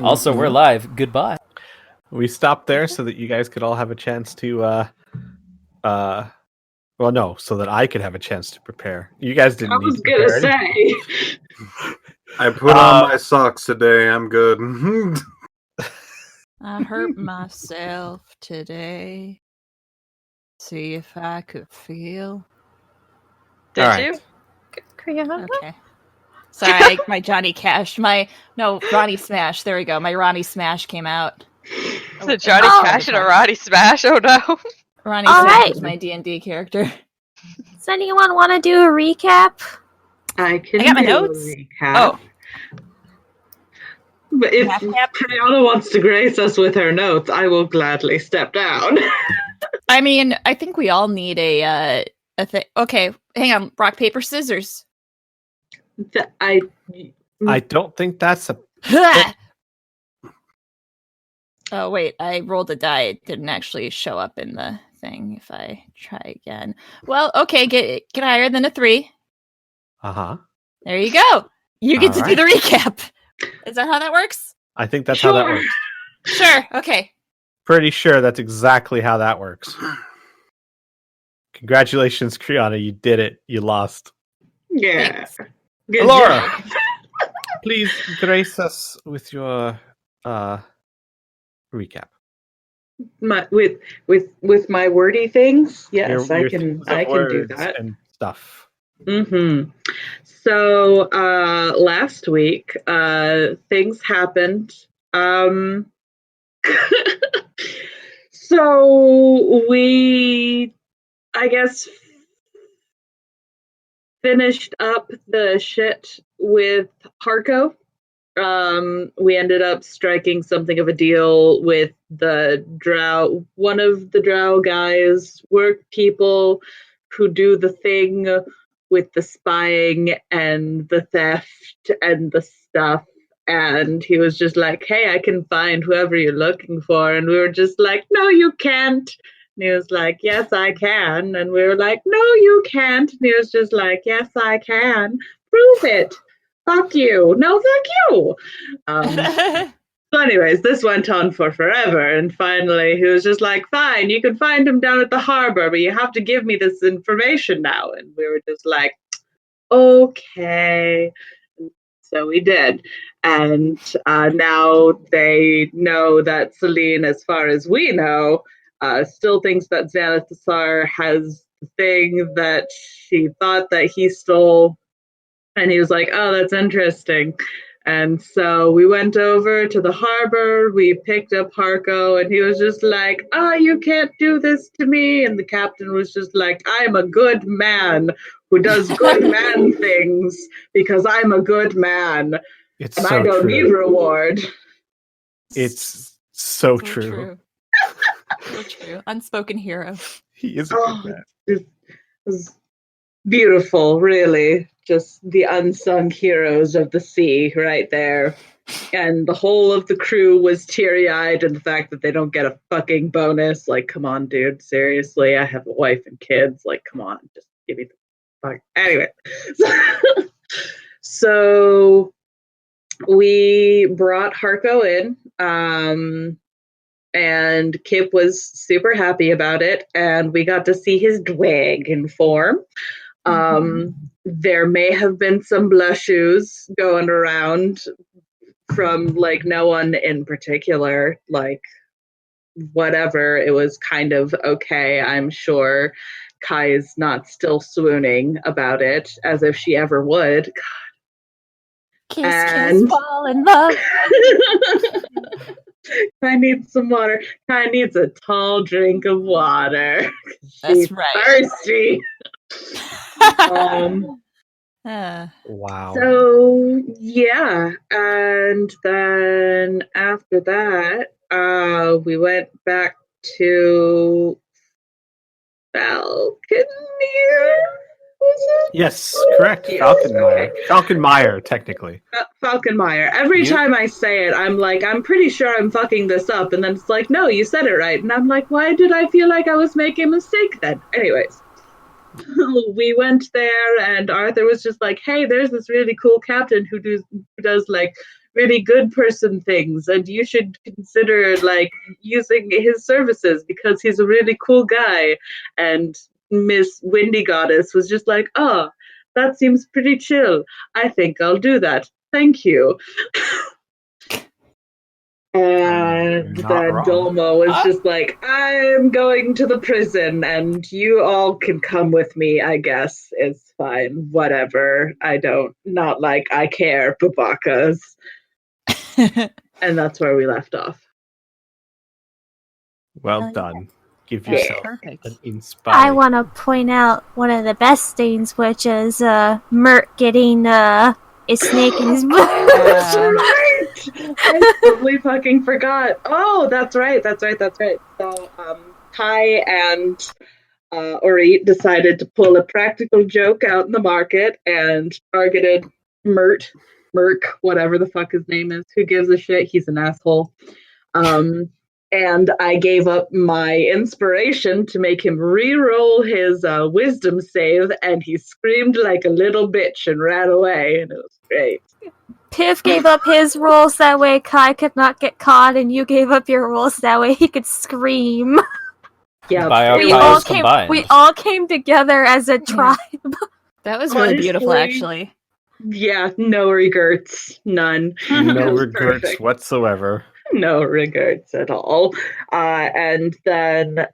Also, we're live. Goodbye. We stopped there so that you guys could all have a chance to, well, no, so that I could have a chance to prepare. You guys didn't. I need was to gonna prepare anything. say. I put on my socks today. I'm good. I hurt myself today. See if I could feel. Did All right. you? Criana? Okay. Sorry, my Johnny Cash. Ronnie Smash. There we go. My Ronnie Smash came out. It's a Johnny Cash and a Roddy Smash. Oh no. Ronnie All Smash right. is my D&D character. Does anyone want to do a recap? I can I got my do notes. a recap. Oh. But if Recap. Criana wants to grace us with her notes, I will gladly step down. I mean, I think we all need a thing. Okay, hang on. Rock, paper, scissors. I don't think that's a. Oh, wait. I rolled a die. It didn't actually show up in the thing. If I try again. Well, okay. Get higher than a 3. Uh-huh. There you go. You get All to do the recap. Is that how that works? I think that's how that Sure. works. Sure. Okay. Pretty sure that's exactly how that works. Congratulations, Criana. You did it. You lost. yeah. Thanks. Good Elora, job. please grace us with your recap. With my wordy things. Yes, Your I can do words that. and stuff. Mm-hmm. So last week, things happened. So we, I guess, finished up the shit with Harco. We ended up striking something of a deal with the drow. One of the drow guys, work people who do the thing with the spying and the theft and the stuff. And he was just like, hey, I can find whoever you're looking for. And we were just like, no, you can't. And he was like, yes, I can. And we were like, no, you can't. And he was just like, yes, I can. Prove it. Fuck you. No, fuck you. So anyways, this went on for forever. And finally, he was just like, fine, you can find him down at the harbor, but you have to give me this information now. And we were just like, okay. So we did. And now they know that Celine, as far as we know, still thinks that Xanathasar has the thing that she thought that he stole. And he was like, oh, that's interesting. And so we went over to the harbor, we picked up Harco, and he was just like, oh, you can't do this to me. And the captain was just like, I'm a good man who does good man things because I'm a good man. It's And so I don't true. need reward. It's so true. So true. Unspoken hero. He is a good man. It was beautiful, really. Just the unsung heroes of the sea right there. And the whole of the crew was teary-eyed, and the fact that they don't get a fucking bonus. Like, come on, dude. Seriously, I have a wife and kids. Like, come on. Just give me the fuck. Anyway. So we brought Harco in. And Kip was super happy about it, and we got to see his dragon form. There may have been some blushes going around from, like, no one in particular, like, whatever. It was kind of okay, I'm sure. Kai's not still swooning about it, as if she ever would. Kiss, fall in love. Kai needs some water. Kai needs a tall drink of water. That's She's right. thirsty. Wow. So yeah, and then after that, we went back to Falconeer. Was it? Yes, correct. Yes, Falconmeyer. okay. Falconmeyer, technically. Falconmeyer. Every You- time I say it, I'm like, I'm pretty sure I'm fucking this up, and then it's like, no, you said it right, and I'm like, why did I feel like I was making a mistake then? Anyways. We went there, and Arthur was just like, hey, there's this really cool captain who does like really good person things, and you should consider like using his services because he's a really cool guy. And Miss Windy Goddess was just like, oh, that seems pretty chill. I think I'll do that. Thank you. And Not then wrong. Dolma was just like, I'm going to the prison and you all can come with me, I guess. It's fine. Whatever. Not like I care, babakas. And that's where we left off. Well yeah. done. Give Yeah. yourself Perfect. an inspiring. I want to point out one of the best things, which is Mert getting a snake in his butt. That's right! I totally fucking forgot. Oh, that's right. So, Kai and Ori decided to pull a practical joke out in the market and targeted Merc, whatever the fuck his name is. Who gives a shit? He's an asshole. And I gave up my inspiration to make him re-roll his wisdom save, and he screamed like a little bitch and ran away, and it was great. Piv gave up his rolls that way Kai could not get caught, and you gave up your rolls that way he could scream. Yeah, By our We powers combined. all came together as a tribe. That was really beautiful, Honestly, actually. yeah, no regrets, none. No It was regrets perfect. whatsoever. No regrets at all. And then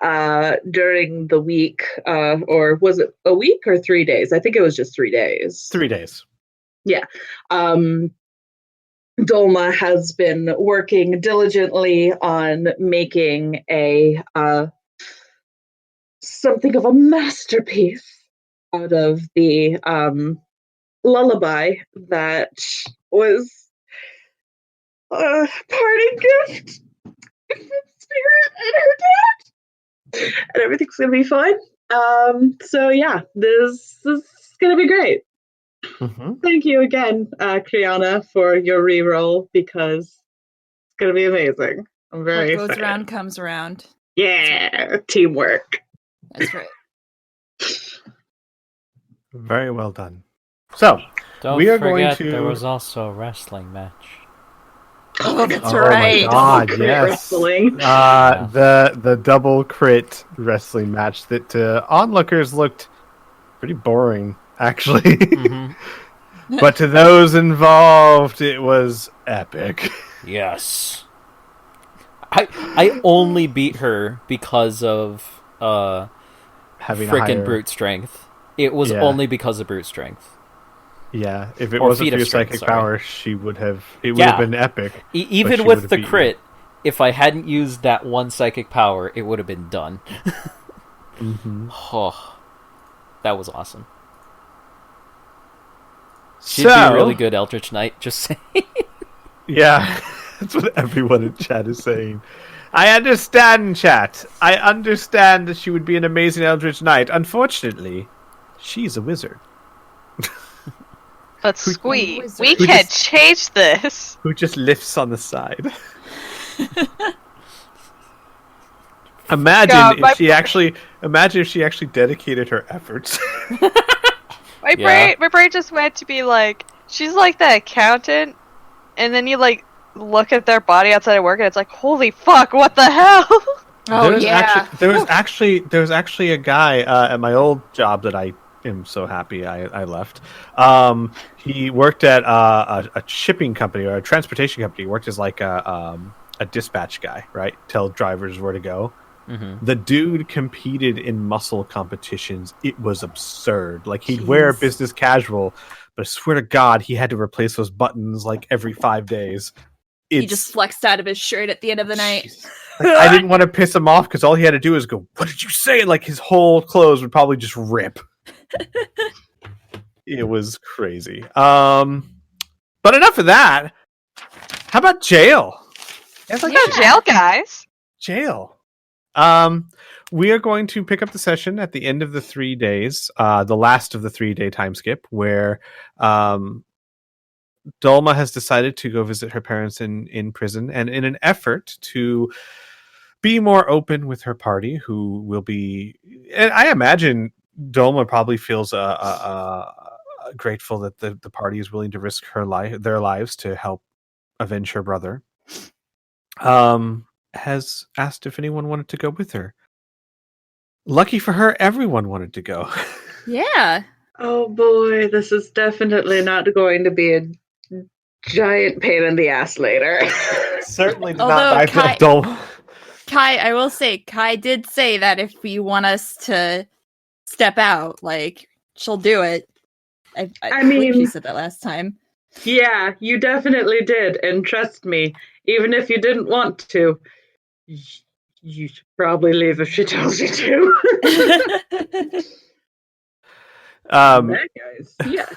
during the week, or was it a week or 3 days? I think it was just 3 days. 3 days. Dolma has been working diligently on making a something of a masterpiece out of the lullaby that was a parting gift from Spirit and her dad, and everything's gonna be fine. So yeah, this is gonna be great. Mm-hmm. Thank you again, Criana, for your reroll because it's gonna be amazing. I'm very What goes excited. around comes around. Yeah, teamwork. That's right. Very well done. So, Don't we are going forget to- there was also a wrestling match. Oh, that's oh right. my god, Crit yes. wrestling. The double crit wrestling match that onlookers looked pretty boring, actually. Mm-hmm. But to those involved, it was epic. Yes. I only beat her because of Having a frickin' higher- brute strength. It was Yeah. only because of brute strength. Yeah, if it Or wasn't feat for of your strength, psychic sorry. power, she would have. It would Yeah. have been epic. Even she with would've the beat you. crit, if I hadn't used that one psychic power, it would have been done. Mm-hmm. Oh, that was awesome. She'd be a really good Eldritch Knight, just saying. Yeah, that's what everyone in chat is saying. I understand, chat. I understand that she would be an amazing Eldritch Knight. Unfortunately, she's a wizard But Who- Squee, wizard. we Who can't just- change this. who just lifts on the side. Imagine God, if she actually dedicated her efforts. Yeah. My brain just went to be like, she's like the accountant, and then you like look at their body outside of work, and it's like, holy fuck, what the hell? Oh, yeah. There was actually a guy at my old job that I am so happy I left. He worked at a shipping company or a transportation company. He worked as like a dispatch guy, right? Tell drivers where to go. Mm-hmm. The dude competed in muscle competitions. It was absurd. Like he'd wear Jeez. business casual, but I swear to God, he had to replace those buttons like every 5 days. He just flexed out of his shirt at the end of the night. Jesus. Like, I didn't want to piss him off because all he had to do was go, "What did you say?" And like his whole clothes would probably just rip. It was crazy. But enough of that. How about jail? Yeah, jail guys. Jail. We are going to pick up the session at the end of the 3 days, the last of the 3-day time skip, where Dolma has decided to go visit her parents in prison, and in an effort to be more open with her party, who will be, and I imagine Dolma probably feels grateful that the party is willing to risk their lives to help avenge her brother, has asked if anyone wanted to go with her. Lucky for her, everyone wanted to go. Yeah. Oh boy, this is definitely not going to be a giant pain in the ass later. Certainly did Although not buy the dome. Kai, I will say, Kai did say that if you want us to step out, like, she'll do it. I believe she mean- said that last time. Yeah, you definitely did, and trust me, even if you didn't want to, you should probably leave if she tells you to. That guy's, yes.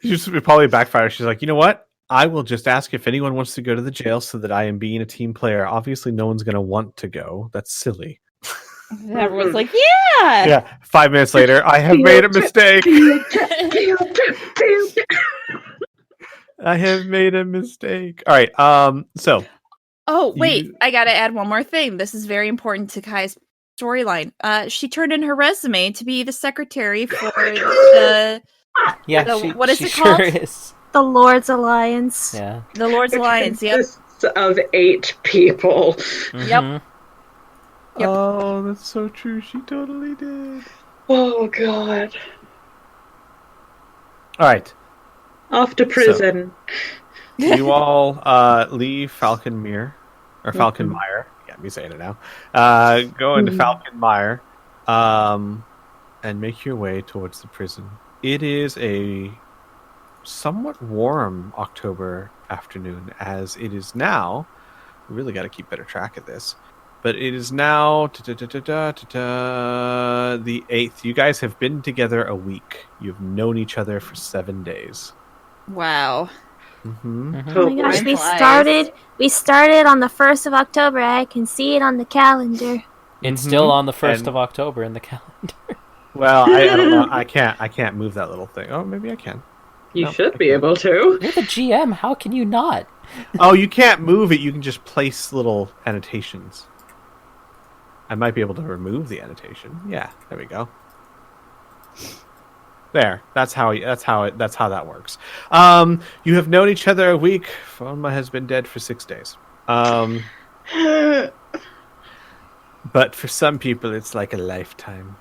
She's probably backfire. She's like, you know what? I will just ask if anyone wants to go to the jail so that I am being a team player. Obviously, no one's going to want to go. That's silly. Everyone's like, yeah! Yeah. 5 minutes later, I have made a mistake. I have made a mistake. All right. So. Oh, wait. I got to add one more thing. This is very important to Kai's storyline. She turned in her resume to be the secretary for the... Yeah, what is she it called? sure is. The Lord's Alliance. Yeah. The Lord's Alliance, yep. Consists of 8 people. Mhm. Yep. Oh, that's so true. She totally did. Oh god. All right. Off to prison. You all leave Falconmere or Falconmire. Yeah, me saying it now. Go into Falconmire, and make your way towards the prison. It is a somewhat warm October afternoon, as it is now. We really got to keep better track of this. But it is now the 8th. You guys have been together a week. You've known each other for 7 days. Wow. Mm-hmm. Oh my gosh, Time we flies. started on the 1st of October. I can see it on the calendar. It's still on the 1st And- of October in the calendar. Well, I don't know. I can't move that little thing. Oh, maybe I can. You No, should I be can't. able to. You're the GM. How can you not? Oh, you can't move it. You can just place little annotations. I might be able to remove the annotation. Yeah, there we go. There. That's how that works. You have known each other a week. Foma has been dead for 6 days. But for some people, it's like a lifetime.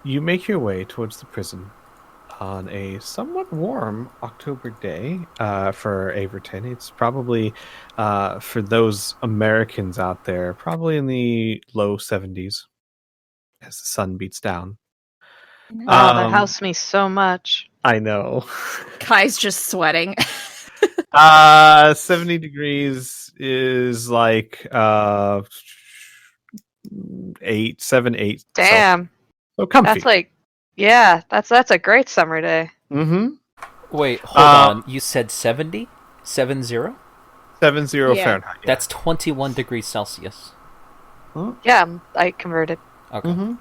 You make your way towards the prison on a somewhat warm October day for Averton. It's probably, for those Americans out there, probably in the low 70s as the sun beats down. Wow, that helps me so much. I know. Kai's just sweating. 70 degrees is like 7, 8. Damn. So comfy. That's like, yeah, that's a great summer day. Mm-hmm. Wait, hold on. You said 70? 70? 70 Yeah. Fahrenheit. Yeah. That's 21 degrees Celsius. Yeah, I converted. Okay. Mm-hmm.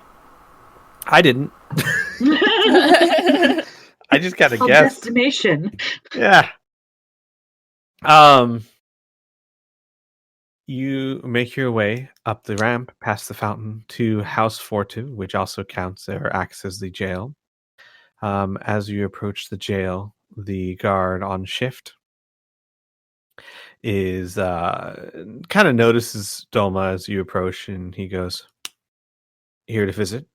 I didn't. I just got to Called guess. Destination. Yeah. You make your way up the ramp, past the fountain, to House Fortu, which also counts or acts as the jail. As you approach the jail, the guard on shift is kind of notices Doma as you approach, and he goes, "Here to visit."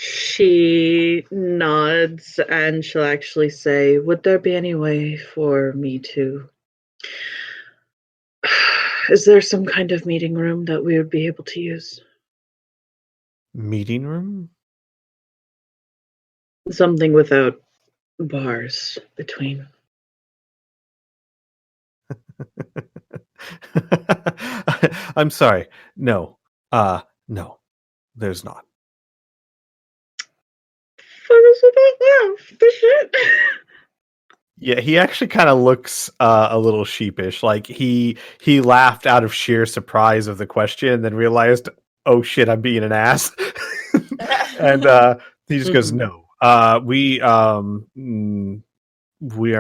She nods and she'll actually say, would there be any way for me to... Is there some kind of meeting room that we would be able to use? Meeting room? Something without bars between. I'm sorry. No. No. There's not. What is it about the shit? Yeah, he actually kind of looks a little sheepish. Like he laughed out of sheer surprise of the question, and then realized, "Oh shit, I'm being an ass." And he just goes, "No, we are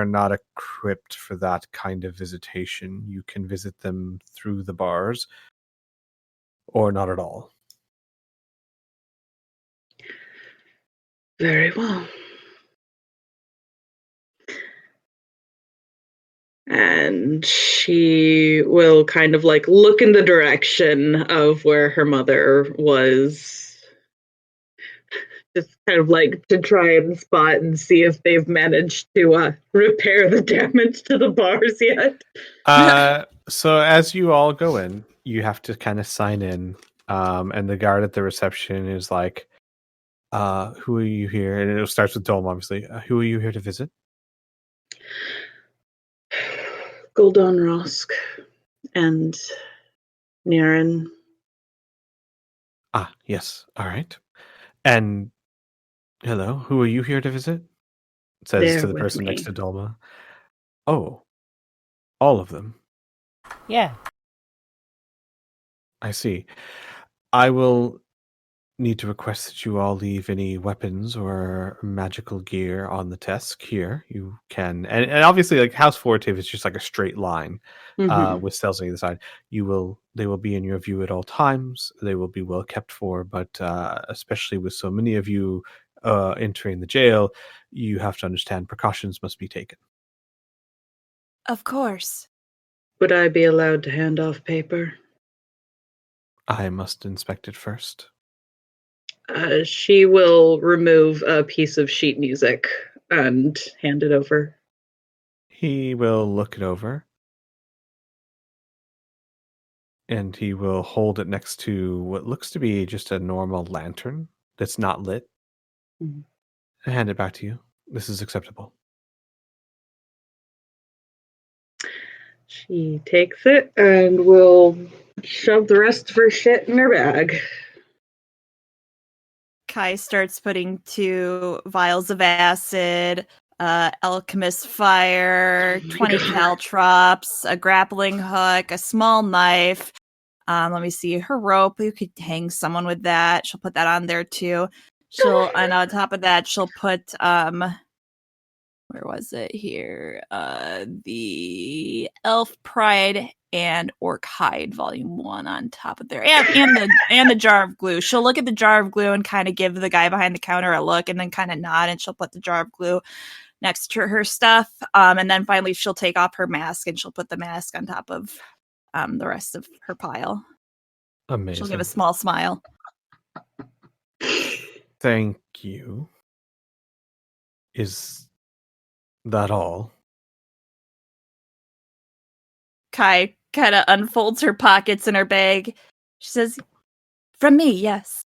not equipped for that kind of visitation. You can visit them through the bars, or not at all." Very well. And she will kind of like look in the direction of where her mother was. Just kind of like to try and spot and see if they've managed to repair the damage to the bars yet. So as you all go in, you have to kind of sign in, and the guard at the reception is like, "Who are you here?" And it starts with Dome, obviously. Who are you here to visit? Gul'dan Rosk and Niren. Ah, yes. All right. And hello, who are you here to visit? It says They're to the with person me. next to Dolma. Oh, all of them. Yeah. I see. I will need to request that you all leave any weapons or magical gear on the desk here. You can, and obviously, like House Fortive is just like a straight line with cells on either side. They will be in your view at all times. They will be well kept for, but especially with so many of you entering the jail, you have to understand precautions must be taken. Of course. Would I be allowed to hand off paper? I must inspect it first. She will remove a piece of sheet music and hand it over. He will look it over. And he will hold it next to what looks to be just a normal lantern that's not lit. Mhm. And hand it back to you. This is acceptable. She takes it and will shove the rest of her shit in her bag. Kai starts putting 2 vials of acid, alchemist fire, 20 caltrops, a grappling hook, a small knife. Let me see, her rope. You could hang someone with that. She'll put that on there too. And on top of that, she'll put where was it here? The Elf Pride and Orc Hide Volume 1 on top of there. And the jar of glue. She'll look at the jar of glue and kind of give the guy behind the counter a look and then kind of nod, and she'll put the jar of glue next to her stuff. And then finally she'll take off her mask and she'll put the mask on top of the rest of her pile. Amazing. She'll give a small smile. Thank you. Is that all? Kai kind of unfolds her pockets in her bag. She says, "From me, yes.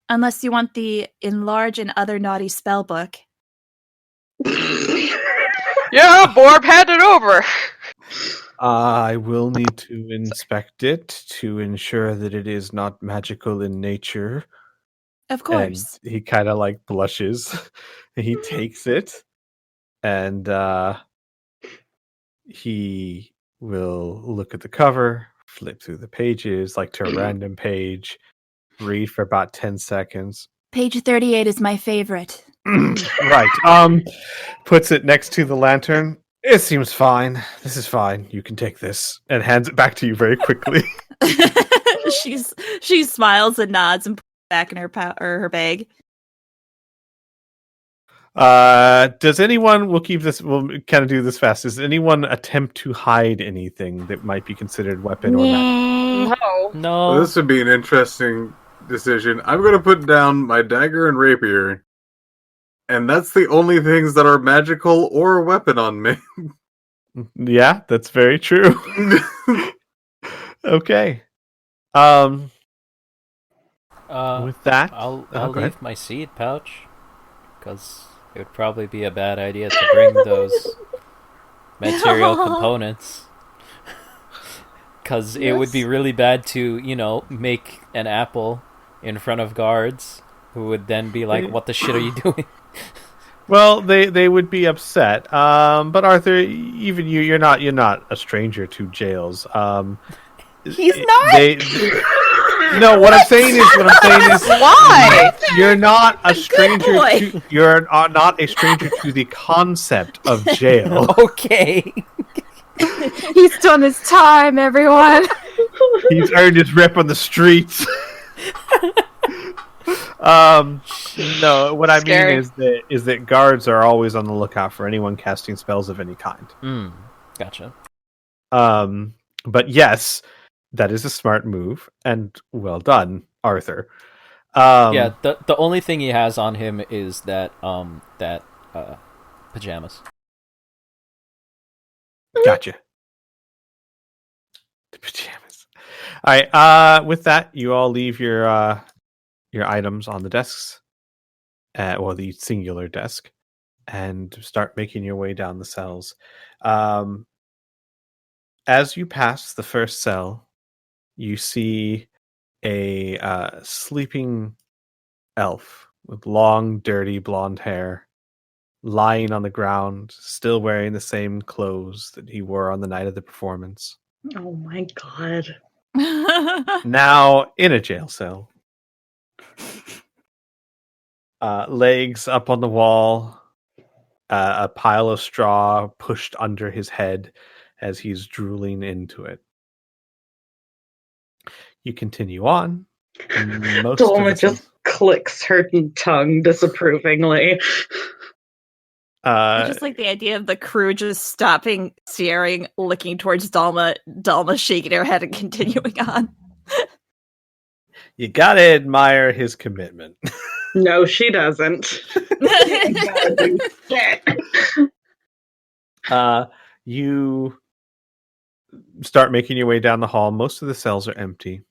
Unless you want the Enlarge and Other Naughty spell book." Yeah, Borb, hand it over. I will need to inspect it to ensure that it is not magical in nature. Of course. And he kind of like blushes. He takes it and he will look at the cover, flip through the pages, like to a random page, read for about 10 seconds. Page 38 is my favorite. Right. Puts it next to the lantern. It seems fine. This is fine. You can take this. And hands it back to you very quickly. She smiles and nods and puts it back in her bag. Does anyone, we'll kind of do this fast. Does anyone attempt to hide anything that might be considered weapon or not? No. No. Well, this would be an interesting decision. I'm going to put down my dagger and rapier. And that's the only things that are magical or a weapon on me. Yeah, that's very true. Okay. With that, I'll go ahead. leave my seed pouch, because it would probably be a bad idea to bring those material components. Because it would be really bad to, make an apple in front of guards who would then be like, "What the shit are you doing?" Well, they would be upset. But Arthur, even you're not a stranger to jails. He's not. No, what I'm saying is Why? you're not a stranger boy. to you're not a stranger to the concept of jail. Okay. He's done his time, everyone. He's earned his rep on the streets. No, what I mean Scary. is that guards are always on the lookout for anyone casting spells of any kind. Gotcha. But yes, that is a smart move, and well done, Arthur. Yeah, the only thing he has on him is that pajamas. Gotcha. The pajamas. All right. With that, you all leave your items on the desks, or the singular desk, and start making your way down the cells. As you pass the first cell, you see a sleeping elf with long, dirty blonde hair lying on the ground, still wearing the same clothes that he wore on the night of the performance. Oh my god. Now in a jail cell. Legs up on the wall, a pile of straw pushed under his head as he's drooling into it. You continue on. Most of Dolma the just clicks her tongue disapprovingly. I just like the idea of the crew just stopping, staring, looking towards Dalma, Dalma shaking her head and continuing on. You gotta admire his commitment. No, she doesn't. You start making your way down the hall. Most of the cells are empty.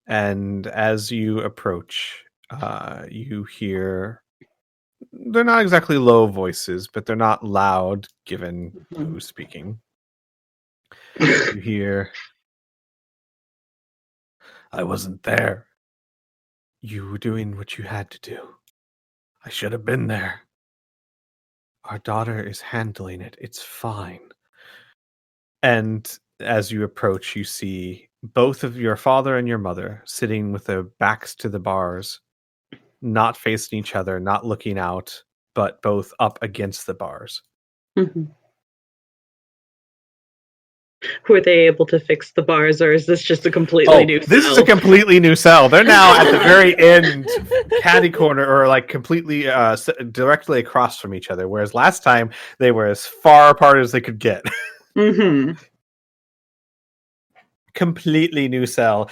And as you approach, you hear... They're not exactly low voices, but they're not loud, given who's speaking. You hear... I wasn't there. You were doing what you had to do. I should have been there. Our daughter is handling it. It's fine. And as you approach, you see both of your father and your mother sitting with their backs to the bars, not facing each other, not looking out, but both up against the bars. Mm-hmm. Were they able to fix the bars, or is this just a completely new cell? This is a completely new cell. They're now at the very end, catty corner, or like completely directly across from each other, whereas last time they were as far apart as they could get. Mm-hmm. Completely new cell.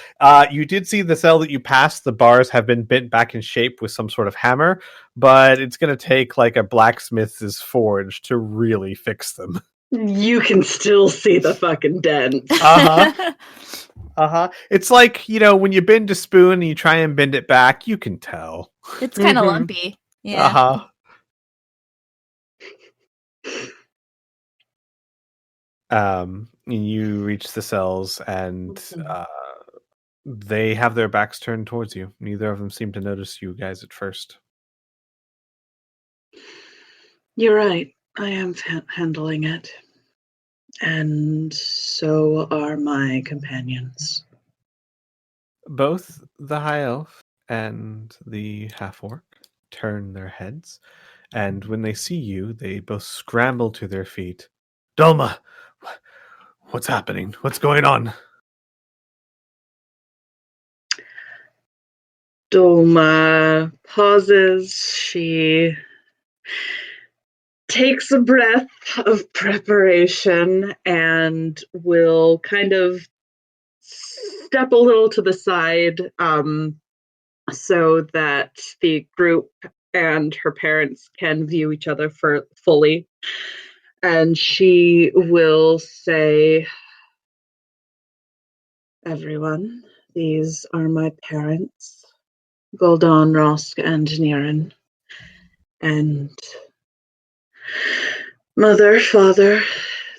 You did see the cell that you passed. The bars have been bent back in shape with some sort of hammer, but it's going to take like a blacksmith's forge to really fix them. You can still see the fucking dent. It's like, when you bend a spoon and you try and bend it back, you can tell. It's kind of lumpy. Yeah. You reach the cells and they have their backs turned towards you. Neither of them seem to notice you guys at first. You're right. I am handling it. And so are my companions. Both the high elf and the half orc turn their heads, and when they see you, they both scramble to their feet. Dolma, what's happening? What's going on? Dolma pauses. She takes a breath of preparation and will kind of step a little to the side so that the group and her parents can view each other fully. And she will say, everyone, these are my parents, Gul'dan, Rosk, and Niran. And mother, father,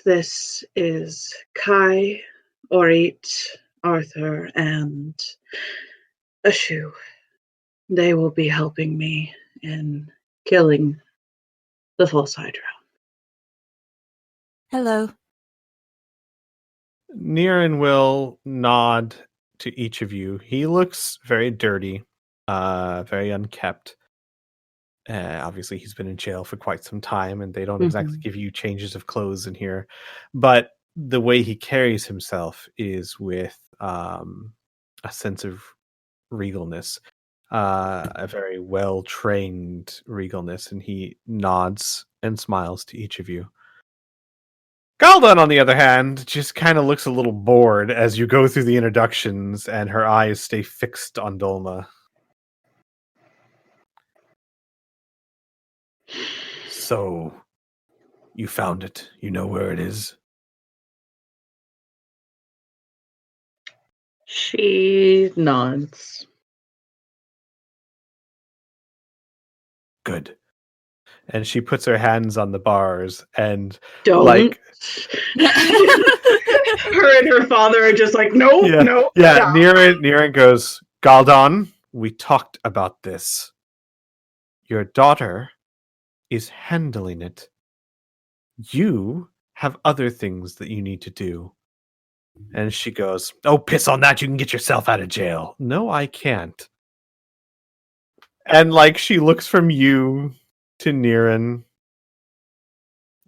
this is Kai, Orit, Arthur, and Ashu. They will be helping me in killing the false Hydra. Hello. Niran will nod to each of you. He looks very dirty, very unkept. Obviously, he's been in jail for quite some time, and they don't exactly give you changes of clothes in here. But the way he carries himself is with a sense of regalness. a very well-trained regalness, and he nods and smiles to each of you. Galdan, on the other hand, just kind of looks a little bored as you go through the introductions, and her eyes stay fixed on Dolma. So, you found it. You know where it is? She nods. Good. And she puts her hands on the bars and Don't. like Her and her father are just like, no, no. Yeah, Niran goes, Galdan, we talked about this. Your daughter is handling it. You have other things that you need to do. And she goes, oh, piss on that. You can get yourself out of jail. No, I can't. And like she looks from you to Niran.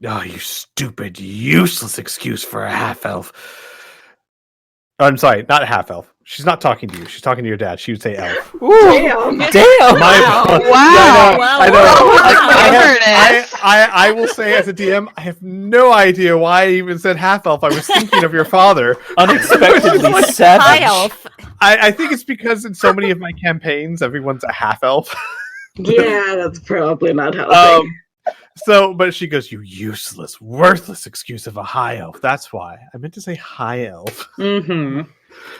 Oh, you stupid, useless excuse for a half-elf. I'm sorry, not a half-elf. She's not talking to you. She's talking to your dad. She would say elf. Damn. My Wow. I know. Wow. I will say as a DM, I have no idea why I even said half-elf. I was thinking of your father. Unexpectedly savage. High elf. I think it's because in so many of my campaigns, everyone's a half-elf. Yeah, that's probably not helping. But she goes, you useless, worthless excuse of a high elf. That's why. I meant to say high elf. Mm-hmm.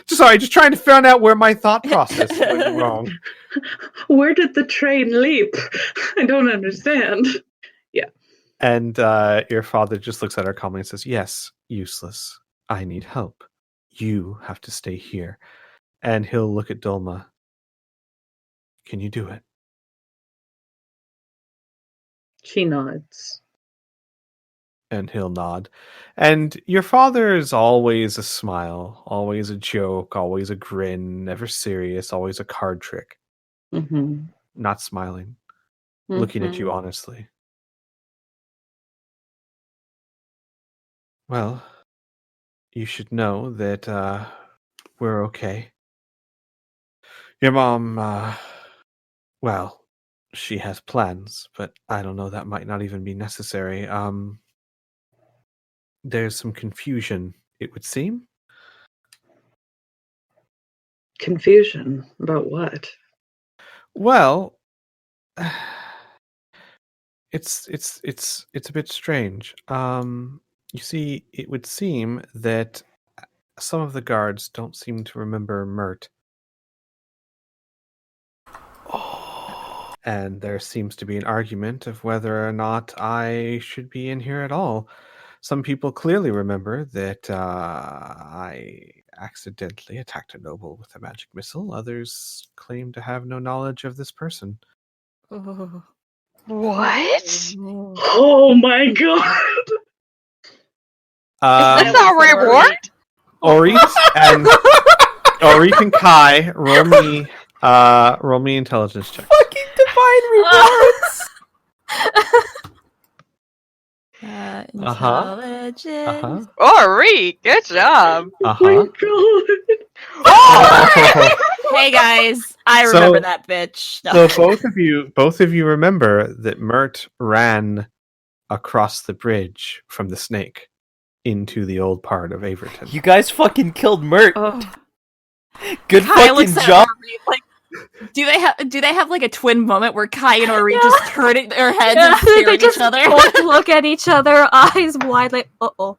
Just trying to find out where my thought process went wrong. Where did the train leap? I don't understand. Yeah. And your father just looks at her calmly and says, yes, useless. I need help. You have to stay here. And he'll look at Dolma. Can you do it? She nods. And he'll nod. And your father is always a smile, always a joke, always a grin, never serious, always a card trick. Mm-hmm. Not smiling, looking at you honestly. Well, you should know that we're okay. Your mom, well, she has plans, but I don't know, that might not even be necessary. There's some confusion, it would seem. Confusion about what? Well, it's a bit strange. You see, it would seem that some of the guards don't seem to remember Mert. And there seems to be an argument of whether or not I should be in here at all. Some people clearly remember that I accidentally attacked a noble with a magic missile. Others claim to have no knowledge of this person. What? Oh my god! That's not a reward? Orit and Kai, roll me intelligence checks. Fucking divine rewards. Intelligence. Oh, Reek, good job. Oh my god! Oh! Hey guys, I remember that bitch. No. So both of you remember that Mert ran across the bridge from the snake into the old part of Averton. You guys fucking killed Mert. Oh. Good Kai fucking looks at job. Ori, like, do they have like a twin moment where Kai and Ori just turn their heads and stare they at just each other? both look at each other, eyes wide, like, uh-oh.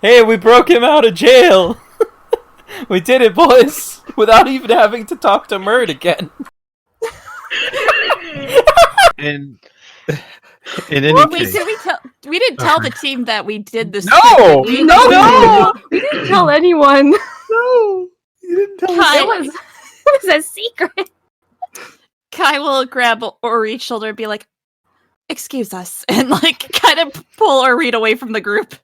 Hey, we broke him out of jail. We did it, boys, without even having to talk to Mert again. And in any Wait, case, did we didn't tell the team that we did this. No! thing. No! We didn't tell anyone. no, you didn't tell us. Kai, It was a secret. Kai will grab Ori's shoulder and be like, "Excuse us," and like kind of pull Ori away from the group.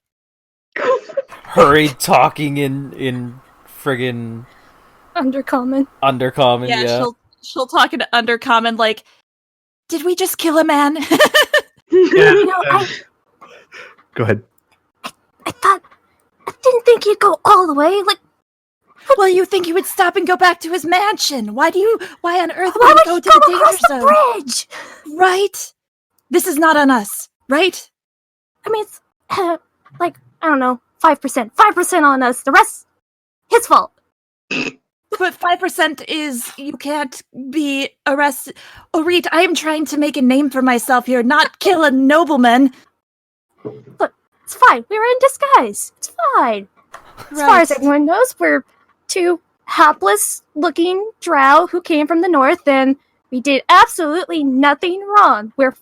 Hurried talking in friggin' Undercommon. undercommon, yeah. She'll talk in undercommon like, "Did we just kill a man?" Yeah, You know, go ahead. I didn't think you'd go all the way. Like, Well, you think he would stop and go back to his mansion? Why on earth Why would he would go he to go the across danger the zone? bridge? Right? This is not on us, right? I mean, it's like, I don't know, 5%. 5% on us. The rest, his fault. But 5% is you can't be arrested. Orit, I am trying to make a name for myself here, not kill a nobleman. Look, it's fine. We were in disguise. It's fine. As far as everyone knows, we're two hapless-looking drow who came from the north, and we did absolutely nothing wrong. We're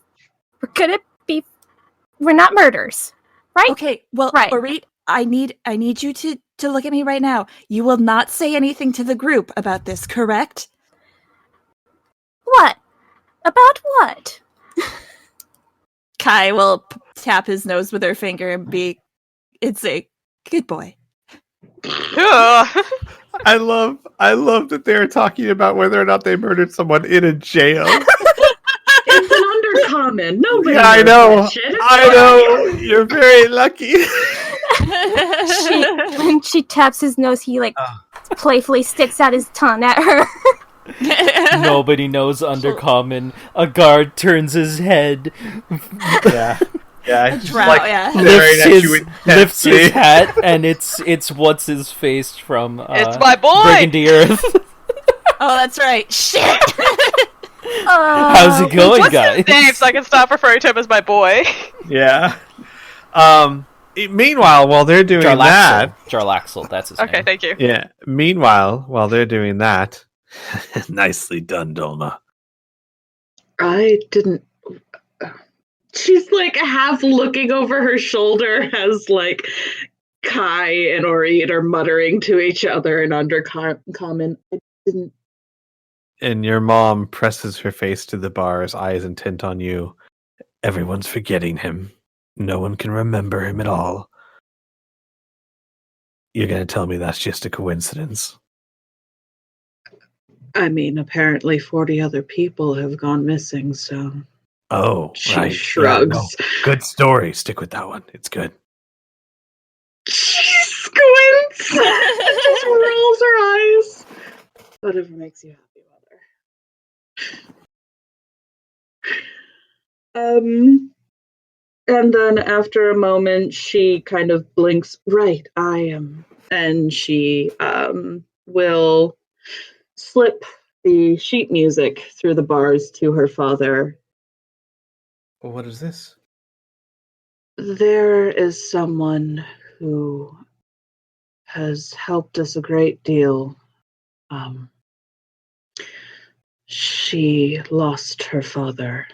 not murderers, right? Okay, well, Right. Orit, I need you to look at me right now. You will not say anything to the group about this, correct? What? About what? Kai will tap his nose with her finger and say, "Good boy." Ugh. I love that they're talking about whether or not they murdered someone in a jail. It's an undercommon. Nobody Yeah, I knows know. that shit. It's I know. You're very lucky. When she taps his nose, he playfully sticks out his tongue at her. Nobody knows Undercommon. A guard turns his head, Yeah. Yeah. Just Drow, like yeah. staring at you lifts his intensely. hat, and it's what's his face from It's my boy! Breaking the Earth. Oh, that's right. Shit. How's it going, What's guys? his name so I can stop referring to him as my boy? Yeah. Meanwhile, while they're doing that, Jarlaxle, that's his Okay, name. thank you. yeah. Meanwhile, while they're doing that, nicely done, Dolma. I didn't. She's like half looking over her shoulder as like Kai and Orit are muttering to each other in undercommon. I didn't. And your mom presses her face to the bar's eyes intent on you. Everyone's forgetting him. No one can remember him at all. You're going to tell me that's just a coincidence? I mean, apparently 40 other people have gone missing, so. Oh, She right. shrugs. Yeah, no. Good story. Stick with that one. It's good. She squints. Just rolls her eyes. Whatever makes you happy, mother. And then after a moment, she kind of blinks. Right, I am. And she will slip the sheet music through the bars to her father. Well, what is this? There is someone who has helped us a great deal. She lost her father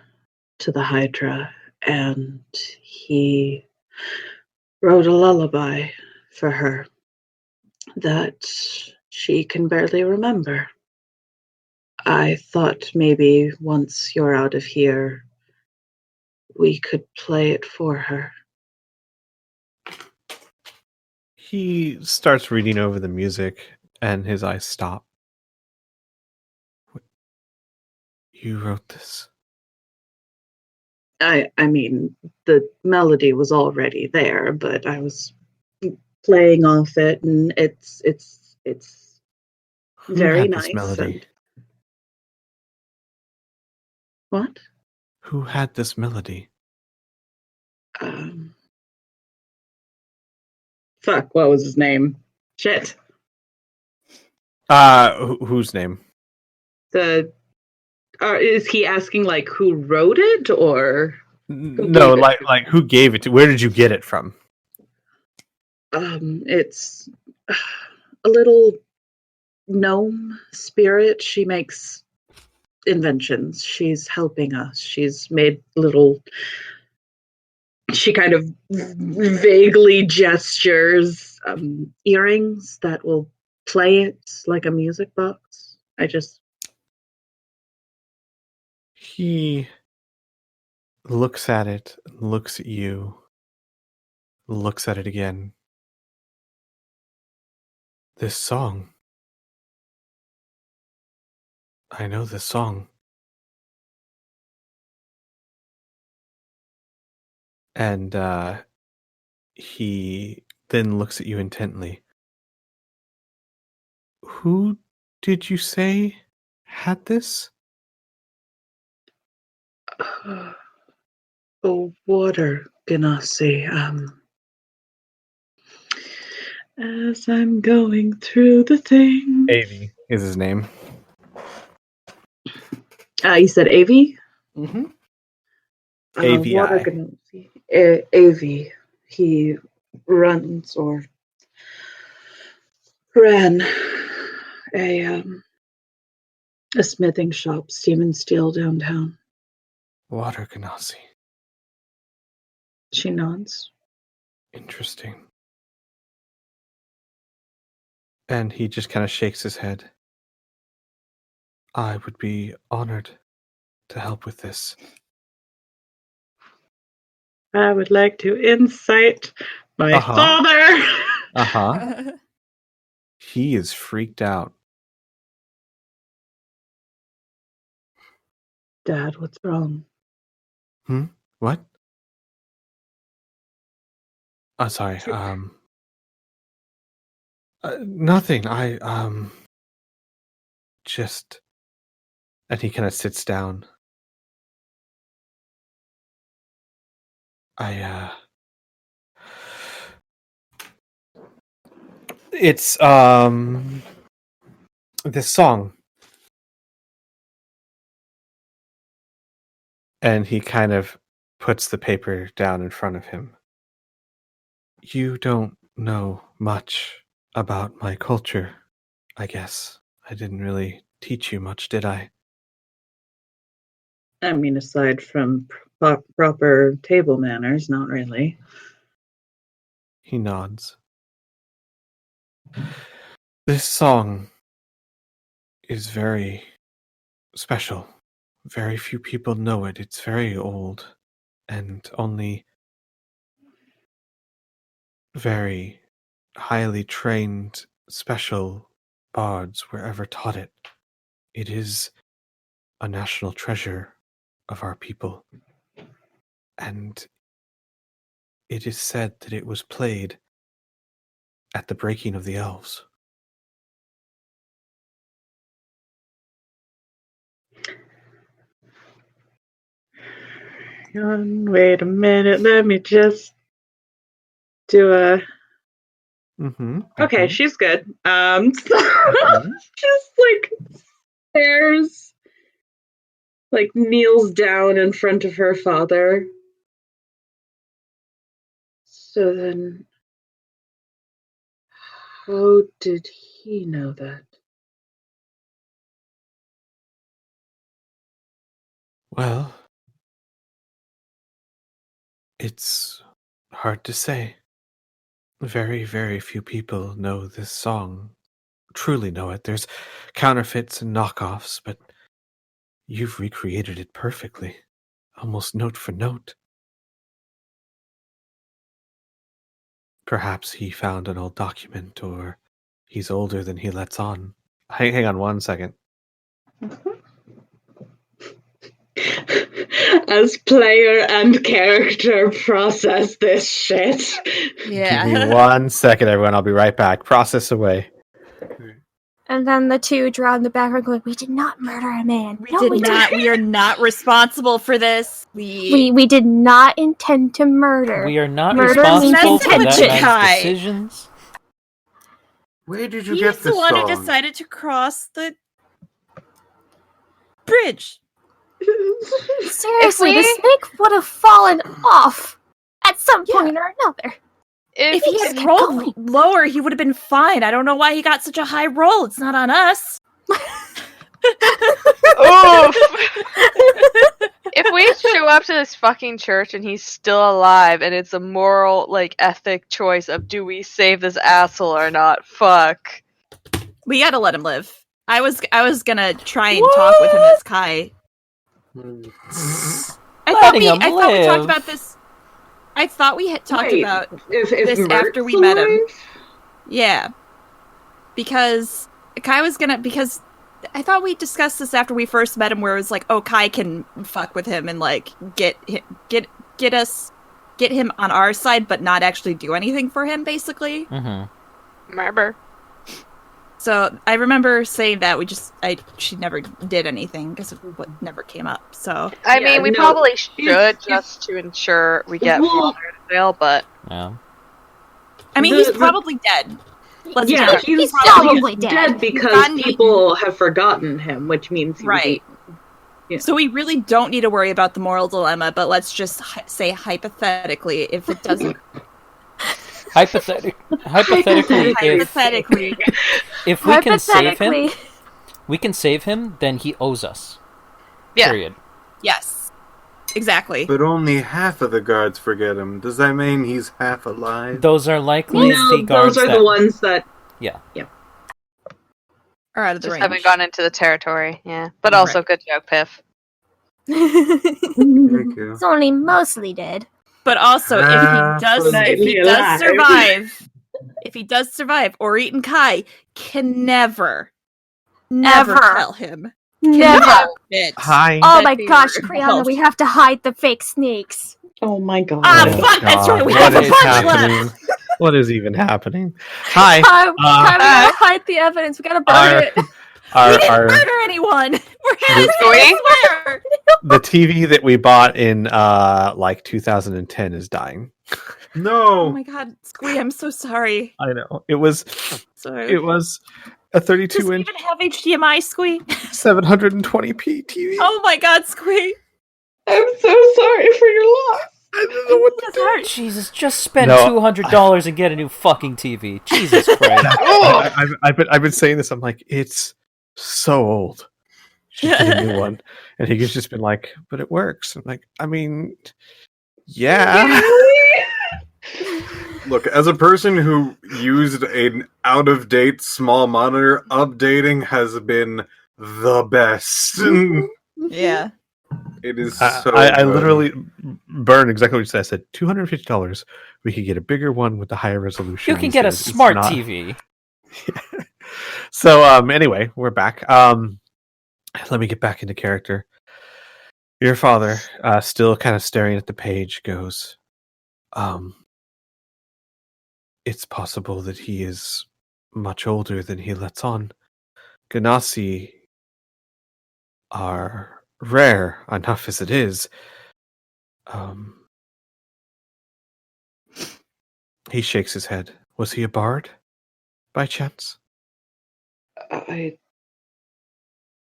to the Hydra, and he wrote a lullaby for her that she can barely remember. I thought maybe once you're out of here, we could play it for her. He starts reading over the music, and his eyes stop. You wrote this? I mean, the melody was already there, but I was playing off it, and it's Who very had nice. this melody? And... What? Who had this melody? Fuck, what was his name? Shit. Whose name? Is he asking like who wrote it or No, like who gave it to? Where did you get it from? it's a little gnome spirit. She makes inventions. She's helping us. She's made little. She kind of vaguely gestures earrings that will play it like a music box. He looks at it, looks at you, looks at it again. This song. I know this song. And he then looks at you intently. Who did you say had this? Oh, water, Ganassi. As I'm going through the thing. Avi is his name. You said Avi? Mm-hmm. Water AVI. Ganassi. Avi. He runs or ran a smithing shop, steam and steel downtown. Water Ganassi. She nods. Interesting. And he just kind of shakes his head. I would be honored to help with this. I would like to incite my father. Uh-huh. He is freaked out. Dad, what's wrong? What? Oh, sorry. Nothing. Just... And he kind of sits down. It's, this song. And he kind of puts the paper down in front of him. You don't know much about my culture, I guess. I didn't really teach you much, did I? I mean, aside from proper table manners, not really. He nods. This song is very special. Very few people know it. It's very old, and only very highly trained special bards were ever taught it. It is a national treasure of our people, and it is said that it was played at the breaking of the elves. Wait a minute, let me just do a... Okay, she's good. Just like stares, like kneels down in front of her father. So then, how did he know that? Well, it's hard to say. Very, very few people know this song, truly know it. There's counterfeits and knockoffs, but you've recreated it perfectly, almost note for note. Perhaps he found an old document, or he's older than he lets on. Hang on 1 second. As player and character process this shit. Yeah. Give me 1 second, everyone. I'll be right back. Process away. And then the two draw in the background going, we did not murder a man. We did not. We are not responsible for this. We did not intend to murder. We are not Murder responsible means for that intention. man's decisions. Where did you He's get the this one song? who decided to cross the bridge. Seriously, If the we- snake would have fallen off at some point or another. If If he Keep had rolled going. lower, he would have been fine. I don't know why he got such a high roll. It's not on us. Oof. If we show up to this fucking church and he's still alive and it's a moral, like, ethic choice of do we save this asshole or not, fuck. We gotta let him live. I was gonna try and talk with him as Kai. I thought we talked about this. I thought we had talked Wait, about if this Mert's after we met him. alive? Yeah. Because Kai was gonna, because I thought we discussed this after we first met him, where it was like, oh, Kai can fuck with him and like get him on our side, but not actually do anything for him, basically. Mm-hmm. Remember? So I remember saying that she never did anything because it never came up. So I mean, we probably should just to ensure we get World of Ardenfell, but Yeah. I mean, he's probably dead. He's probably dead because people have forgotten him, which means he was eaten. Yeah. So we really don't need to worry about the moral dilemma, but let's just say hypothetically, if it doesn't. Hypothetically, if we can save him, then he owes us. Yeah. Period. Yes. Exactly. But only half of the guards forget him. Does that mean he's half alive? Those are likely the guards those are the ones that... Yeah. Are out of the just range. haven't gone into the territory, yeah. But also, good joke, Piff. Thank you. It's only mostly dead. But also, if he does survive, Orit and Kai can never tell him. Never. Hi. Oh my gosh, Criana, we have to hide the fake snakes. Oh my god. Ah, fuck, that's right, we have a punch left. What is even happening? Hi. We gotta hide the evidence. We gotta burn it. We didn't murder anyone. We're innocent, I swear. The TV that we bought in 2010 is dying. Oh No. my god, Squee, I'm so sorry. I know. It was a 32 Does it inch even have HDMI, Squee? 720p TV. Oh my god, Squee. I'm so sorry for your loss. I don't know what to do. Jesus, just spend $200 and get a new fucking TV. Jesus Christ. I've been saying this. I'm like, it's so old. Just get a new one. And he's just been like, but it works. I'm like, I mean, yeah. Look, as a person who used an out-of-date small monitor, updating has been the best. Yeah. It is I literally burned exactly what you said. I said $250. We could get a bigger one with the higher resolution. You can get a smart TV. So anyway, we're back. Let me get back into character. Your father, still kind of staring at the page, goes, it's possible that he is much older than he lets on. Ganassi are rare enough as it is. He shakes his head. Was he a bard, by chance? I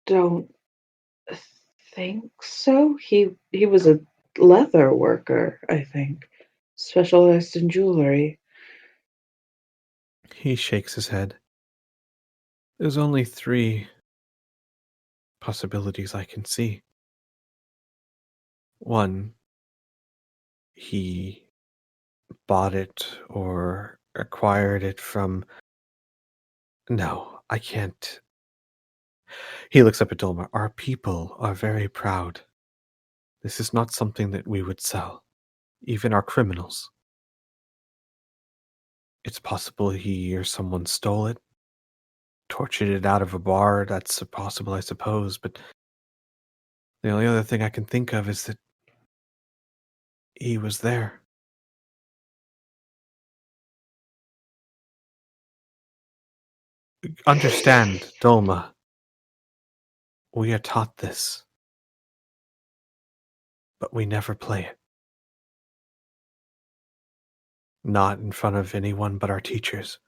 don't think so. He was a leather worker, I think. Specialized in jewelry. He shakes his head. There's only 3 possibilities I can see. 1, he bought it or acquired it from... No, I can't. He looks up at Dolma. Our people are very proud. This is not something that we would sell, even our criminals. It's possible he or someone stole it, tortured it out of a bar. That's possible, I suppose, but the only other thing I can think of is that he was there. Understand, Dolma. We are taught this, but we never play it. Not in front of anyone but our teachers.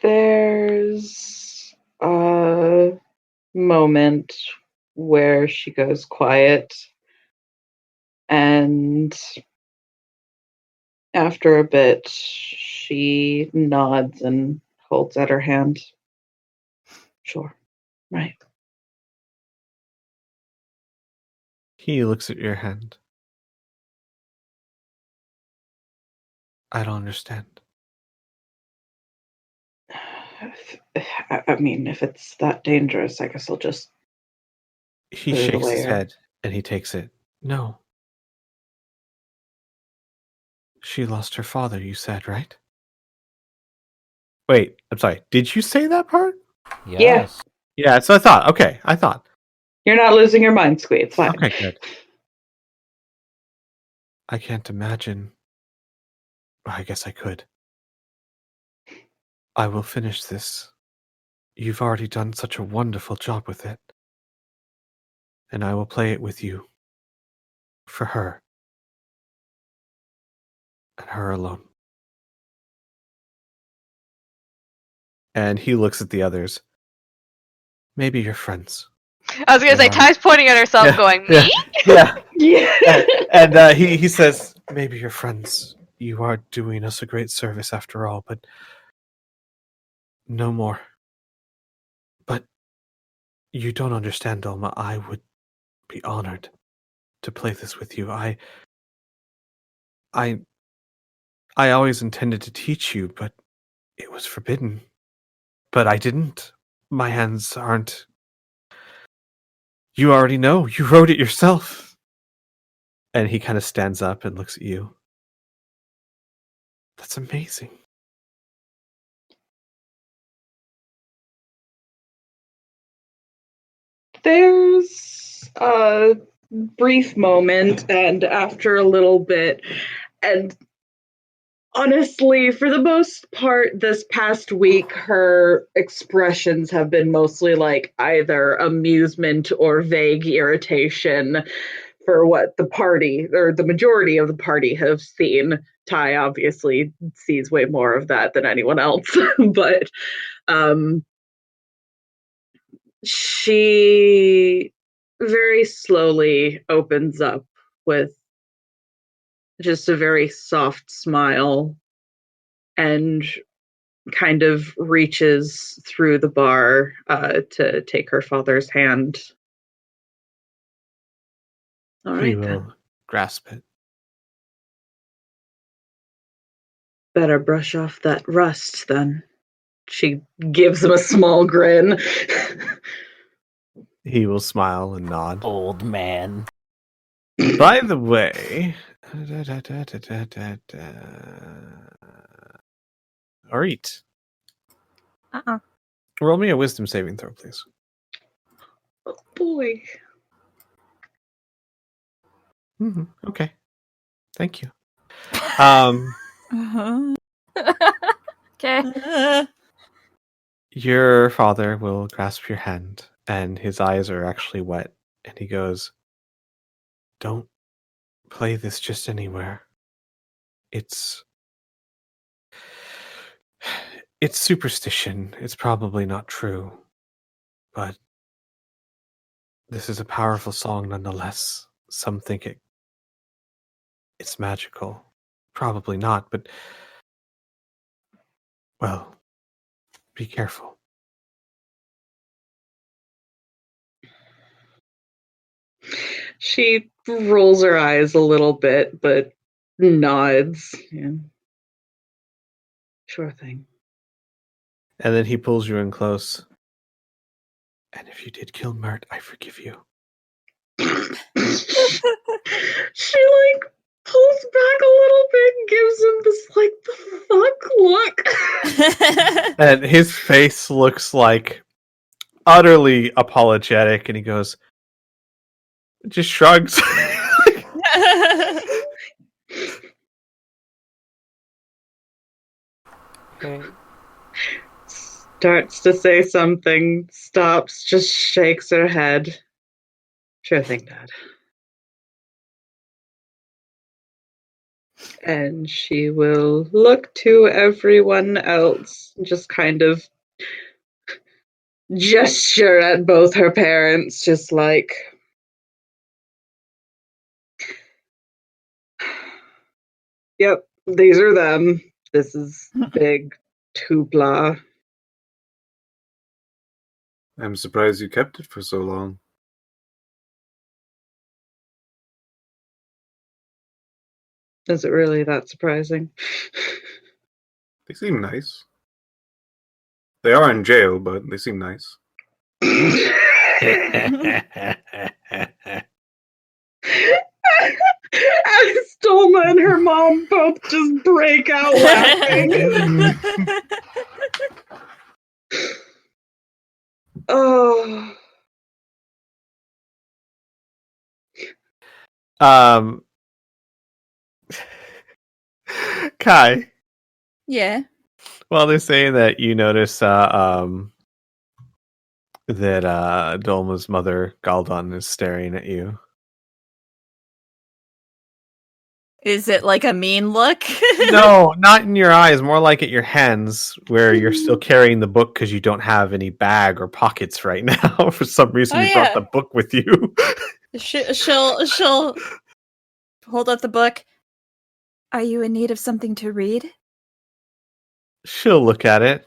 There's a moment where she goes quiet, and after a bit, she nods and holds out her hand. Sure, right. He looks at your hand. I don't understand. I mean, if it's that dangerous, I guess I'll just... He put it shakes his away. head and he takes it. No. She lost her father, you said, right? Wait, I'm sorry. Did you say that part? Yes. Yeah, so I thought. Okay, I thought. You're not losing your mind, Squee. It's fine. Okay, good. I can't imagine. I guess I could. I will finish this. You've already done such a wonderful job with it. And I will play it with you. For her. And her alone. And he looks at the others. Maybe you're friends. I was gonna say, Ty's pointing at herself, Yeah, going, "Me?" Yeah. Yeah. And he says, maybe you're friends. You are doing us a great service after all, but no more. But you don't understand, Dolma. I would be honored to play this with you. I always intended to teach you, but it was forbidden. But I didn't. My hands aren't... You already know. You wrote it yourself. And he kind of stands up and looks at you. That's amazing. There's a brief moment, and after a little bit, and honestly, for the most part, this past week, her expressions have been mostly like either amusement or vague irritation for what the party, or the majority of the party, have seen. Ty obviously sees way more of that than anyone else, but she very slowly opens up with just a very soft smile and kind of reaches through the bar to take her father's hand. All He right, will then. grasp it. Better brush off that rust, then. She gives him a small grin. He will smile and nod. Old man. By the way... Alright. Roll me a wisdom saving throw, please. Oh, boy. Okay. Thank you. Okay. Your father will grasp your hand, and his eyes are actually wet, and he goes, "Don't play this just anywhere. It's superstition. It's probably not true, but this is a powerful song nonetheless. Some think it's magical. Probably not, but well, be careful." She rolls her eyes a little bit, but nods. Yeah. Sure thing. And then he pulls you in close. "And if you did kill Mert, I forgive you." She like pulls back a little bit and gives him this like the fuck look. And his face looks like utterly apologetic, and he goes, just shrugs. Okay. Starts to say something, stops, just shakes her head. Sure thing, Dad. And she will look to everyone else, just kind of gesture at both her parents, just like, yep, these are them. This is big Tupla. I'm surprised you kept it for so long. Is it really that surprising? They seem nice. They are in jail, but they seem nice. Stolma and her mom both just break out laughing. Oh. Kai, Yeah. while they're saying that, you notice that Dolma's mother, Galdon, is staring at you. Is it like a mean look? No, not in your eyes, more like at your hands, where you're still carrying the book because you don't have any bag or pockets right now. For some reason, Oh, you brought yeah. the book with you. She'll hold up the book. Are you in need of something to read? She'll look at it.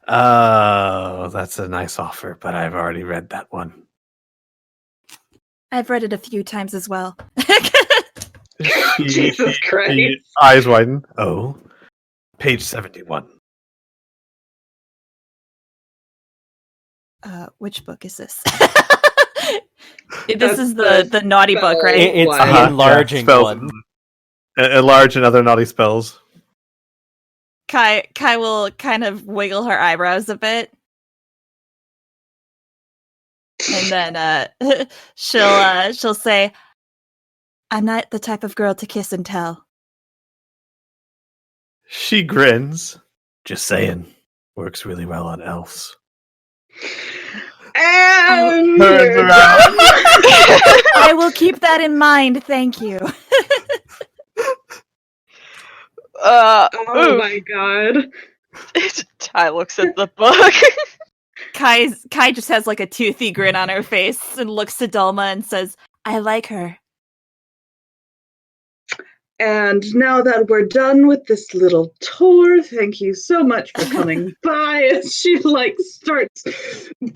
Oh, that's a nice offer, but I've already read that one. I've read it a few times as well. Jesus Christ. Eyes widen. Oh, page 71. Which book is this? This is the naughty book, right? It's Why? the enlarging spells. one. Enlarge and other naughty spells. Kai will kind of wiggle her eyebrows a bit. And then she'll say, I'm not the type of girl to kiss and tell. She grins. Just saying. Works really well on elves. And Turns around. I will keep that in mind, thank you. oh my god. Ty looks at the book. Kai just has like a toothy grin on her face and looks to Dulma and says, I like her. And now that we're done with this little tour, thank you so much for coming by. As she starts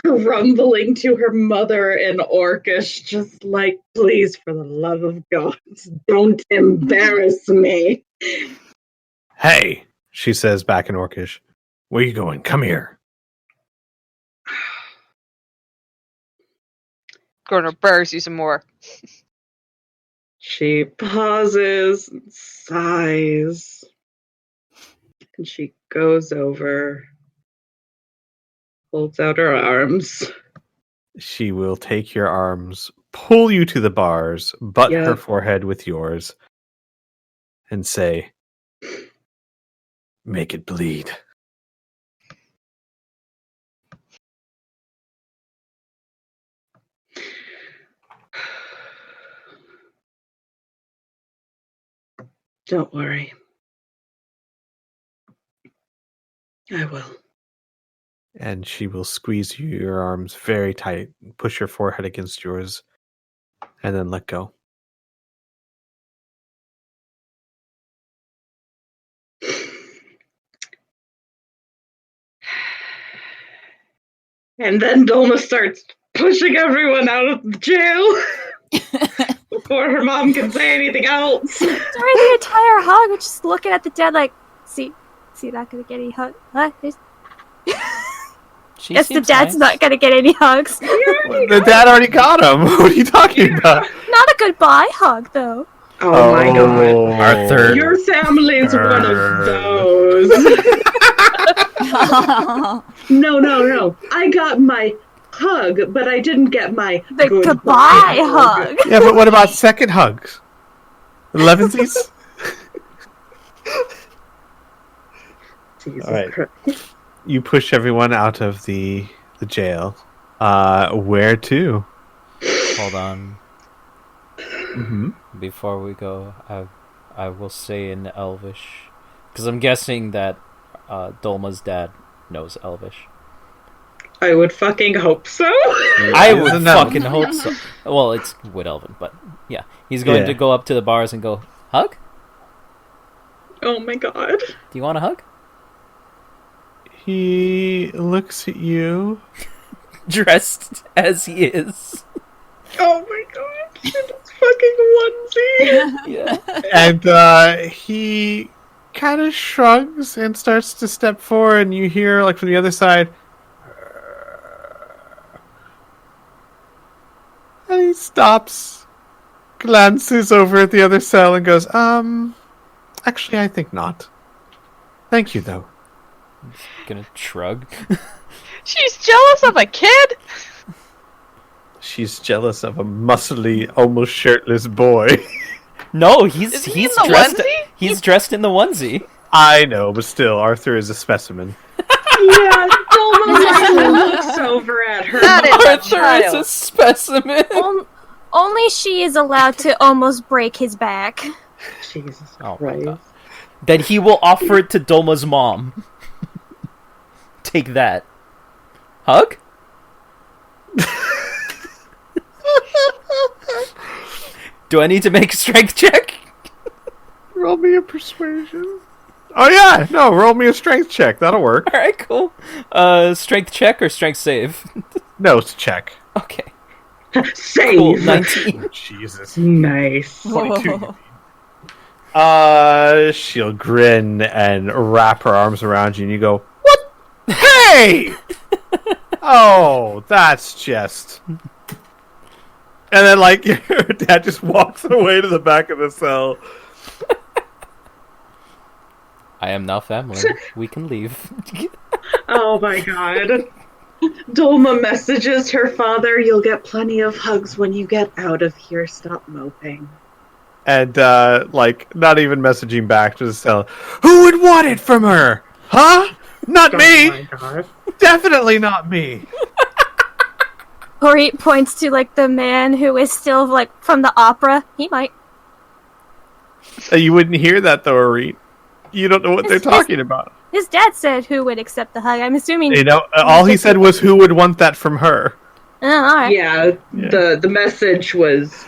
grumbling to her mother in Orcish, just like, please, for the love of God, don't embarrass me. Hey, she says back in Orcish. Where you going? Come here. Gonna embarrass you some more. She pauses and sighs. And she goes over, holds out her arms. She will take your arms, pull you to the bars, butt her forehead with yours, and say, make it bleed. Don't worry. I will. And she will squeeze your arms very tight, push your forehead against yours, and then let go. And then Dolma starts pushing everyone out of the jail before her mom can say anything else. During the entire hug, we're just looking at the dead like, see, not gonna get any hugs. Huh? She Guess the seems dad's nice. not gonna get any hugs. The dad already got him. What are you talking about? Not a goodbye hug, though. Oh my god. Our third. Your family's one of those. No. I got my hug, but I didn't get my The goodbye hug. Yeah, but what about second hugs? 11sies? Jesus All right. Christ. You push everyone out of the jail. Where to? Hold on. Mm-hmm. Before we go, I will say in Elvish, because I'm guessing that Dolma's dad knows Elvish. I would fucking hope so. I would Isn't that- fucking hope so. Well, it's Wood Elven, but yeah, he's going to go up to the bars and go, hug? Oh my god. Do you want a hug? He looks at you. Dressed as he is. Oh my god. In his fucking onesie. Yeah. And he kind of shrugs and starts to step forward, and you hear, like, from the other side, and he stops, glances over at the other cell, and goes, actually, I think not. Thank you, though. Gonna shrug. She's jealous of a kid? She's jealous of a muscly, almost shirtless boy. No, he's Isn't he in the dressed. onesie? He's dressed in the onesie. I know, but still, Arthur is a specimen. Yeah, Dolma looks over at her. That is a Arthur is a child. specimen. Only she is allowed to almost break his back. Jesus Oh my Christ. God. Then he will offer it to Dolma's mom. Take that. Hug? Do I need to make a strength check? Roll me a persuasion. Oh yeah, no, roll me a strength check. That'll work. Alright, cool. Strength check or strength save? No, it's a check. Okay. Save. Cool, 19. Jesus. Nice. 22. She'll grin and wrap her arms around you, and you go, "What? Hey! Oh, that's just." And then, like, your dad just walks away to the back of the cell. I am now family. We can leave. Oh my god. Dolma messages her father, "You'll get plenty of hugs when you get out of here. Stop moping." And, like, not even messaging back to the cell. Who would want it from her? Huh? Not me! Oh my god. Definitely not me! Or he points to, like, the man who is still, like, from the opera. He might. You wouldn't hear that, though, Arit. You don't know what they're talking about. His dad said who would accept the hug. I'm assuming. You know, all he said was who would want that from her. Oh, alright. Yeah, the message was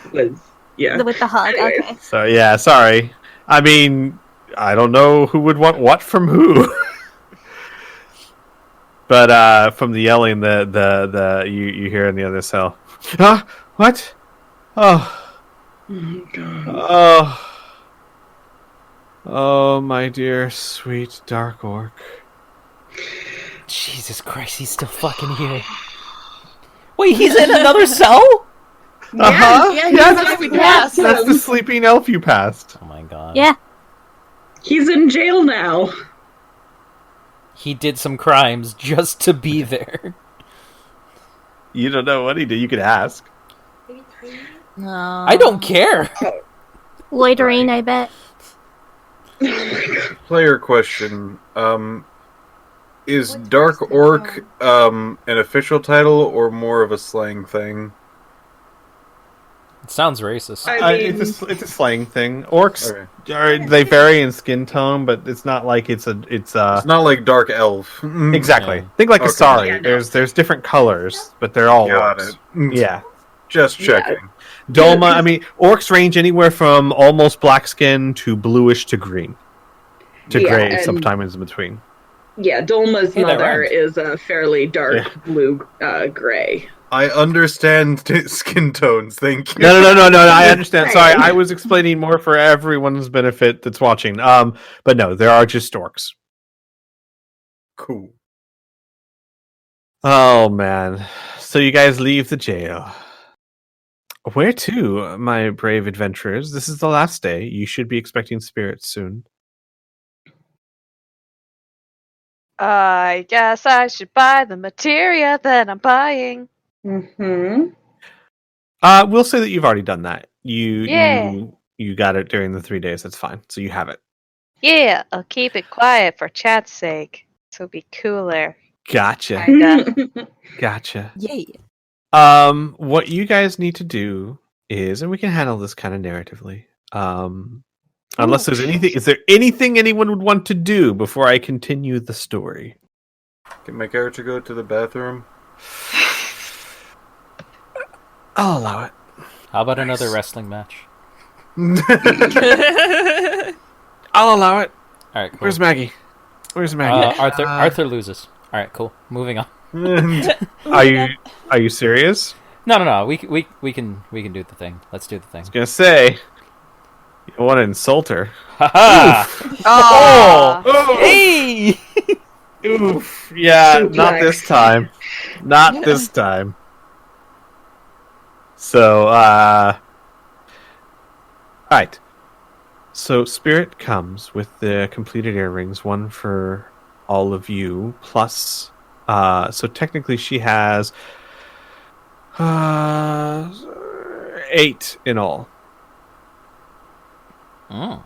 yeah. With the hug, Anyways. okay. So, yeah, sorry. I mean, I don't know who would want what from who. But, from the yelling, you hear in the other cell. Huh? What? Oh. Oh god. Oh. Oh, my dear, sweet dark orc. Jesus Christ, he's still fucking here. Wait, he's in another cell? Uh-huh. Yeah, Yes, that's what we passed. that's the sleeping elf you passed. Oh my god. Yeah. He's in jail now. He did some crimes just to be there. You don't know what he did. You could ask. No. I don't care. Loitering, I bet. Player question. Is Dark Orc an official title or more of a slang thing? It sounds racist. I mean, It's a slang thing. Orcs Okay. they vary in skin tone, but it's not like it's It's not like Dark Elf. exactly. Yeah. Think like Okay. Asari. Yeah, no. There's different colors, but they're all Got orcs. it. Yeah. Just checking. Dolma, I mean, orcs range anywhere from almost black skin to bluish to green. To Yeah, gray, and- sometimes in between. yeah, Dolma's Hey, that mother rhymed. is a fairly dark Yeah. blue gray. I understand skin tones. Thank you. No, I understand. Sorry, Right. I was explaining more for everyone's benefit that's watching. But no, there are just orcs. Cool. Oh, man. So you guys leave the jail. Where to, my brave adventurers? This is the last day. You should be expecting spirits soon. I guess I should buy the materia that I'm buying. Mm-hmm. We'll say that you've already done that. Yeah. You got it during the 3 days. That's fine. So you have it. Yeah, I'll keep it quiet for chat's sake. So it'll be cooler. Gotcha. Kinda. Gotcha. Yay. What you guys need to do is, and we can handle this kind of narratively. Unless there's anything, is there anything anyone would want to do before I continue the story? Can my character go to the bathroom? I'll allow it. How about another wrestling match? I'll allow it. Alright, cool. Where's Maggie? Where's Maggie? Arthur loses. Alright, cool. Moving on. Are you serious? No. We can do the thing. Let's do the thing. Gonna say, you don't want to insult her. Haha! Aw. Hey! Oof. Yeah, Suplex. not this time. Not this time. So, alright. So, Spirit comes with the completed earrings, one for all of you, plus, so technically she has 8 in all. Mm.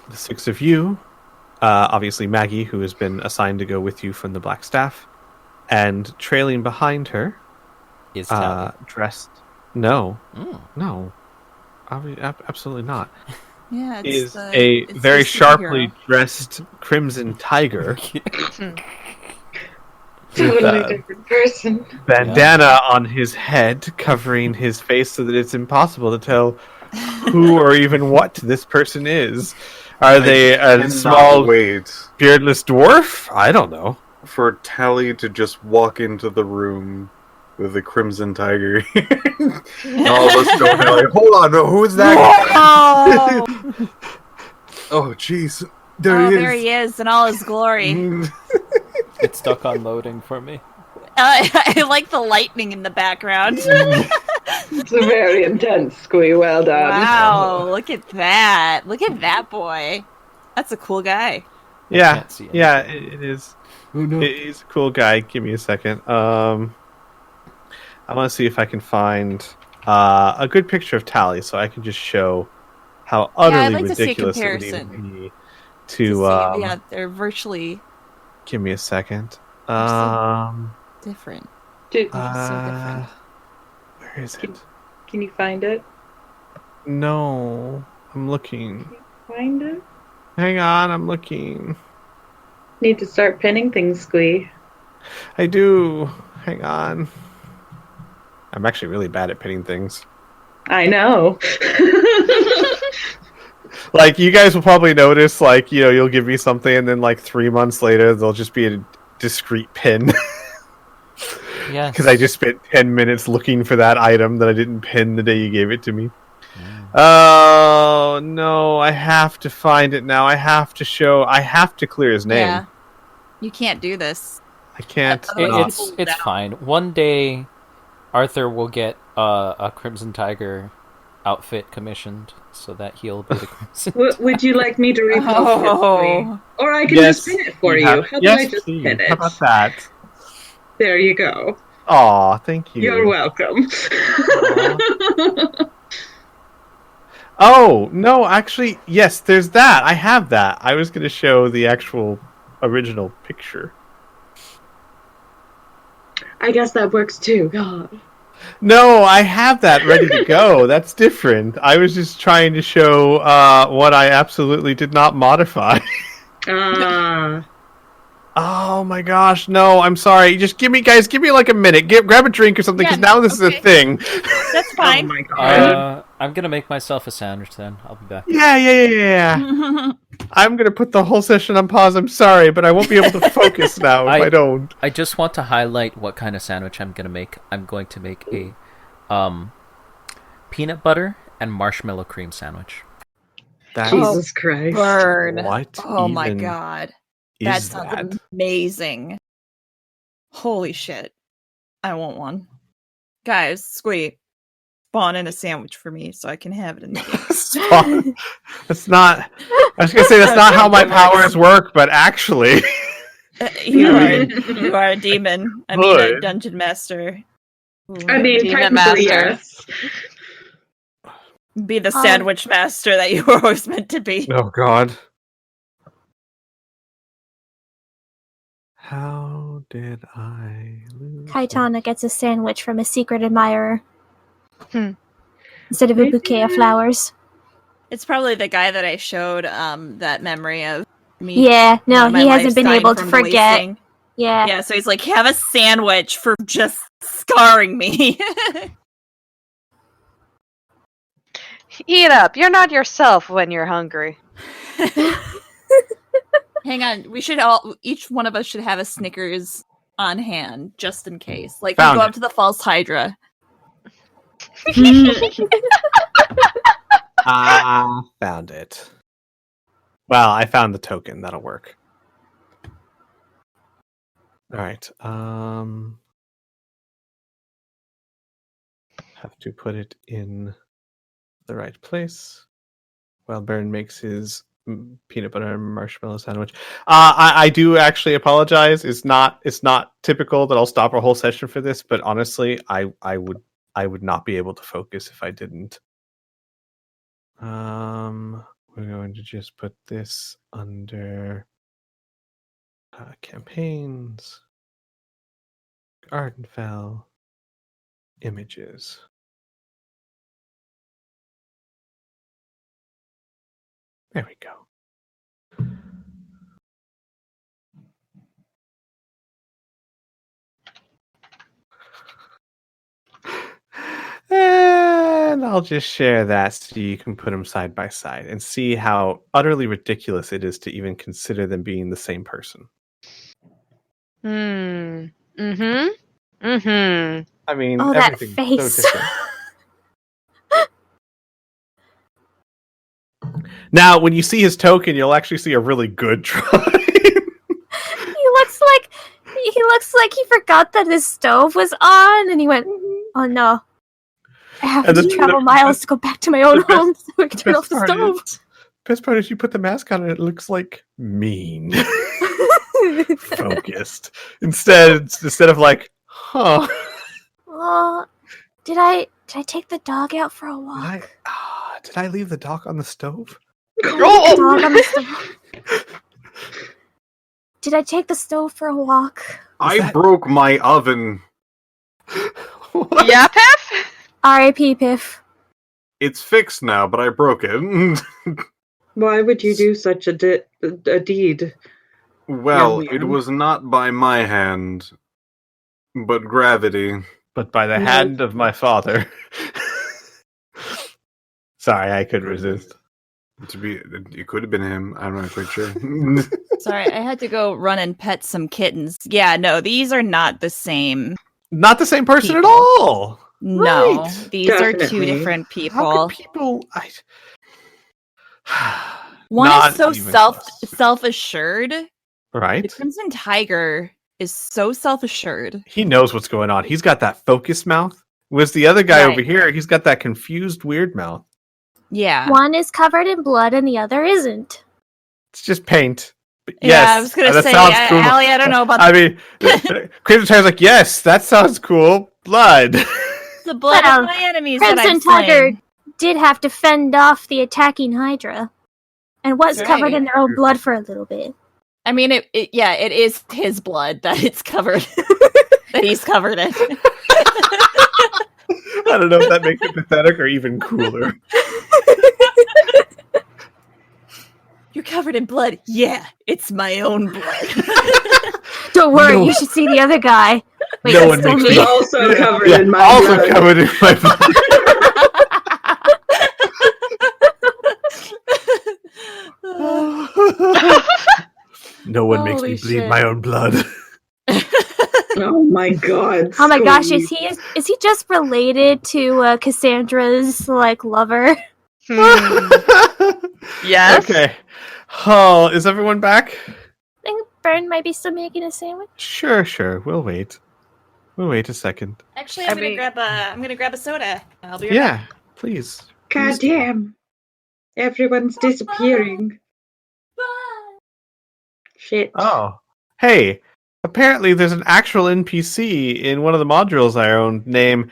The 6 of you, obviously Maggie, who has been assigned to go with you from the Blackstaff, and trailing behind her, Is Tally. dressed. No, Mm. no, absolutely not. Yeah, Is a very the sharply superhero. dressed Crimson Tiger Totally with different person. bandana on his head, covering his face so that it's impossible to tell who or even what this person is. Are they a Cannot small, wait beardless dwarf? I don't know. for Tally to just walk into the room with the Crimson Tiger. All of us go Tally. Hold on, no, who's that? Oh, Oh, jeez. There he is. there he is in all his glory. It's stuck on loading for me. I like the lightning in the background. It's very intense, Squee. Well done. Wow, look at that. Look at that boy. That's a cool guy. Yeah, can't see yeah, it is. Oh, no. He's a cool guy. Give me a second. I want to see if I can find a good picture of Tally, so I can just show how utterly I'd like to see a ridiculous it would comparison. even be To to. see, yeah, they're virtually Give me a second. different. Did- Where is it? Can you find it? No, I'm looking. Find it? Hang on, I'm looking. Need to start pinning things, Squee. I do. Hang on. I'm actually really bad at pinning things. I know. Like, you guys will probably notice, like, you'll give me something, and then, like, 3 months later, there'll just be a discrete pin. Yes. Because I just spent 10 minutes looking for that item that I didn't pin the day you gave it to me. Oh, no, I have to find it now. I have to clear his name. Yeah. You can't do this. I can't. It's fine. One day, Arthur will get a Crimson Tiger outfit commissioned so that he'll be the Crimson. Would you like me to repost it, Oh. Squee? Or I can Yes, just pin it for you. have- How yes, about I just please. pin it? How about that? There you go. Aw, thank you. You're welcome. Oh, no, actually, yes, there's that. I have that. I was going to show the actual original picture. I guess that works too. God. No, I have that ready to go. That's different. I was just trying to show what I absolutely did not modify. Oh my gosh, no, I'm sorry. Just give me like a minute. Grab a drink or something, because Yeah, now this is a okay. thing. That's Oh fine. my god. I'm gonna make myself a sandwich then. I'll be back. Yeah. I'm going to put the whole session on pause. I'm sorry, but I won't be able to focus now if I don't. I just want to highlight what kind of sandwich I'm gonna make. I'm going to make a peanut butter and marshmallow cream sandwich. That's Jesus Christ. Burn. what Oh my even god. That is sounds that? amazing. Holy shit. I want one. Guys, Squee, spawn in a sandwich for me so I can have it in the game. Spawn. That's not. I was gonna say that's not how my powers work, but actually, You are a demon. I mean, a Good. dungeon master. Ooh. I mean, Demon technically, master. yes. Be the sandwich master that you were always meant to be. oh god, how did I lose? Kaitana gets a sandwich from a secret admirer. Hmm. Instead of a bouquet of flowers. It's probably the guy that I showed that memory of me. Yeah, no, my he hasn't been lifestyle able to from forget. releasing. Yeah. Yeah, so he's like, have a sandwich for just scarring me. Eat up. You're not yourself when you're hungry. Hang on, each one of us should have a Snickers on hand, just in case. Like, Found we go it. up to the false Hydra. I found it. Well, I found the token. That'll work. All right. Have to put it in the right place while Baron makes his peanut butter and marshmallow sandwich. I do actually apologize. It's not typical that I'll stop a whole session for this, but honestly, I would not be able to focus if I didn't. We're going to just put this under campaigns, Ardenfell, images. There we go. And I'll just share that so you can put them side by side and see how utterly ridiculous it is to even consider them being the same person. Mm-hmm. I mean, Oh, that everything's face. so different. Now, when you see his token, you'll actually see a really good drawing. He looks like he forgot that his stove was on, and he went, "Oh no, I have And to the- travel the- miles to go back to my own the best- home so we can turn off the stove." Best part is you put the mask on and it looks like mean, focused. Instead of like, huh? Oh, did I take the dog out for a walk? Did I leave the dog on the stove? Did I leave the dog on the stove? Did I take the stove for a walk? I broke my oven. Yeah, Piff? R.I.P. Piff. It's fixed now, but I broke it. Why would you do such a deed? Well, Young it man. was not by my hand, but gravity. But by the No. hand of my father. Sorry, I couldn't resist. It could have been him. I'm not quite sure. Sorry, I had to go run and pet some kittens. Yeah, no, these are not the same. Not the same person at People. all. No, Right. these are two Definitely. different How people. could people? One Not is so even close. self-assured. The Right? Crimson Tiger is so self-assured. He knows what's going on. He's got that focus mouth. Whereas the other guy Right. over here, he's got that confused, weird mouth. Yeah. One is covered in blood and the other isn't. It's just paint. But Yeah, yes, I was gonna that say, sounds cool. Allie, I don't know about I mean, Crimson Tiger's like, yes, that sounds cool. Blood. the blood Well, of my enemies that Crimson I've Tiger slain. did have to fend off the attacking Hydra, and was That's covered right. in their own blood for a little bit. I mean, it is his blood that it's covered, that he's covered in. I don't know if that makes it pathetic or even cooler. You're covered in blood. Yeah, it's my own blood. Don't worry, No. you should see the other guy. Wait, No that's one still makes me. me- Also covered Yeah, in my also blood. covered in my blood. No one makes me Holy bleed shit. my own blood. Oh my god. Oh my gosh, Squeeze. is he just related to Cassandra's lover? Yes. Okay. Oh, is everyone back? I think Bern might be still making a sandwich. Sure. We'll wait. We'll wait a second. Actually, I I'm mean- gonna grab a soda. I'll be right Yeah, back. please. God damn. Everyone's disappearing. Shit. Oh. Hey, apparently there's an actual NPC in one of the modules I own named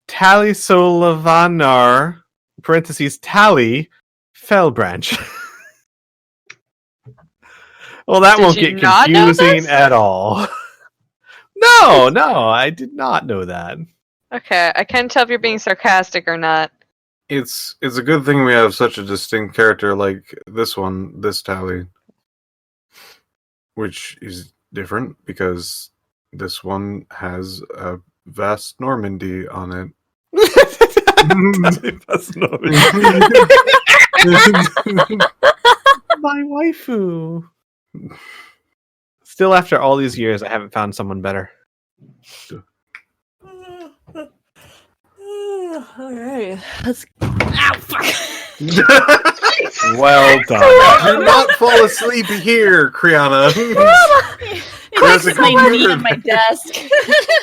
Talisolavanar, parentheses, Tally Fellbranch. Well, that Did won't you get not know confusing this? at all. No, I did not know that. Okay, I can't tell if you're being sarcastic or not. It's a good thing we have such a distinct character like this one, this Tally. Which is different because this one has a vast Normandy on it. That's not my waifu. Still, after all these years, I haven't found someone better. All right. Let's. Ow! Fuck. Well done. Do not fall asleep here, Criana. There's a It's my knee computer. on my desk.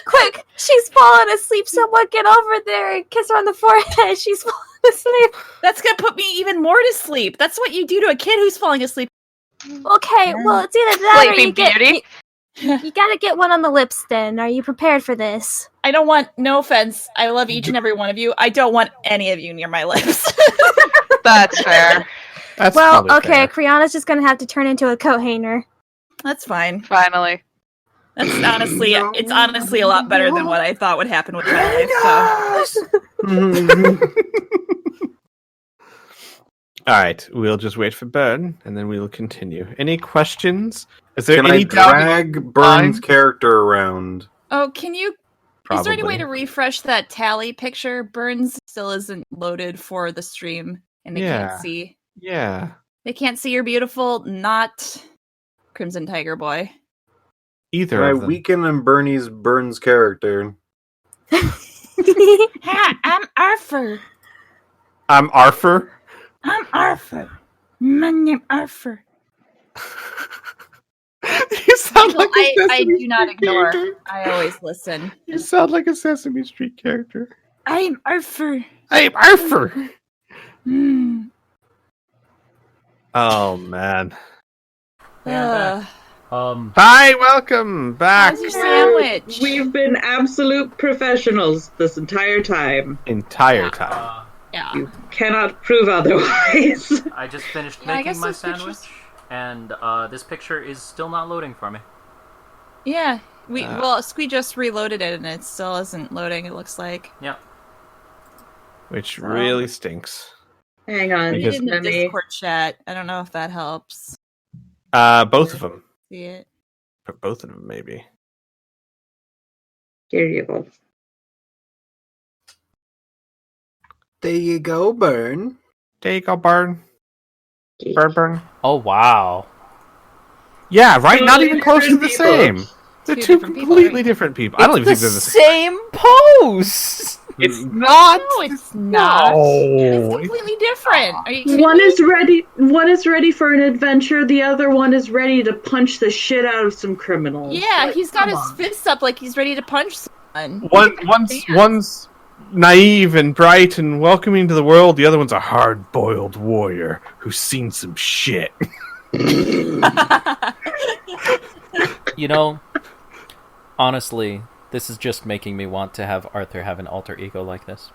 Quick, she's falling asleep. Someone get over there and kiss her on the forehead. She's falling asleep. That's gonna put me even more to sleep. That's what you do to a kid who's falling asleep. Okay, well, it's either that or Sleeping you get. Beauty. You gotta get one on the lips. Then, are you prepared for this? I don't want. No offense. I love each and every one of you. I don't want any of you near my lips. That's fair. That's Well, probably okay, fair. Criana's just gonna have to turn into a coat hanger. That's fine. Finally. That's honestly, it's honestly a lot better than what I thought would happen with my life. So All right, we'll just wait for Burn, and then we will continue. Any questions? Is there Can any I doubt? drag Burns' character around? oh, can you? Probably. Is there any way to refresh that tally picture? Burns still isn't loaded for the stream, and they Yeah. can't see. Yeah. They can't see your beautiful, not Crimson Tiger boy. Either Can I of them. weaken Burns' character? Hi, I'm Arthur. I'm Arthur. I'm Arthur. My name Arthur. You sound like a I Sesame do not Street ignore. character. I always listen. You sound like a Sesame Street character. I'm Arthur. I'm Arthur. Mm. Oh man. Hi, welcome back. How's your sandwich? We've been absolute professionals this entire time. Entire time. Yeah. You cannot prove otherwise. I just finished Yeah, I making guess my those pictures- sandwich, and this picture is still not loading for me. Yeah. Squee just reloaded it and it still isn't loading, it looks like. Yep. Which really stinks. Hang on. Read it in the let me- Discord chat. I don't know if that helps. Both of them. See it. Both of them, maybe. Here you go. There you go, Burn. There you go, Burn. Burn. Oh wow. Yeah, right? Two Not even close to the different people. same. They're Two two different people, completely right? different people. I don't even think they're the same. same pose. It's not. No, it's not. No. It's completely different. Are you kidding One me? is ready. One is ready for an adventure. The other one is ready to punch the shit out of some criminals. Yeah, he's got come his on. fists up like he's ready to punch someone. One's naive and bright and welcoming to the world. The other one's a hard-boiled warrior who's seen some shit. You know, honestly, this is just making me want to have Arthur have an alter ego like this.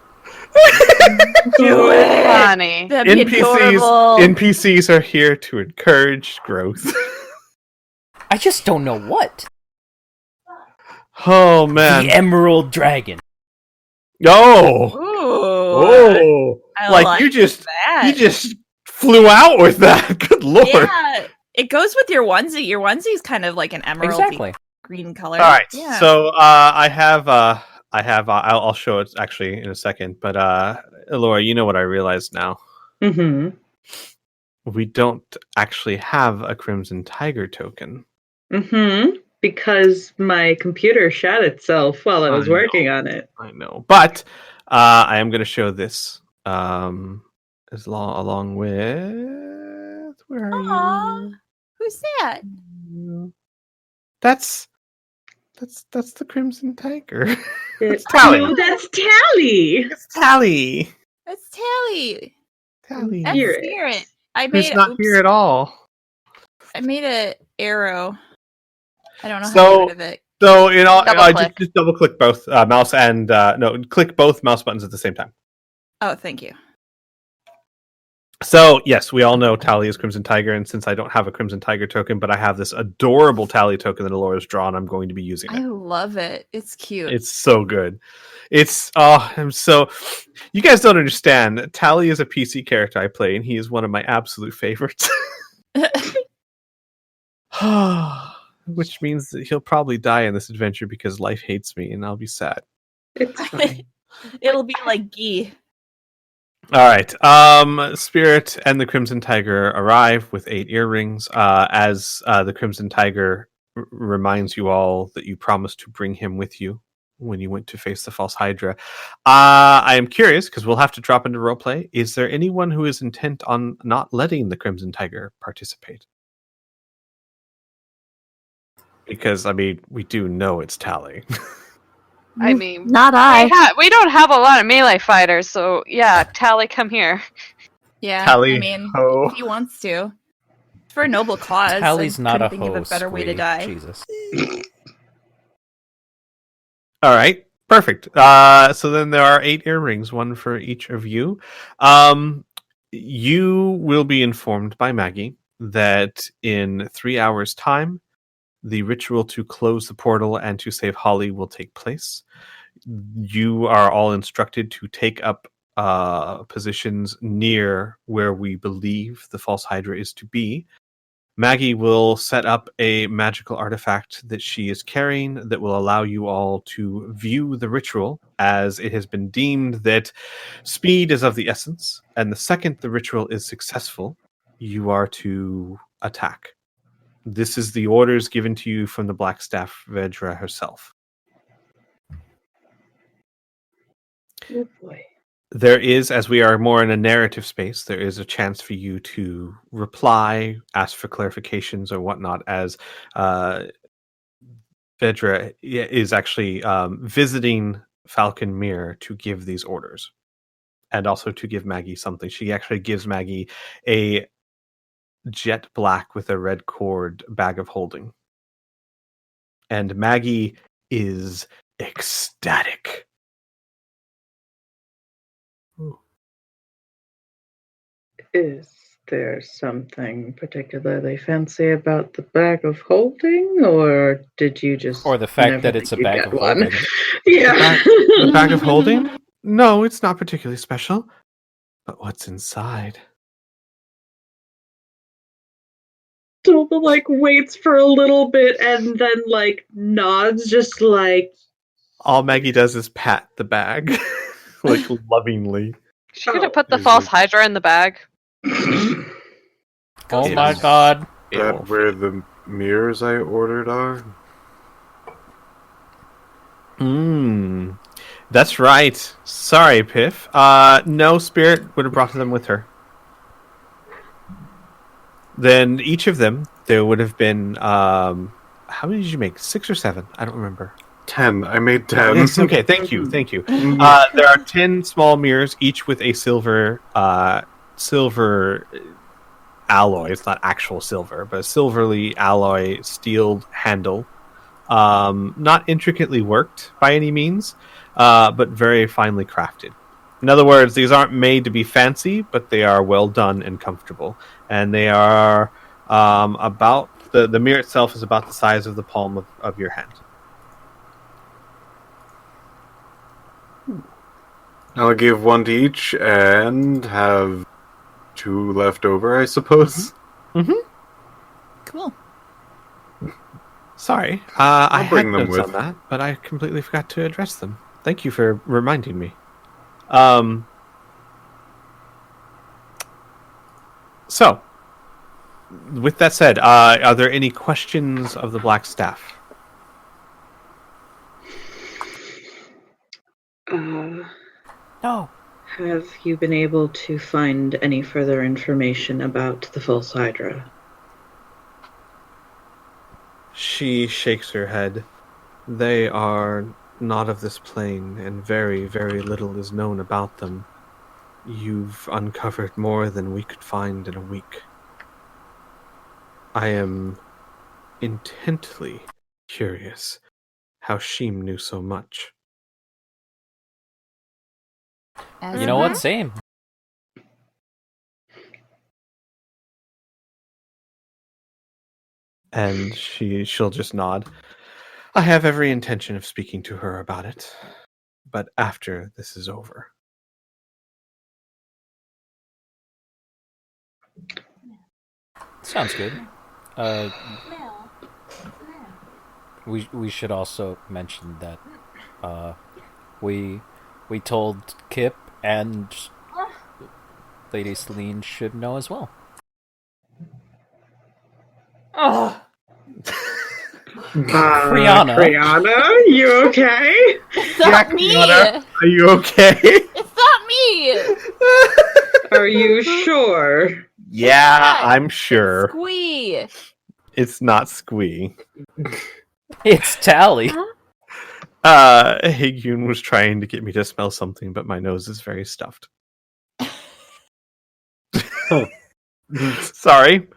Do it. Funny. That'd be adorable. NPCs are here to encourage growth. I just don't know what. Oh man! The Emerald Dragon. Oh, Ooh. I like you just that. flew out with that. Good lord! Yeah, it goes with your onesie. Your onesie's kind of like an emerald Exactly. green color. All right, Yeah. so I'll show it actually in a second. But Elora, you know what I realized now? Mm-hmm. We don't actually have a Crimson Tiger token. Mm-hmm. Because my computer shot itself while I was I know. working on it. I know, but I am going to show this along with. Where are Aw. you? Who's that? That's the Crimson Tiger. It's Tally. No, that's Tally. It's Tally. That's Tally. Tally. That's Spirit. Spirit. I Who's made not here at all. I made a arrow. I don't know how So- to get rid of it. So in all, Double click. just double click both mouse and click both mouse buttons at the same time. Oh, thank you. So yes, we all know Tally is Crimson Tiger, and since I don't have a Crimson Tiger token, but I have this adorable Tally token that Elora's drawn, I'm going to be using I it. love it. It's cute. It's so good. It's I'm so. You guys don't understand. Tally is a PC character I play, and he is one of my absolute favorites. Which means that he'll probably die in this adventure because life hates me, and I'll be sad. It's fine. It'll be like Gee. All right. Spirit and the Crimson Tiger arrive with 8 earrings. As the Crimson Tiger reminds you all that you promised to bring him with you when you went to face the false Hydra. I am curious because we'll have to drop into roleplay. Is there anyone who is intent on not letting the Crimson Tiger participate? Because I mean, we do know it's Tally. I mean, Not I. we don't have a lot of melee fighters, so yeah, Tally, come here. Yeah, Tally I mean, ho. if he wants to. It's for a noble cause. Tally's I not a couldn't think of a host. better way to die. Jesus. All right, perfect. So then there are 8 earrings, one for each of you. You will be informed by Maggie that in 3 hours' time, the ritual to close the portal and to save Holly will take place. You are all instructed to take up positions near where we believe the false Hydra is to be. Maggie will set up a magical artifact that she is carrying that will allow you all to view the ritual, as it has been deemed that speed is of the essence, and the second the ritual is successful, you are to attack. This is the orders given to you from the Blackstaff Vedra herself. Oh boy. There is, as we are more in a narrative space, there is a chance for you to reply, ask for clarifications or whatnot, as Vedra is actually visiting Falcon Mirror to give these orders. And also to give Maggie something. She actually gives Maggie a jet black with a red cord bag of holding. And Maggie is ecstatic. Is there something particularly fancy about the bag of holding, or did you just... Or the fact never that it's a think you'd bag get of one? holding. Yeah. The bag of holding? No, it's not particularly special. But what's inside? Dilma, like, waits for a little bit and then, like, nods, just like... All Maggie does is pat the bag, like, lovingly. She could have put the false Hydra in the bag. Oh It my is- god. That where the mirrors I ordered are? That's right. Sorry, Piff. No, Spirit would have brought them with her. Then each of them, there would have been, how many did you make? 6 or 7? I don't remember. 10. I made 10. Yes, okay, thank you. There are 10 small mirrors, each with a silver alloy. It's not actual silver, but a silverly alloy steel handle. Not intricately worked by any means, but very finely crafted. In other words, these aren't made to be fancy, but they are well done and comfortable. And they are about... The mirror itself is about the size of the palm of your hand. I'll give 1 to each and have 2 left over, I suppose. Cool. Sorry, I had bring them notes with. on that, but I completely forgot to address them. Thank you for reminding me. So, with that said, are there any questions of the Blackstaff? No. Have you been able to find any further information about the false Hydra? She shakes her head. They are not of this plane, and very, very little is known about them. You've uncovered more than we could find in a week. I am intently curious how Sheem knew so much. You know what? Same. And she'll just nod. I have every intention of speaking to her about it, but after this is over. Sounds good. We should also mention that we told Kip and Lady Celine should know as well. Criana. Criana, you okay? It's not me! Criana, are you okay? It's not me! Are you sure? Yeah, I'm sure. Squee! It's not Squee. It's Tally. Higgyun was trying to get me to smell something, but my nose is very stuffed. Sorry.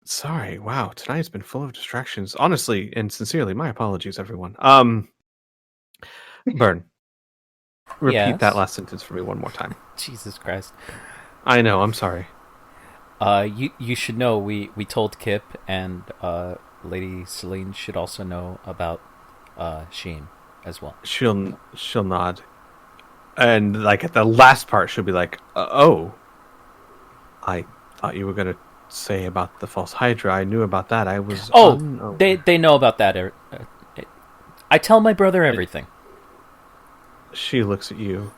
Sorry, wow, tonight's been full of distractions. Honestly and sincerely, my apologies, everyone. Burn. Repeat Yes. that last sentence for me one more time. Jesus Christ. I know, I'm sorry. You should know we told Kip, and Lady Celine should also know about Sheen as well. She'll nod. And, like, at the last part, she'll be like, oh, I thought you were going to say about the false Hydra. I knew about that. I was... They know about that. I tell my brother everything. She looks at you.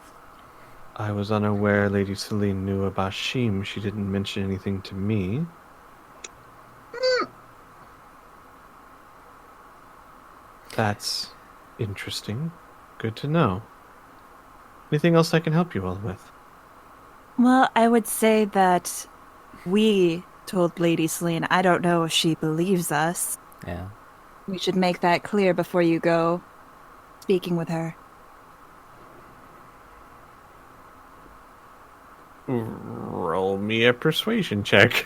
I was unaware Lady Celine knew about Sheem. She didn't mention anything to me. That's interesting. Good to know. Anything else I can help you all with? Well, I would say that we told Lady Celine. I don't know if she believes us. Yeah. We should make that clear before you go speaking with her. Roll me a persuasion check.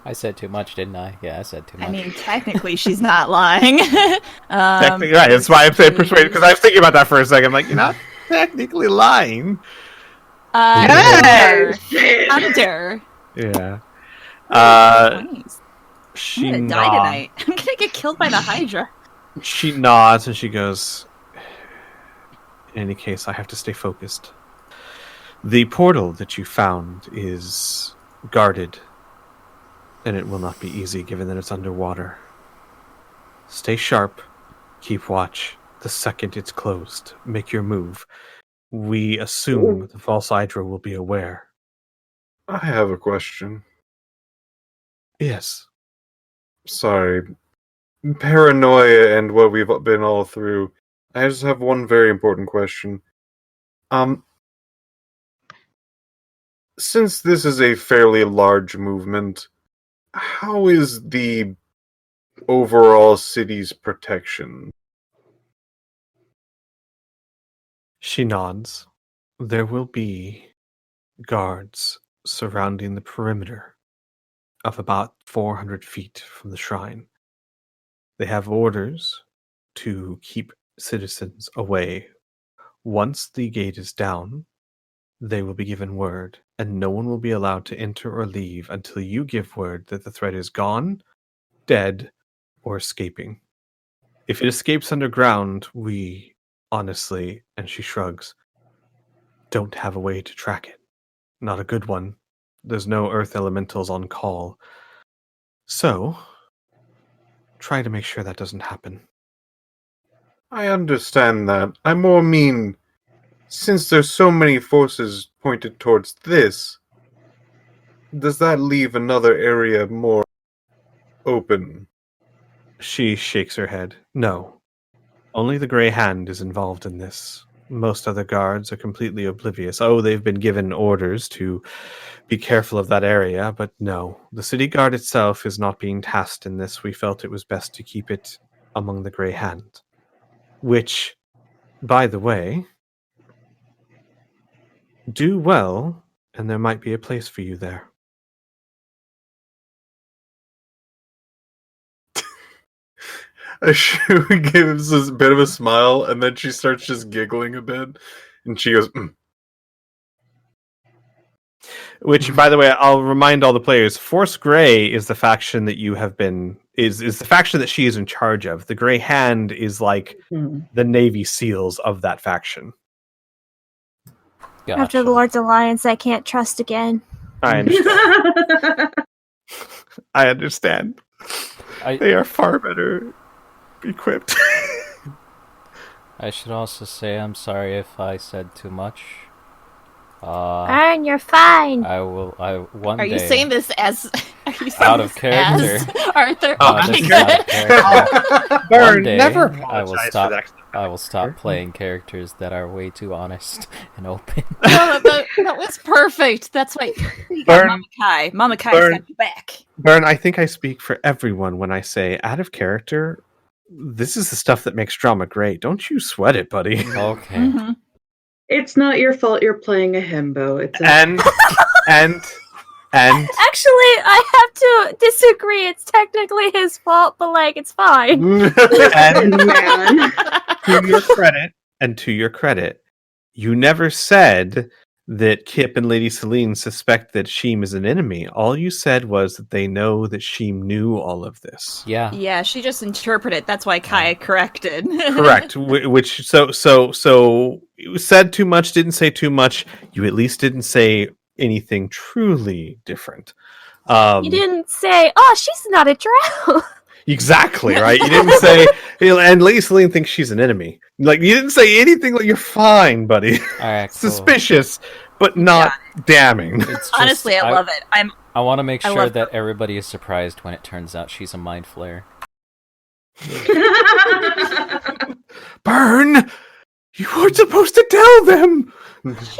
I said too much, didn't I? Yeah, I said too much. I mean, technically, she's not lying. Technically, right. That's why I'm saying persuasion, because I was thinking about that for a second. I'm like, you're not technically lying. Under. Yeah. 20s. She I'm gonna die tonight. I'm gonna get killed by the Hydra. She nods and she goes, in any case, I have to stay focused. The portal that you found is guarded, and it will not be easy given that it's underwater. Stay sharp, keep watch. The second it's closed, make your move. We assume the false Hydra will be aware. I have a question. Yes. Sorry. Paranoia and what we've been all through. I just have one very important question. Since this is a fairly large movement, how is the overall city's protection? She nods. There will be guards surrounding the perimeter of about 400 feet from the shrine. They have orders to keep citizens away. Once the gate is down, they will be given word, and no one will be allowed to enter or leave until you give word that the threat is gone, dead, or escaping. If it escapes underground, we honestly, and she shrugs, don't have a way to track it. Not a good one. There's no earth elementals on call. So, try to make sure that doesn't happen. I understand that. I more mean, since there's so many forces pointed towards this, does that leave another area more open? She shakes her head. No. Only the Grey Hand is involved in this. Most other guards are completely oblivious. Oh, they've been given orders to be careful of that area, but no. The city guard itself is not being tasked in this. We felt it was best to keep it among the Grey Hand. Which, by the way, do well, and there might be a place for you there. She gives this bit of a smile, and then she starts just giggling a bit, and she goes, Which, by the way, I'll remind all the players, Force Grey is the faction that you have been... is the faction that she is in charge of. The Grey Hand is like the Navy SEALs of that faction. Gotcha. After the Lord's Alliance, I can't trust again. I understand. I understand. They are far better equipped. I should also say I'm sorry if I said too much. Aaron, you're fine. I will. One Are day. you saying this as? Are you saying Out of this character. as Arthur? This Okay, is out of good. character. Burn, One day, never I will apologize stop. for that. I will stop playing characters that are way too honest and open. No, that was perfect. That's why you got Mama Kai. Mama Kai's Burn. got you back. Bern, I think I speak for everyone when I say, out of character, this is the stuff that makes drama great. Don't you sweat it, buddy. Okay. Mm-hmm. It's not your fault you're playing a himbo. It's a- And Actually, I have to disagree. It's technically his fault, but like, it's fine. and man. to your credit, You never said that Kip and Lady Celine suspect that Sheem is an enemy. All you said was that they know that Sheem knew all of this. Yeah. Yeah, she just interpreted. That's why Kaya corrected. Correct. Which so you said too much, didn't say too much. You at least didn't say anything truly different. You didn't say, "Oh, she's not a drow." Exactly, right? You didn't say, and Lady Celine thinks she's an enemy. Like, you didn't say anything like, you're fine, buddy. All right. Cool. Suspicious, but not damning. It's just, Honestly, I love it. I want to make I sure love that everybody is surprised when it turns out she's a mind flayer. Burn! You weren't supposed to tell them!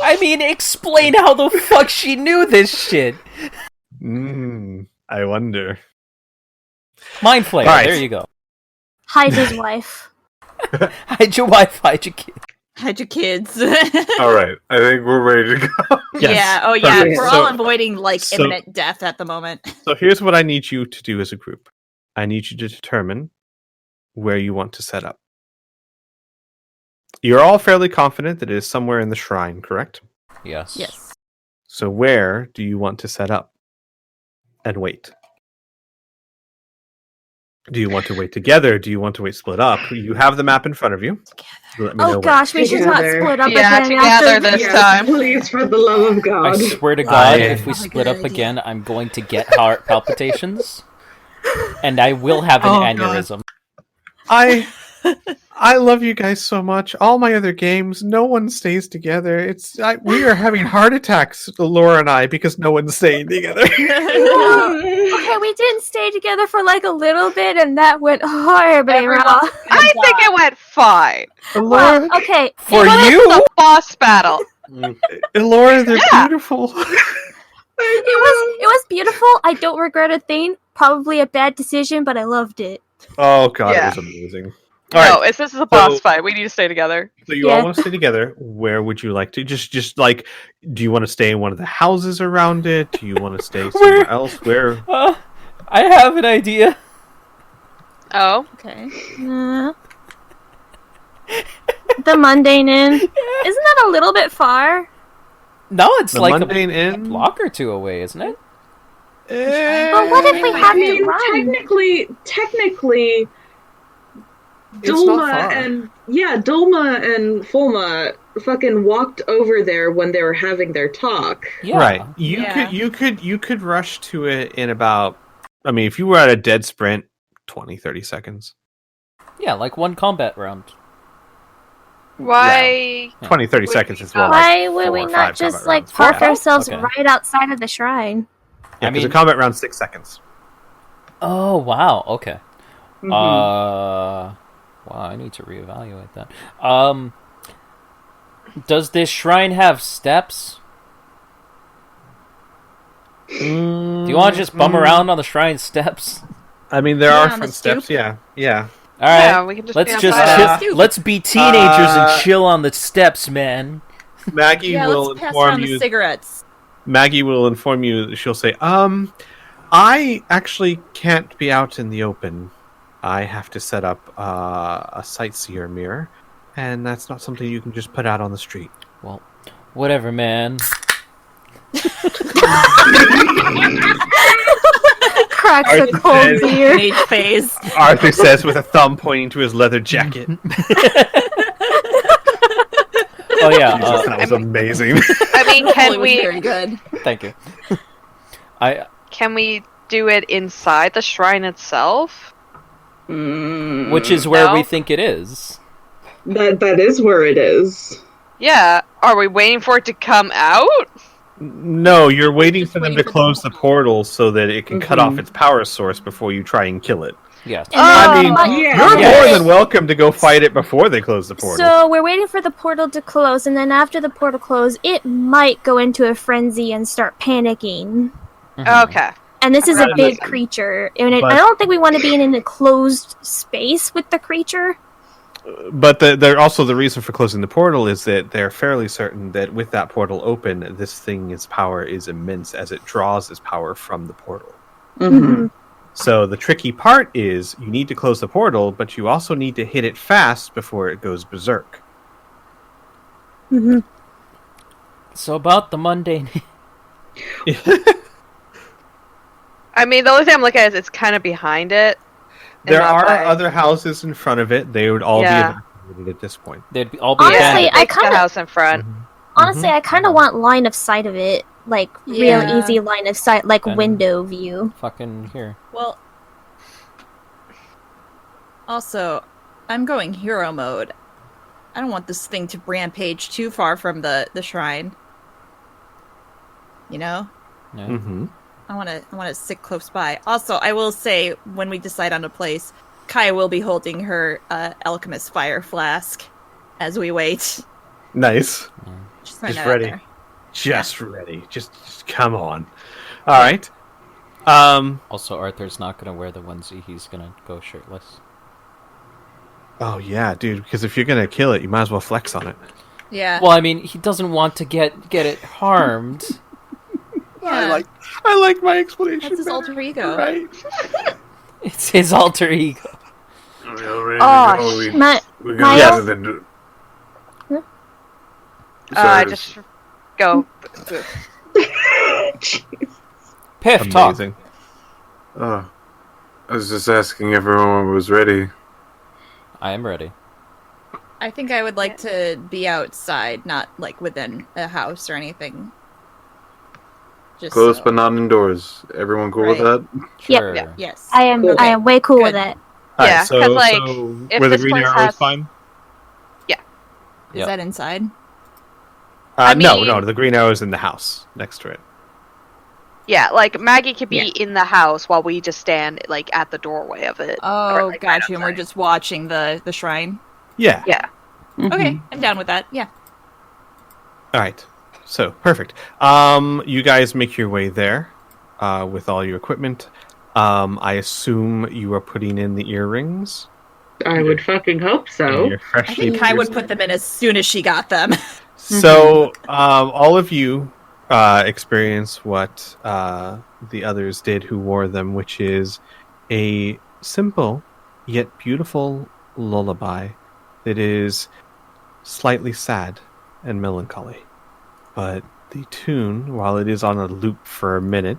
I mean, explain how the fuck she knew this shit. I wonder. Mind flayer. Right. There you go. Hide his wife. Hide your wife. Hide your kid. Hide your kids. All right, I think we're ready to go. Yes. Yeah. Oh, yeah. Perfect. We're all avoiding so- imminent death at the moment. So here's what I need you to do as a group. I need you to determine where you want to set up. You're all fairly confident that it is somewhere in the shrine, correct? Yes. Yes. So where do you want to set up and wait? Do you want to wait together? Do you want to wait split up? You have the map in front of you. Let me know Oh gosh, we should not Together. split up Yeah, again together after this Yes, time. please, for the love of I God. swear to God, I- if we Not a split good up idea. again, I'm going to get heart palpitations, and I will have an Oh, God. aneurysm. I love you guys so much. All my other games, no one stays together. We are having heart attacks, Elora and I, because no one's staying together. Okay, we didn't stay together for like a little bit, and that went horribly Everyone- wrong. I think it went fine. Elora, Okay, For It you? was a boss battle. Elora, they're Yeah. beautiful. it was beautiful. I don't regret a thing. Probably a bad decision, but I loved it. Oh god, Yeah. it was amazing. No, All right, if this is a boss So- fight, we need to stay together. so you Yeah. all want to stay together. Where would you like to? Just like, do you want to stay in one of the houses around it? Do you want to stay somewhere else? Where? I have an idea. Oh, Okay. The Mundane Inn. Isn't that a little bit far? No, it's The like Mundane a Inn? block or two away, isn't it? But what if we I have mean, to run? technically, It's not Dulma far. and Fulma fucking walked over there when they were having their talk. Yeah. Right. You Yeah. could rush to it in about, I mean, if you were at a dead sprint, 20, 30 seconds. Yeah, like one combat round. why? 20, 30 Would seconds we is well. not- Why would 4 we or not 5 just combat like rounds. park Yeah. ourselves Okay. right outside of the shrine? Yeah, I because mean- a combat round 6 seconds. Oh, wow. Okay. Mhm. Wow, I need to reevaluate that. Does this shrine have steps? Do you want to just bum around on the shrine steps? I mean, there Yeah, are on the front steps. stoop. Yeah. All right. Yeah, we can just Let's be just outside. chill. Let's be teenagers and chill on the steps, man. Maggie Yeah, will let's pass inform around you. the cigarettes. Maggie will inform you. She'll say, I actually can't be out in the open. I have to set up a sightseer mirror, and that's not something you can just put out on the street." Well, whatever, man. Cracks a Arthur cold says- beer. Mage phase. Arthur says with a thumb pointing to his leather jacket. Oh yeah. Jesus, that was amazing. I mean, It can was we very good. Thank you. I can we do it inside the shrine itself? which is where we No. think it is. That is where it is. Yeah. Are we waiting for it to come out? No, you're waiting Just for them waiting to for the close the portal so that it can cut Mhm. off its power source before you try and kill it. Yes. And I then, mean, like, yeah. You're Yes. more than welcome to go fight it before they close the portal. So we're waiting for the portal to close, and then after the portal close, it might go into a frenzy and start panicking. Mhm. Okay. And this is a Right. big creature, and But- I don't think we want to be in an enclosed space with the creature. But they're also the reason for closing the portal is that they're fairly certain that with that portal open, this thing's power is immense as it draws its power from the portal. Mm-hmm. So the tricky part is you need to close the portal, but you also need to hit it fast before it goes berserk. Mhm. So about the mundane. I mean, the only thing I'm looking at is it's kind of behind it. There not are by- other houses in front of it. They would all Yeah. be evacuated at this point. They'd all be Honestly, abandoned. I It's the kinda- house in front. Honestly, I kind of want line of sight of it, like real Yeah. easy line of sight, like Then- window view. Fucking here. Well, also, I'm going hero mode. I don't want this thing to rampage too far from the shrine. You know, Yeah. Mm-hmm. I want to sit close by. Also, I will say when we decide on a place, Kai will be holding her alchemist fire flask as we wait. Nice. Just, throwing Just that out ready. there. Just ready. Just come on. All right. Also, Arthur's not gonna wear the onesie. He's gonna go shirtless. Oh yeah, dude. Because if you're gonna kill it, you might as well flex on it. Yeah. Well, I mean, he doesn't want to get it harmed. Yeah. I like my explanation. That's his alter ego. Right. It's his alter ego. Oh, my We're my gonna old- get to the... Just go. Piff, talk. Amazing. Oh, I was just asking if everyone was ready. I am ready. I think I would like to be outside, not like within a house or anything. Just Close so- but not indoors. Everyone cool with Right. that? Yep. Sure. Yeah. Yes. I am way cool with Good. it. All Yeah, right, so, 'cause, like, so if were the this green place arrows has- fine? Is Yep. that inside? No, mean- the green arrow's in the house next to it. Yeah, like Maggie could be Yeah. in the house while we just stand like at the doorway of it. Oh, Or, like, right got you. And we're outside. just watching the shrine. Yeah. Yeah. Okay, I'm down with that. Yeah. All right. So perfect. You guys make your way there with all your equipment. I assume you are putting in the earrings. I would fucking hope so. You're I freshly think Kai would pierced. put them in as soon as she got them. So all of you experience what the others did who wore them, which is a simple yet beautiful lullaby that is slightly sad and melancholy. But the tune, while it is on a loop for a minute,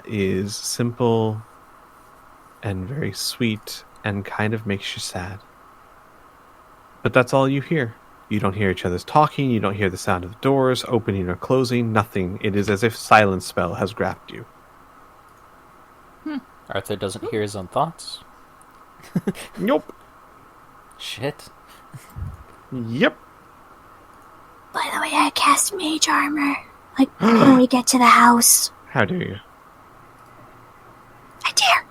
is simple and very sweet and kind of makes you sad. But that's all you hear. You don't hear each other's talking, you don't hear the sound of the doors opening or closing, nothing. It is as if silence spell has grabbed you. Arthur doesn't hear his own thoughts. Nope. Shit. Yep. By the way, I cast mage armor. Like when we get to the house. How dare you? I dare.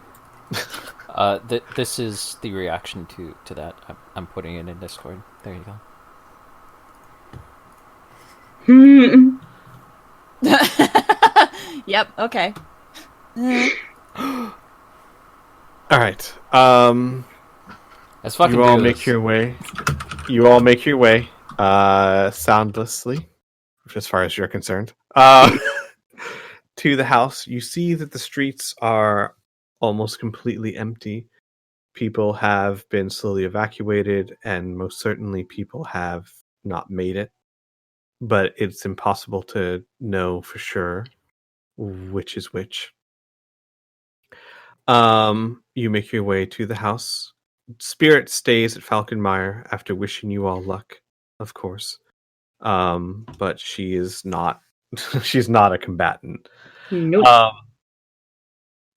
This is the reaction to that. I'm putting it in Discord. There you go. Hmm. Yep. Okay. All right. Let's fucking You all do make this. your way. You all make your way soundlessly, as far as you're concerned, to the house. You see that the streets are almost completely empty. People have been slowly evacuated, and most certainly people have not made it. But it's impossible to know for sure which is which. You make your way to the house. Spirit stays at Falconmire after wishing you all luck, of course. But she is not. She's not a combatant. Nope.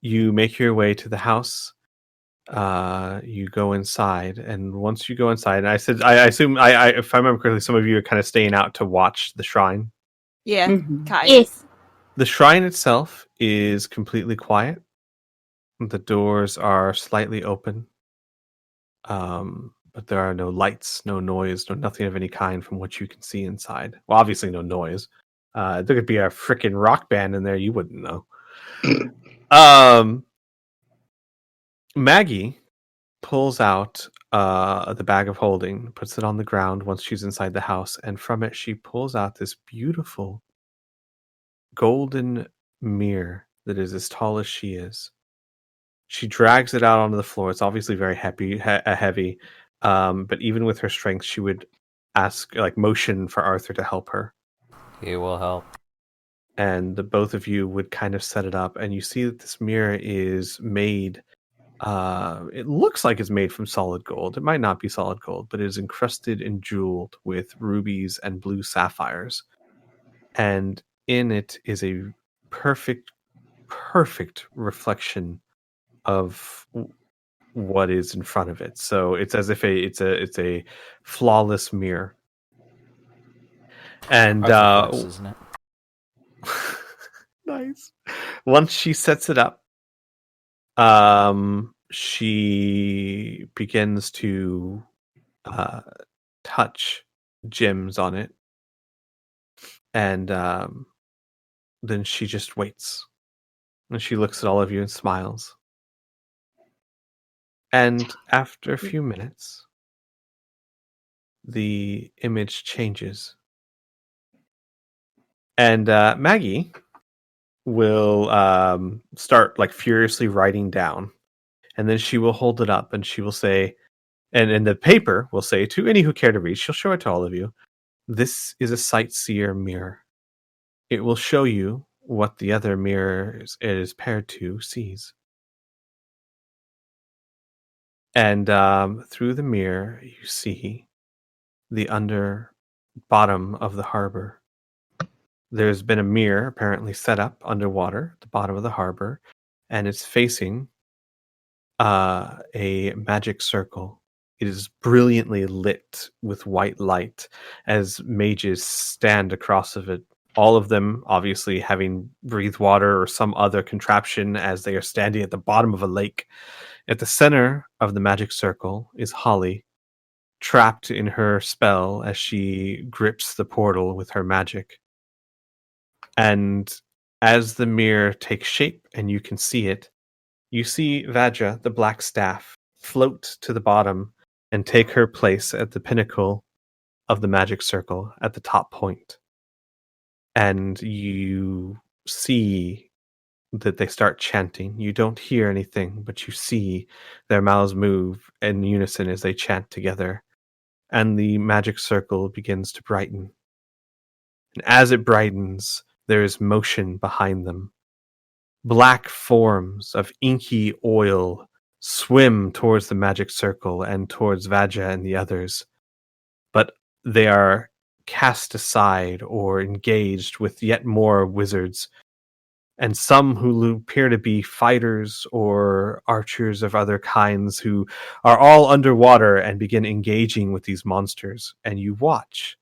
You make your way to the house. You go inside, and once you go inside, and I assume, if I remember correctly, some of you are kind of staying out to watch the shrine. Yeah. Mhm. Kai. Yes. The shrine itself is completely quiet. The doors are slightly open. But there are no lights, no noise, no nothing of any kind from what you can see inside. Well, obviously no noise. There could be a freaking rock band in there, you wouldn't know. Maggie pulls out the bag of holding, puts it on the ground once she's inside the house, and from it she pulls out this beautiful golden mirror that is as tall as she is. She drags it out onto the floor. It's obviously very heavy, but even with her strength, she would motion for Arthur to help her. He will help. And the both of you would kind of set it up, and you see that this mirror is made. It looks like it's made from solid gold. It might not be solid gold, but it is encrusted and jeweled with rubies and blue sapphires. And in it is a perfect reflection of what is in front of it. So it's as if it's a flawless mirror. And Arthur isn't it? nice. Once she sets it up, she begins to touch gems on it, and then she just waits, and she looks at all of you and smiles. And after a few minutes, the image changes, and Maggie will start furiously writing down, and then she will hold it up and she will say, and in the paper will say, to any who care to read, she'll show it to all of you, this is a sightseer mirror. It will show you what the other mirrors it is paired to sees. And through the mirror, you see the bottom of the harbor. There's been a mirror apparently set up underwater at the bottom of the harbor, and it's facing a magic circle. It is brilliantly lit with white light as mages stand across of it. All of them obviously having breathed water or some other contraption as they are standing at the bottom of a lake. At the center of the magic circle is Holly, trapped in her spell as she grips the portal with her magic. And as the mirror takes shape and you can see it, you see Vajra, the Blackstaff, float to the bottom and take her place at the pinnacle of the magic circle at the top point. And you see that they start chanting. You don't hear anything, but you see their mouths move in unison as they chant together. And the magic circle begins to brighten. And as it brightens, there is motion behind them. Black forms of inky oil swim towards the magic circle and towards Vajra and the others, but they are cast aside or engaged with yet more wizards, and some who appear to be fighters or archers of other kinds who are all underwater and begin engaging with these monsters. And you watch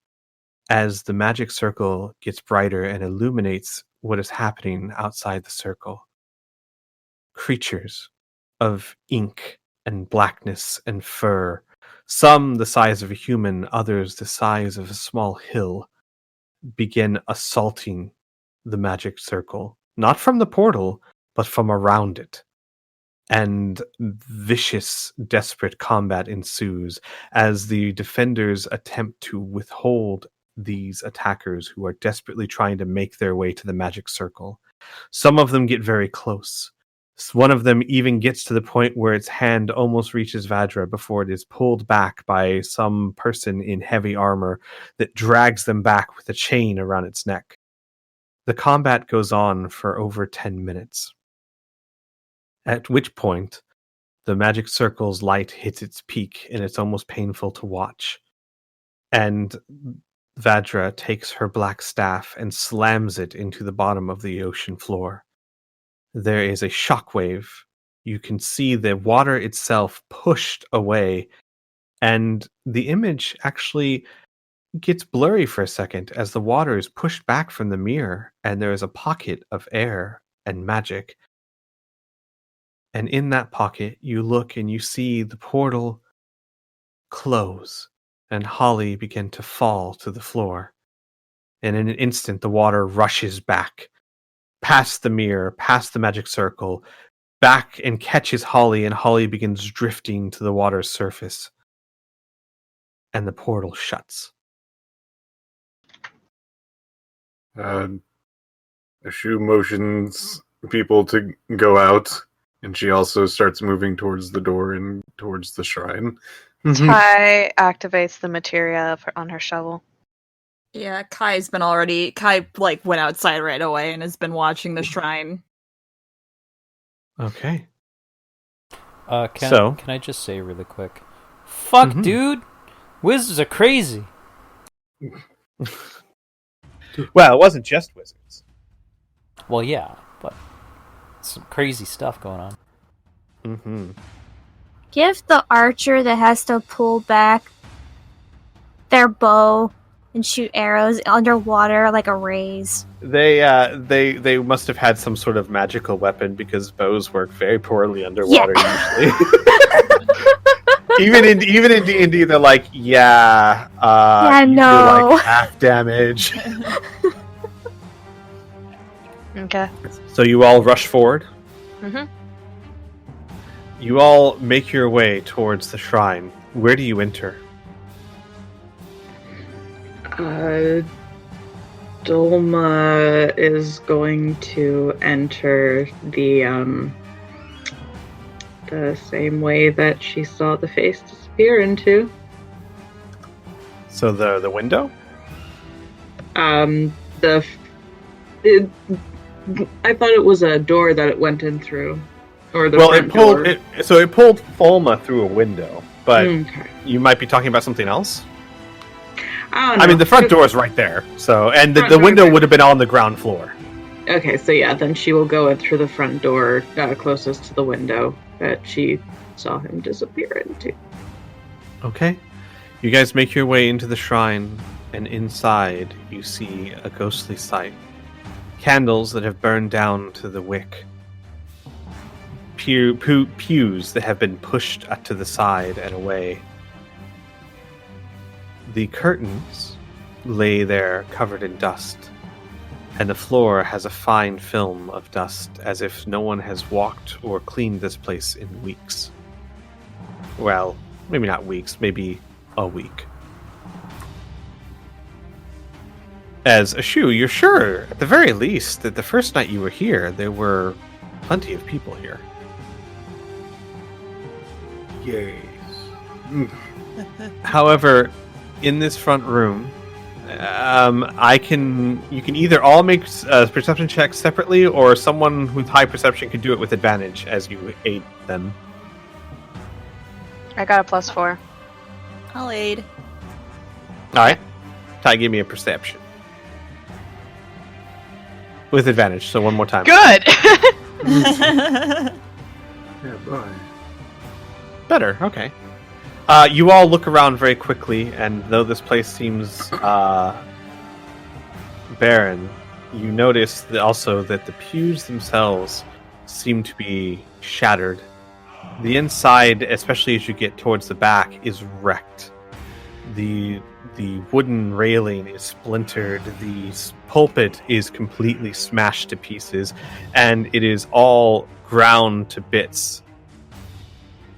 as the magic circle gets brighter and illuminates what is happening outside the circle. Creatures of ink and blackness and fur, some the size of a human, others the size of a small hill, begin assaulting the magic circle, not from the portal, but from around it. And vicious, desperate combat ensues as the defenders attempt to withhold these attackers who are desperately trying to make their way to the magic circle. Some of them get very close. One of them even gets to the point where its hand almost reaches Vajra before it is pulled back by some person in heavy armor that drags them back with a chain around its neck. The combat goes on for over 10 minutes. At which point, the magic circle's light hits its peak, and it's almost painful to watch. And Vajra takes her black staff and slams it into the bottom of the ocean floor. There is a shockwave. You can see the water itself pushed away, and the image actually gets blurry for a second as the water is pushed back from the mirror, and there is a pocket of air and magic. And in that pocket, you look and you see the portal close, and Holly begin to fall to the floor. And in an instant, the water rushes back, past the mirror, past the magic circle, back and catches Holly, and Holly begins drifting to the water's surface. And the portal shuts. Ashu motions people to go out, and she also starts moving towards the door and towards the shrine. Ty activates the materia on her shovel. Yeah, Kai went outside right away and has been watching the shrine. Okay. Can I just say really quick? Fuck, dude! Wizards are crazy! Well, it wasn't just wizards. Well, yeah, but some crazy stuff going on. Mm-hmm. Give the archer that has to pull back their bow and shoot arrows underwater like a raise. They must have had some sort of magical weapon because bows work very poorly underwater usually. even in D&D, they're like, no, do like half damage. Okay. So you all rush forward. Mm-hmm. You all make your way towards the shrine. Where do you enter? Dolma is going to enter the same way that she saw the face disappear into. So the window? I thought it was a door that it went in through. Or the front door. It pulled Fulma through a window, but you might be talking about something else? I mean, the front door is right there, so the window would have been on the ground floor. Okay, so yeah, then she will go in through the front door closest to the window that she saw him disappear into. Okay. You guys make your way into the shrine, and inside you see a ghostly sight. Candles that have burned down to the wick. Pews that have been pushed to the side and away. The curtains lay there covered in dust, and the floor has a fine film of dust as if no one has walked or cleaned this place in weeks. Well, maybe not weeks, maybe a week. As Ashu, you're sure, at the very least, that the first night you were here, there were plenty of people here. Yes. However, in this front room, you can either all make perception checks separately, or someone with high perception can do it with advantage as you aid them. I got a +4. I'll aid. Alright. Ty, give me a perception. With advantage, so one more time. Good! Yeah, boy. Better, okay. You all look around very quickly, and though this place seems barren, you notice also that the pews themselves seem to be shattered. The inside, especially as you get towards the back, is wrecked. The wooden railing is splintered, the pulpit is completely smashed to pieces, and it is all ground to bits.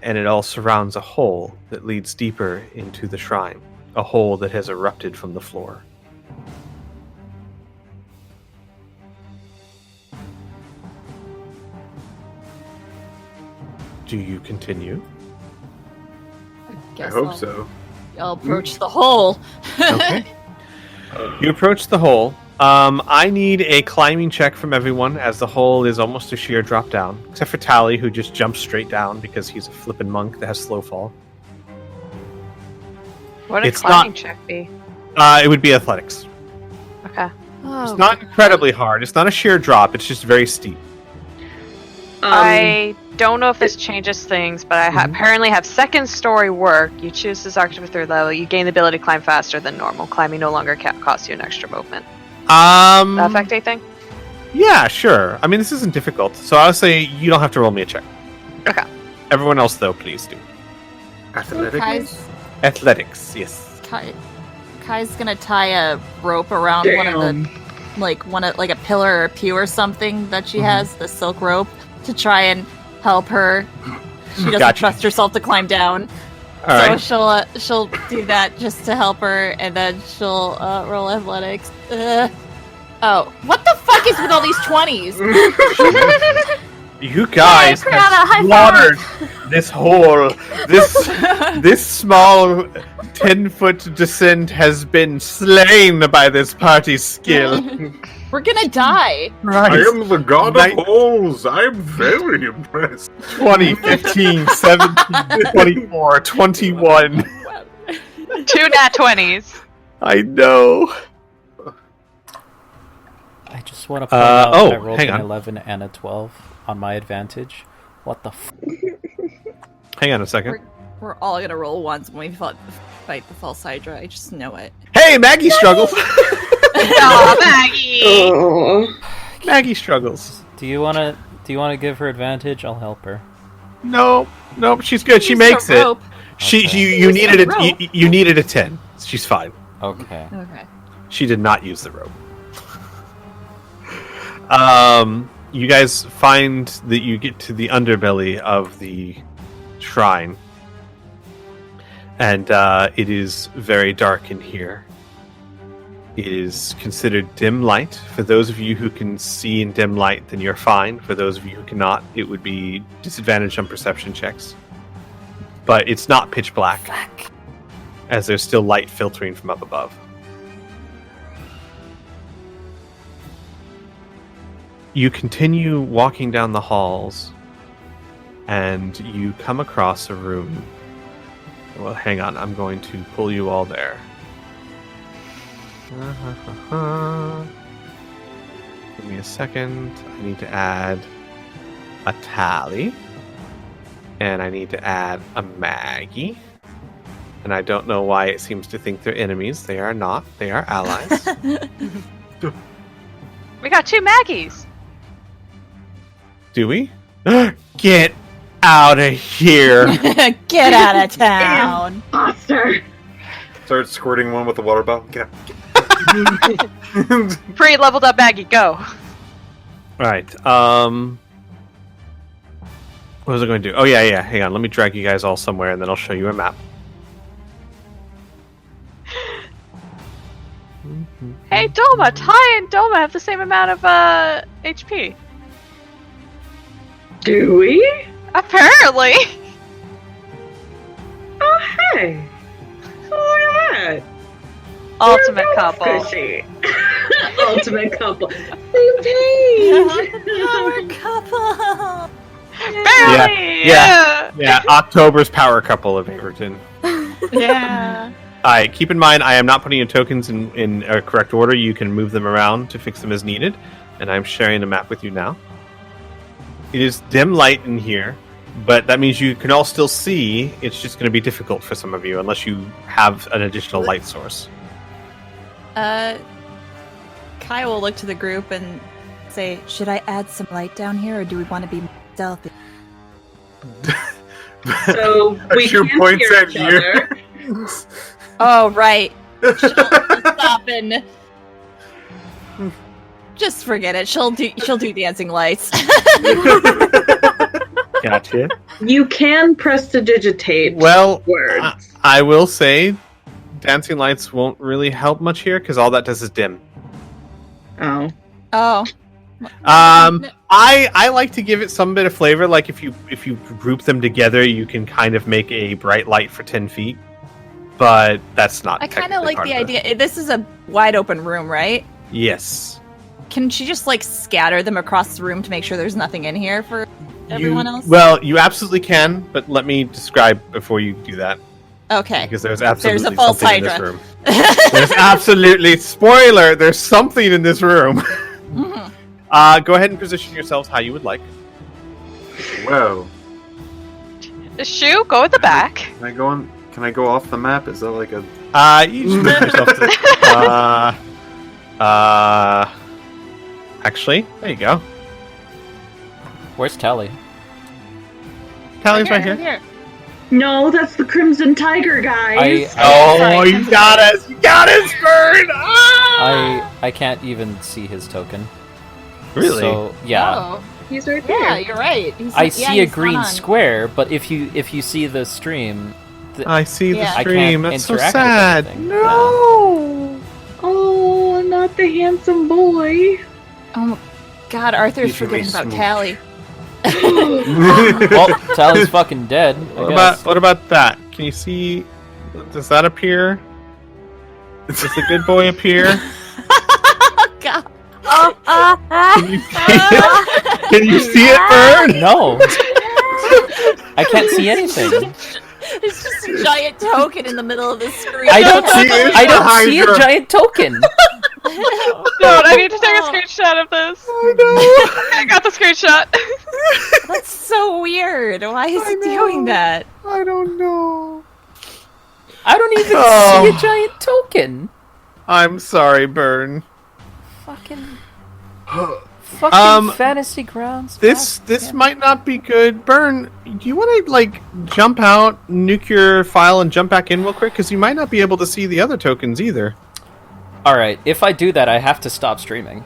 And it all surrounds a hole that leads deeper into the shrine. A hole that has erupted from the floor. Do you continue? I hope so. I'll approach the hole. Okay. You approach the hole. I need a climbing check from everyone, as the hole is almost a sheer drop down. Except for Tally, who just jumps straight down because he's a flippin' monk that has slow fall. What would a It's climbing not- check be? It would be athletics. Okay. Oh, It's not incredibly hard. It's not a sheer drop. It's just very steep. I don't know if this changes things, but I apparently have second story work. You choose this archer with 3rd level. You gain the ability to climb faster than normal. Climbing no longer costs you an extra movement. Does that affect anything? Yeah, sure. I mean, this isn't difficult, so I'll say you don't have to roll me a check. Okay. Everyone else, though, please do. Athletics? Athletics, yes. Kai's gonna tie a rope around one of the, like a pillar or a pew or something that she has, the silk rope, to try and help her. She doesn't Gotcha. trust herself to climb down. All So right. she'll do that just to help her, and then she'll roll athletics. Oh, what the fuck is with all these 20s? You guys Criana, high have slaughtered This hole, this small 10-foot descent has been slain by this party's skill. We're gonna die. Right. I am the god Night- of holes. I'm very impressed. 20, 15, 17, 24, 21. 2 nat 20s. I know. I just want to point out oh, I rolled hang an on. 11 and a 12 on my advantage. What the Hang on a second. We're all gonna roll once when we fight the false Hydra. I just know it. Hey, Maggie struggles. Aw, Maggie! Oh. Maggie struggles. Do you wanna give her advantage? I'll help her. Nope, she's good. She Use makes the it. rope. You needed the rope. you needed a 10. She's fine. Okay. Okay. She did not use the rope. You guys find that you get to the underbelly of the shrine, and it is very dark in here. It is considered dim light. For those of you who can see in dim light, then you're fine. For those of you who cannot, it would be disadvantage on perception checks. But it's not pitch black, as there's still light filtering from up above. You continue walking down the halls, and you come across a room. Well, hang on, I'm going to pull you all there. Give me a second. I need to add a Tally, and I need to add a Maggie. And I don't know why it seems to think they're enemies. They are not. They are allies. We got 2 Maggies. Do we? Get out of here! Get out of town. Imposter. Start squirting one with the water bottle. Get Pre-leveled up Maggie, go. Right. What was I going to do? Oh, yeah. Hang on. Let me drag you guys all somewhere, and then I'll show you a map. Hey, Doma, Ty and Doma have the same amount of HP. Do we? Apparently. Oh, hey. Look at that. Ultimate We're both couple. squishy. Ultimate couple. Same page. Power couple. Barely. Yeah, October's power couple of Averton. Yeah. Alright, keep in mind, I am not putting your tokens in a correct order. You can move them around to fix them as needed. And I'm sharing the map with you now. It is dim light in here, but that means you can all still see. It's just going to be difficult for some of you unless you have an additional light source. Kai will look to the group and say, "Should I add some light down here, or do we want to be stealthy?" So we She can't points hear at each you. other. Oh, right. Stop and just forget it. She'll do dancing lights. Gotcha. You can prestidigitate Well, words. I will say, dancing lights won't really help much here because all that does is dim. Oh. Oh. I like to give it some bit of flavor. Like if you group them together, you can kind of make a bright light for 10 feet. But that's not. I kind technically of like part the of idea. This is a wide open room, right? Yes. Can she just like scatter them across the room to make sure there's nothing in here for everyone else? Well, you absolutely can, but let me describe before you do that. Okay. Because there's absolutely There's a false something in this Hydra. room. There's absolutely spoiler. There's something in this room. Mhm. Go ahead and position yourselves how you would like. Well, The shoe, go at the back. can I go on? Can I go off the map? Is that like a? You just move yourself to. Actually, there you go. Where's Tally? Tally's right here. No, that's the Crimson Tiger, guys. Oh, you got us! You got us, Bird! Ah! I can't even see his token. Really? So yeah, Oh. He's right there. Yeah, you're right. I see a green square, but if you see the stream, I see the Yeah. I stream. can't That's so interact with sad. anything. No. Oh, not the handsome boy. Oh God, Arthur's You should forgetting be about smooth. Tally. Well, Tally's fucking dead. What about that? Can you see? Does that appear? Does the good boy appear? Oh, God. Can you see it? Can you see it, Burn? No. I can't see anything. It's just a giant token in the middle of the screen. I don't behind see a her. giant token. Dude, I need to take a screenshot of this. I got the screenshot. That's so weird. Why is it doing that? I don't know. I don't even see a giant token. I'm sorry, Burn. Fucking fantasy grounds. This might not be good. Burn, do you want to like jump out, nuke your file, and jump back in real quick? Because you might not be able to see the other tokens either. All right, if I do that, I have to stop streaming.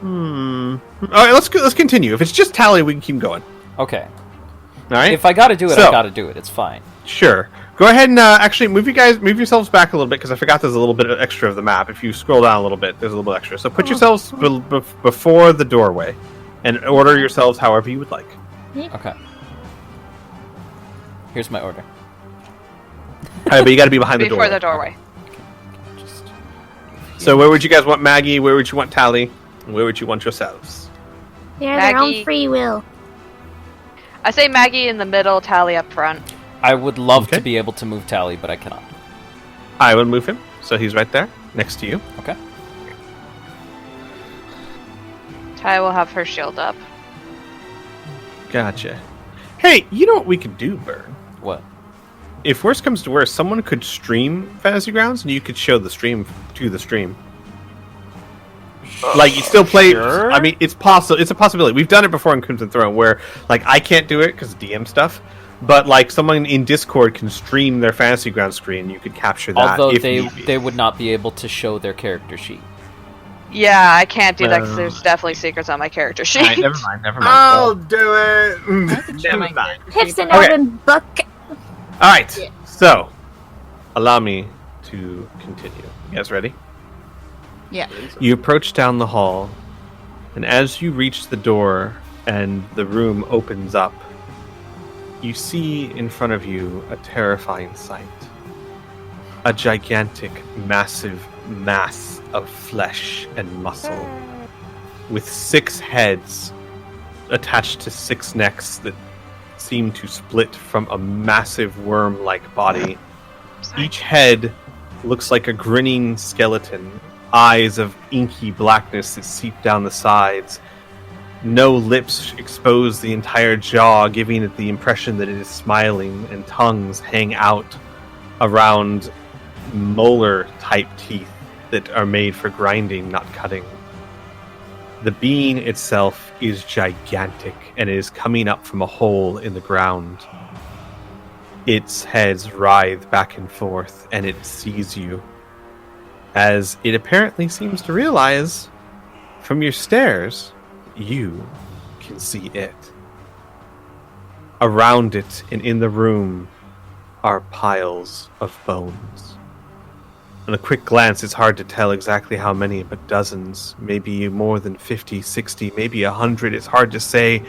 All right, let's continue. If it's just Tally, we can keep going. Okay. All right. If I gotta do it, I gotta do it. It's fine. Sure. Go ahead and actually move yourselves back a little bit because I forgot there's a little bit extra of the map. If you scroll down a little bit, there's a little bit extra. So put yourselves before the doorway, and order yourselves however you would like. Okay. Here's my order. All right, but you got to be behind the Before doorway. the doorway. So where would you guys want Maggie? Where would you want Tally? And where would you want yourselves? They're their Maggie. own free will. I say Maggie in the middle, Tally up front. I would love Okay. to be able to move Tally, but I cannot. I will move him. So he's right there, next to you. Okay. Ty will have her shield up. Gotcha. Hey, you know what we could do, Burn? What? If worst comes to worst, someone could stream Fantasy Grounds, and you could show the stream to the stream. Like you still play. Sure. I mean, it's possible. It's a possibility. We've done it before in Crimson Throne, where like I can't do it because of DM stuff, but like someone in Discord can stream their Fantasy Ground screen. You could capture that. Although if need be. they would not be able to show their character sheet. Yeah, I can't do that because there's definitely secrets on my character sheet. Alright, never mind. Never mind. I'll do it. Never mind. Hips and Okay. Odin book. All right. So, allow me to continue. You guys ready? Yeah. You approach down the hall, and as you reach the door and the room opens up, you see in front of you a terrifying sight. A gigantic, massive mass of flesh and muscle, with 6 heads attached to 6 necks that seem to split from a massive worm-like body. Each head looks like a grinning skeleton, eyes of inky blackness that seep down the sides. No lips expose the entire jaw, giving it the impression that it is smiling, and tongues hang out around molar-type teeth that are made for grinding, not cutting. The being itself is gigantic, and it is coming up from a hole in the ground. Its heads writhe back and forth, and it sees you, as it apparently seems to realize, from your stairs, you can see it. Around it and in the room are piles of bones. On a quick glance, it's hard to tell exactly how many, but dozens, maybe more than 50, 60, maybe 100. It's hard to say,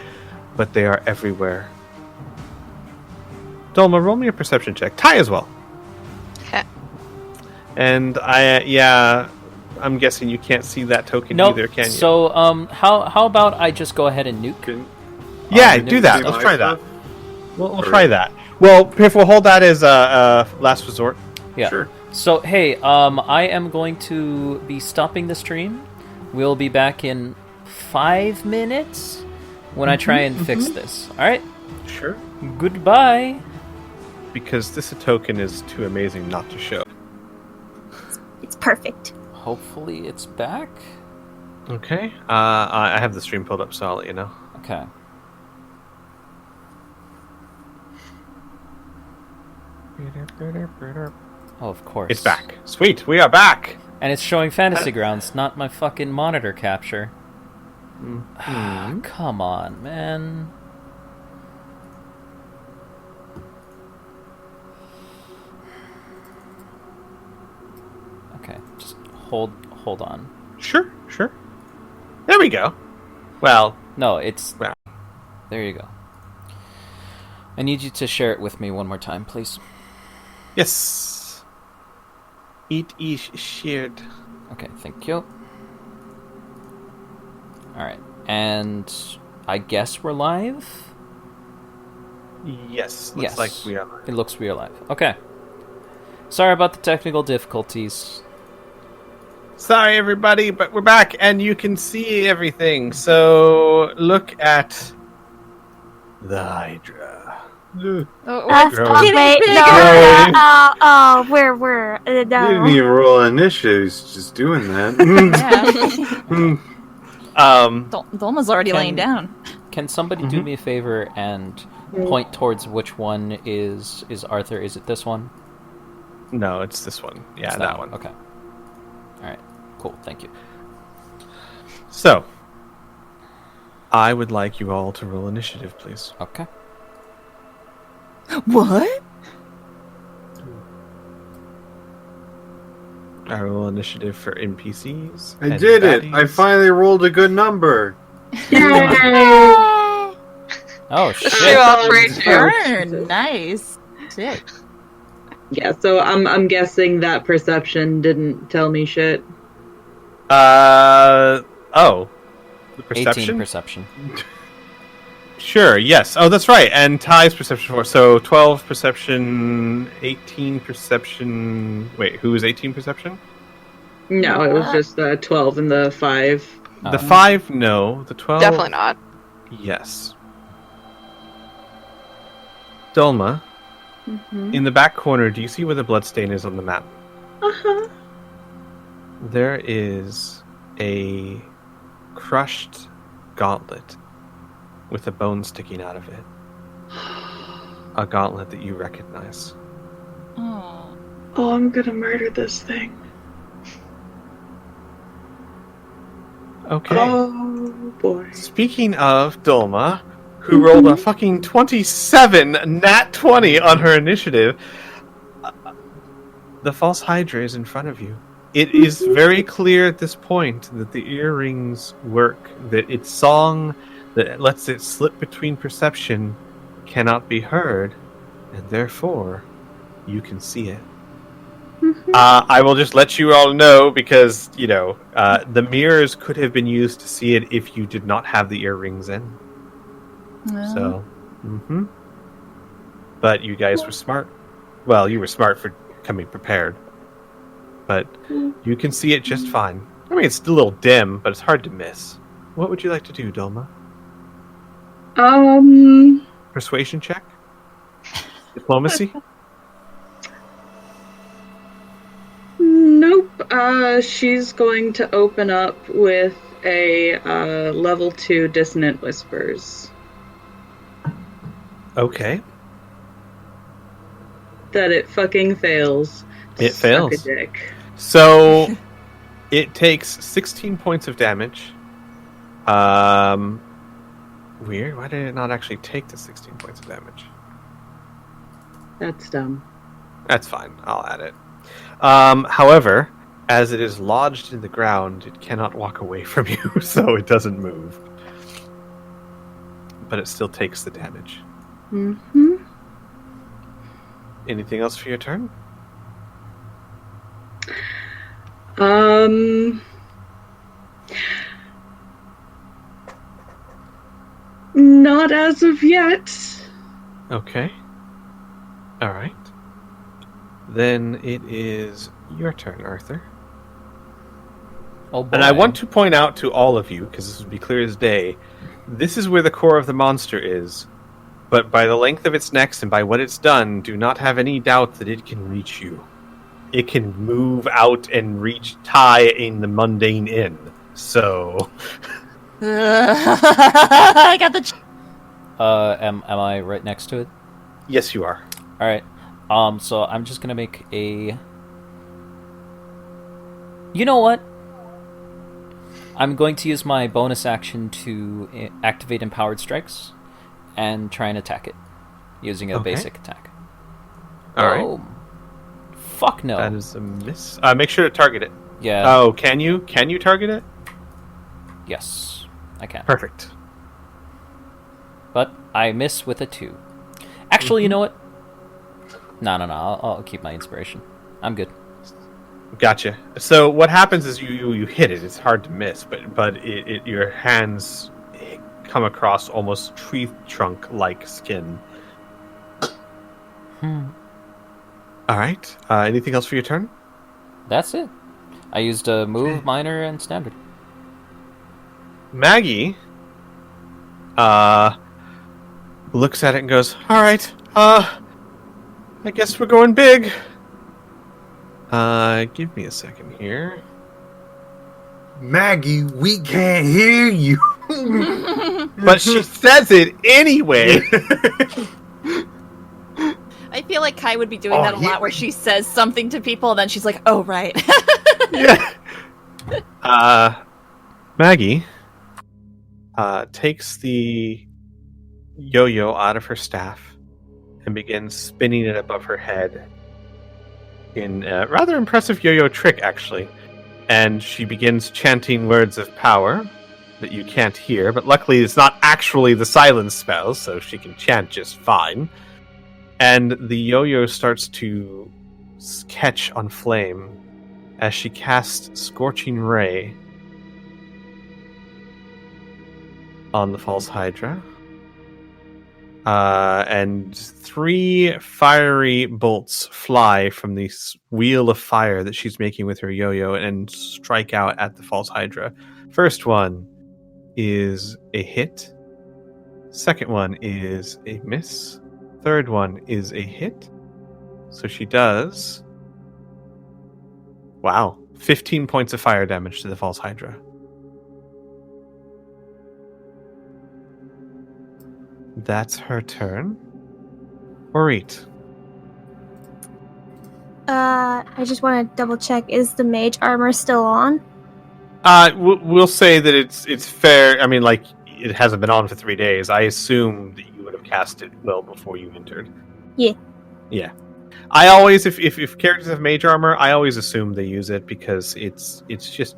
but they are everywhere. Dolma, roll me a perception check. Ty as well. Okay. And I'm guessing you can't see that token Nope. either, can you? So, how about I just go ahead and nuke? yeah, nuke do that. the- Let's try that. We'll try that. Well, if we'll hold that as a last resort. Yeah. Sure. So, hey, I am going to be stopping the stream. We'll be back in 5 minutes when I try and fix this. All right. Sure. Goodbye. Because this token is too amazing not to show. It's perfect. Hopefully, it's back. Okay. I have the stream pulled up, so I'll let you know. Okay. Oh, of course. It's back. Sweet, we are back. And it's showing Fantasy Grounds, not my fucking monitor capture. Mhm. Come on, man. Okay, just hold on. Sure. There we go. Well, No, it's Well. There you go. I need you to share it with me one more time, please. Yes. It is shared. Okay, thank you. Alright, and I guess we're live? Yes. Looks Yes. like we are. It looks we are live. Okay. Sorry about the technical difficulties. Sorry, everybody, but we're back, and you can see everything. So look at the Hydra. Oh, Growing. Wait, no, Growing. we're You didn't no. even roll initiatives just doing that. Dolma's already laying down. Can somebody do me a favor and point towards which one is Arthur? Is it this one? No, it's this one. Yeah, It's that one. Okay. Alright. Cool, thank you. So, I would like you all to roll initiative, please. Okay. What? I roll initiative for NPCs. I and did it! I baddies. finally rolled a good number. Oh, Show shit. off right here. Burn. Nice. Sick. Yeah, so I'm guessing that perception didn't tell me shit. Oh. The 18 perception? perception. Sure, yes. Oh, that's right. And Ty's perception 4. So 12 perception, 18 perception. Wait, who was 18 perception? No, it was just the 12 and the 5. The 5, no. The 12. Definitely not. Yes. Dolma, Mm-hmm. in the back corner, do you see where the bloodstain is on the map? Uh-huh. There is a crushed gauntlet with a bone sticking out of it. A gauntlet that you recognize. Oh. Oh, I'm gonna murder this thing. Okay. Oh, boy. Speaking of Dolma, who rolled a fucking 27 nat 20 on her initiative, the false Hydra is in front of you. It is very clear at this point that the earrings work, that its song that lets it slip between perception cannot be heard, and therefore you can see it. I will just let you all know because, the mirrors could have been used to see it if you did not have the earrings in. So, But you guys were smart. Well, you were smart for coming prepared. But you can see it just fine. I mean, it's still a little dim, but it's hard to miss. What would you like to do, Dolma? Persuasion check? Diplomacy? Nope. She's going to open up with a level 2 dissonant whispers. Okay. That it fucking fails. It Suck fails. a dick. So, it takes 16 points of damage. Weird. Why did it not actually take the 16 points of damage? That's dumb. That's fine. I'll add it. However, as it is lodged in the ground, it cannot walk away from you, so it doesn't move. But it still takes the damage. Mm-hmm. Anything else for your turn? Not as of yet. Okay. All right. Then it is your turn, Arthur. Oh boy. And I want to point out to all of you, because this will be clear as day, this is where the core of the monster is. But by the length of its necks and by what it's done, do not have any doubt that it can reach you. It can move out and reach Ty in the mundane inn. So, I got the. Am I right next to it? yes, you are. Alright. So I'm just gonna make a... You know what? I'm going to use my bonus action to activate Empowered Strikes and try and attack it using a Okay. basic attack. All right. Oh. Fuck no. That is a miss. Make sure to target it. Yeah. Oh, can you? Can you target it? Yes, I can. Perfect. But I miss with a 2. Actually, you know what? No. I'll keep my inspiration. I'm good. Gotcha. So what happens is you hit it. It's hard to miss, but your hands come across almost tree trunk like skin. All right. Anything else for your turn? That's it. I used a move, minor, and standard. Maggie looks at it and goes, "All right. I guess we're going big. Give me a second here." Maggie, we can't hear you. But she says it anyway. I feel like Kai would be doing that a lot, where she says something to people, and then she's like, "Oh, right." Yeah. Maggie takes the yo-yo out of her staff and begins spinning it above her head in a rather impressive yo-yo trick, actually. And she begins chanting words of power that you can't hear, but luckily it's not actually the silence spell, so she can chant just fine. And the yo-yo starts to catch on flame as she casts Scorching Ray on the False Hydra. And 3 fiery bolts fly from the wheel of fire that she's making with her yo-yo and strike out at the False Hydra. First one is a hit. Second one is a miss. Third one is a hit. So she does... Wow. 15 points of fire damage to the False Hydra. That's her turn. Orit. I just want to double check. Is the mage armor still on? We'll say that it's fair. I mean, like, it hasn't been on for 3 days. I assume that you would have cast it well before you entered. Yeah. Yeah. I always, if characters have mage armor, I always assume they use it because it's just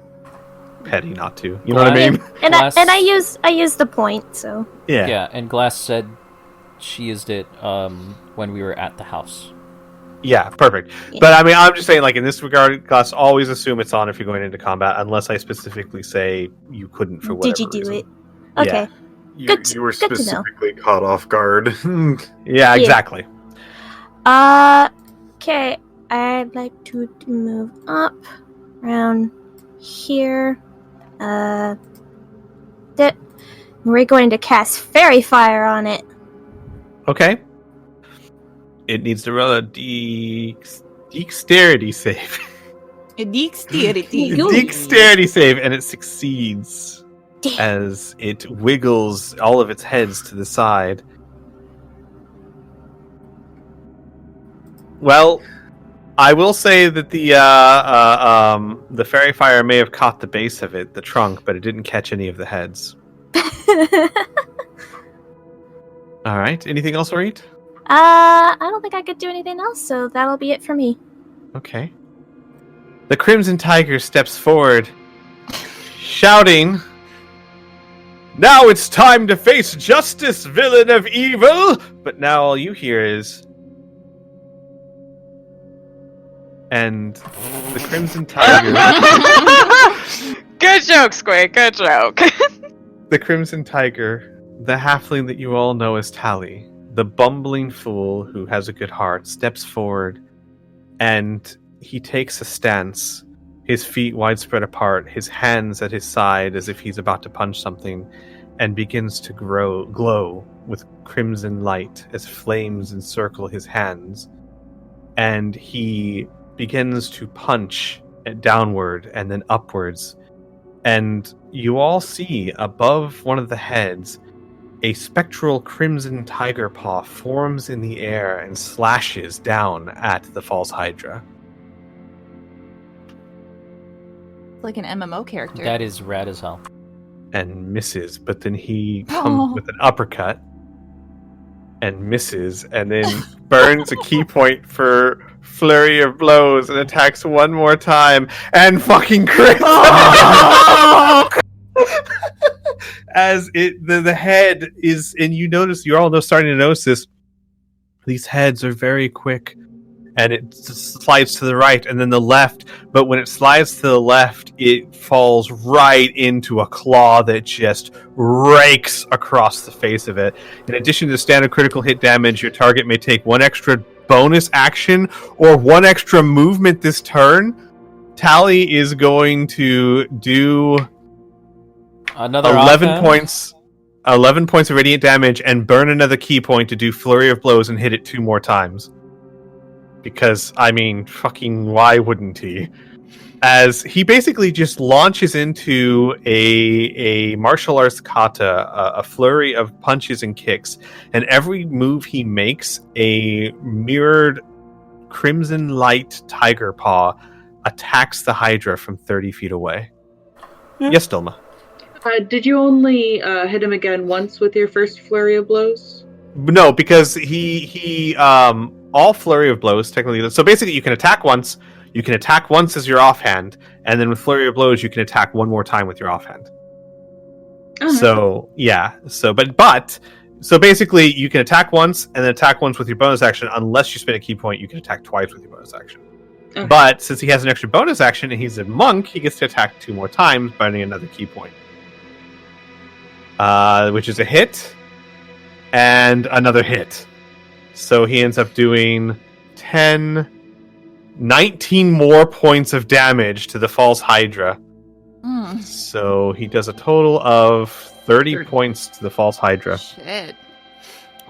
petty not to. You know what I mean? And Glass... I use the point, so Yeah. Yeah, and Glass said she used it when we were at the house. Yeah, perfect. Yeah. But I mean, I'm just saying, like, in this regard, Glass, always assume it's on if you're going into combat, unless I specifically say you couldn't for whatever did you do reason. it? Okay. Yeah. You were good to know. specifically caught off guard. Yeah, exactly. Okay. I'd like to move up around here. We're going to cast Fairy Fire on it. Okay. It needs to roll a dexterity save. Dexterity. Dexterity save, and it succeeds Damn. as it wiggles all of its heads to the side. Well, I will say that the fairy fire may have caught the base of it, the trunk, but it didn't catch any of the heads. All right. Anything else, Orit? I don't think I could do anything else, so that'll be it for me. Okay. The Crimson Tiger steps forward, shouting, "Now it's time to face justice, villain of evil!" But now all you hear is... And the Crimson Tiger... Good joke, Square. Good joke. The Crimson Tiger, the halfling that you all know as Tally, the bumbling fool who has a good heart, steps forward and he takes a stance, his feet widespread apart, his hands at his side as if he's about to punch something, and begins to glow with crimson light as flames encircle his hands. And he begins to punch downward and then upwards. And you all see above one of the heads a spectral crimson tiger paw forms in the air and slashes down at the False Hydra. Like an MMO character. That is rad as hell. And misses, but then he comes with an uppercut and misses, and then burns a key point for flurry of blows and attacks one more time and fucking crits. as the head is, and you're all starting to notice this. These heads are very quick, and it slides to the right and then the left. But when it slides to the left, it falls right into a claw that just rakes across the face of it. In addition to standard critical hit damage, your target may take one extra bonus action or one extra movement this turn. Tally is going to do Another 11 offhand? points. 11 points of radiant damage and burn another key point to do Flurry of Blows and hit it 2 more times. Because, I mean, fucking why wouldn't he? As he basically just launches into a martial arts kata, a flurry of punches and kicks, and every move he makes, a mirrored crimson light tiger paw attacks the Hydra from 30 feet away. Yes, Dilma. Did you only hit him again once with your first flurry of blows? No, because he all flurry of blows technically. So basically, you can attack once. You can attack once as your offhand, and then with flurry of blows, you can attack one more time with your offhand. Uh-huh. So yeah. So basically, you can attack once and then attack once with your bonus action. Unless you spend a key point, you can attack twice with your bonus action. Okay. But since he has an extra bonus action and he's a monk, he gets to attack 2 more times, burning another key point. Which is a hit and another hit. So he ends up doing 19 more points of damage to the false Hydra. So he does a total of 30 points to the false Hydra. Shit.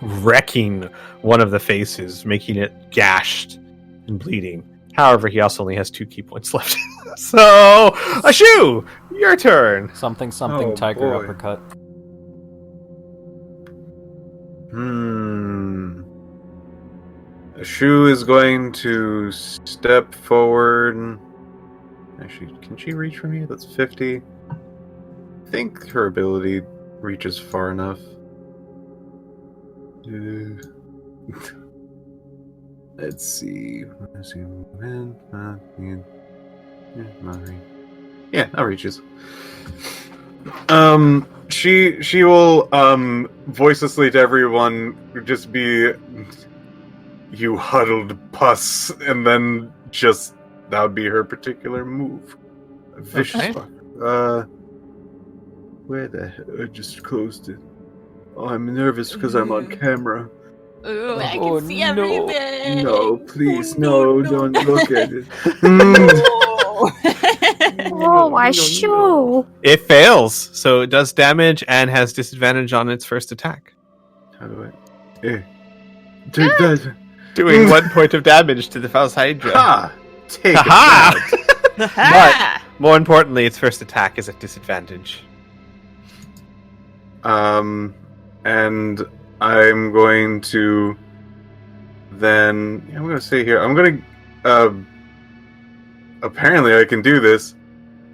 Wrecking one of the faces, making it gashed and bleeding. However, he also only has 2 key points left. So, Ashu, your turn. Something, Oh, tiger boy. uppercut. Ashu is going to step forward. Actually, can she reach for me? That's 50. I think her ability reaches far enough. Let's see. Yeah, that reaches. She will voicelessly to everyone just be, "You huddled pus," and then just that would be her particular move. Vicious Okay. fuck. Where the hell? I just closed it. Oh, I'm nervous because I'm on camera. Ooh, I Oh, can see no. everything. No, please, Oh, no, don't look at it. Oh, I shoo. It fails, so it does damage and has disadvantage on its first attack. How do I? Take that. Doing 1 point of damage to the false Hydra. Ha! Take Ha-ha! it. Ha! More importantly, its first attack is at disadvantage. And I'm going to then. I'm going to say here. I'm going to. Apparently, I can do this.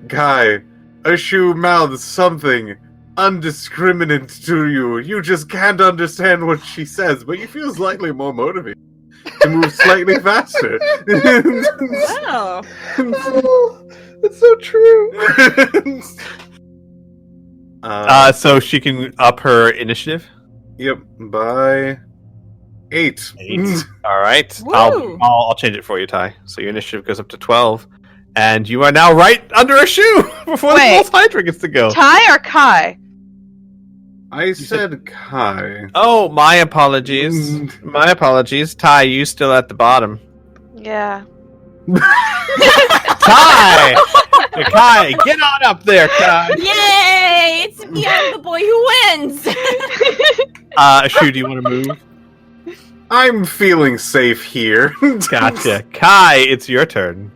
Guy, Ashu mouths something undiscriminate to you. You just can't understand what she says, but you feel slightly more motivated to move slightly faster. Wow. That's so true. So she can up her initiative. Yep, by 8. 8. All right. Woo! I'll change it for you, Ty. So your initiative goes up to 12, and you are now right under a shoe before the Wait. false Hydra gets to go. Ty or Kai? I said Kai. Oh, my apologies. My apologies. Ty, you still at the bottom. Yeah. Ty! Kai, get on up there, Kai. Yay! It's me, I'm the boy who wins! Ashu, do you want to move? I'm feeling safe here. Gotcha. Kai, it's your turn.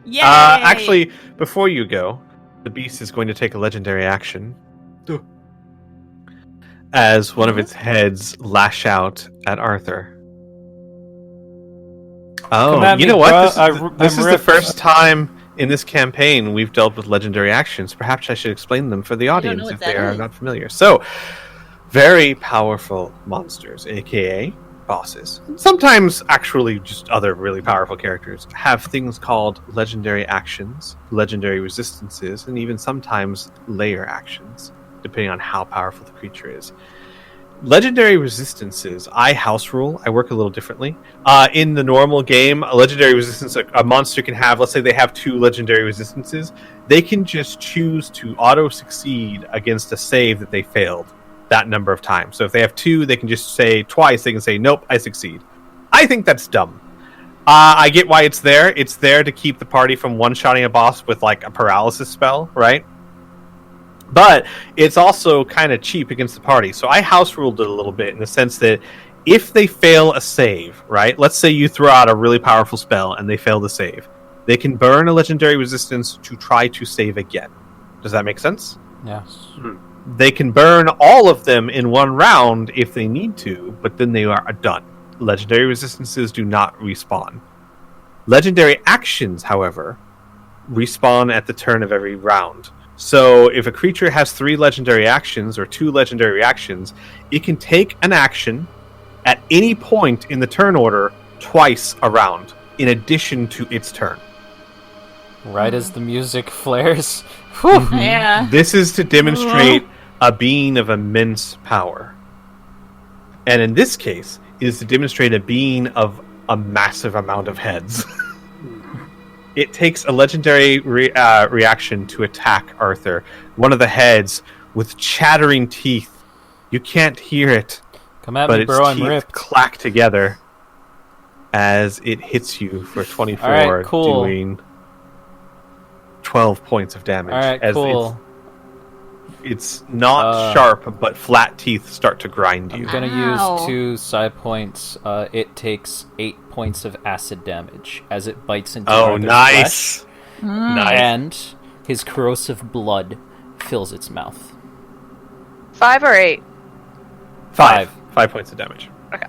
Yay! Actually, before you go, the beast is going to take a legendary action. As one of its heads lash out at Arthur. Oh, Come at you me, know what? bruh. This I'm is the ripped. first time in this campaign we've dealt with legendary actions. Perhaps I should explain them for the don't audience know what if that they are is. not familiar. So, very powerful monsters, aka bosses. Sometimes actually just other really powerful characters have things called legendary actions, legendary resistances, and even sometimes layer actions. depending on how powerful the creature is. Legendary resistances, I house rule. I work a little differently. In the normal game, a legendary resistance, a monster can have, let's say they have 2 legendary resistances, they can just choose to auto-succeed against a save that they failed that number of times. So if they have 2, they can just say twice, they can say, nope, I succeed. I think that's dumb. I get why it's there. It's there to keep the party from one-shotting a boss with, like, a paralysis spell, right? But it's also kind of cheap against the party. So I house ruled it a little bit in the sense that if they fail a save, right? Let's say you throw out a really powerful spell and they fail the save. They can burn a legendary resistance to try to save again. Does that make sense? Yes. They can burn all of them in one round if they need to, but then they are done. Legendary resistances do not respawn. Legendary actions, however, respawn at the turn of every round. So if a creature has 3 legendary actions or 2 legendary reactions, it can take an action at any point in the turn order twice a round, in addition to its turn. Right as the music flares. Yeah. This is to demonstrate a being of immense power. And in this case, it is to demonstrate a being of a massive amount of heads. It takes a legendary reaction to attack Arthur. One of the heads with chattering teeth. You can't hear it, Come at but me, its bro, I'm teeth ripped. clack together as it hits you for 24, Alright, cool. doing 12 points of damage. Alright, as cool. It's not sharp, but flat teeth start to grind you. I'm gonna Ow. use 2 side points. It takes 8 points of acid damage as it bites into Arthur's nice! flesh, Nice. and his corrosive blood fills its mouth. 5 or 8? 5 points of damage. Okay.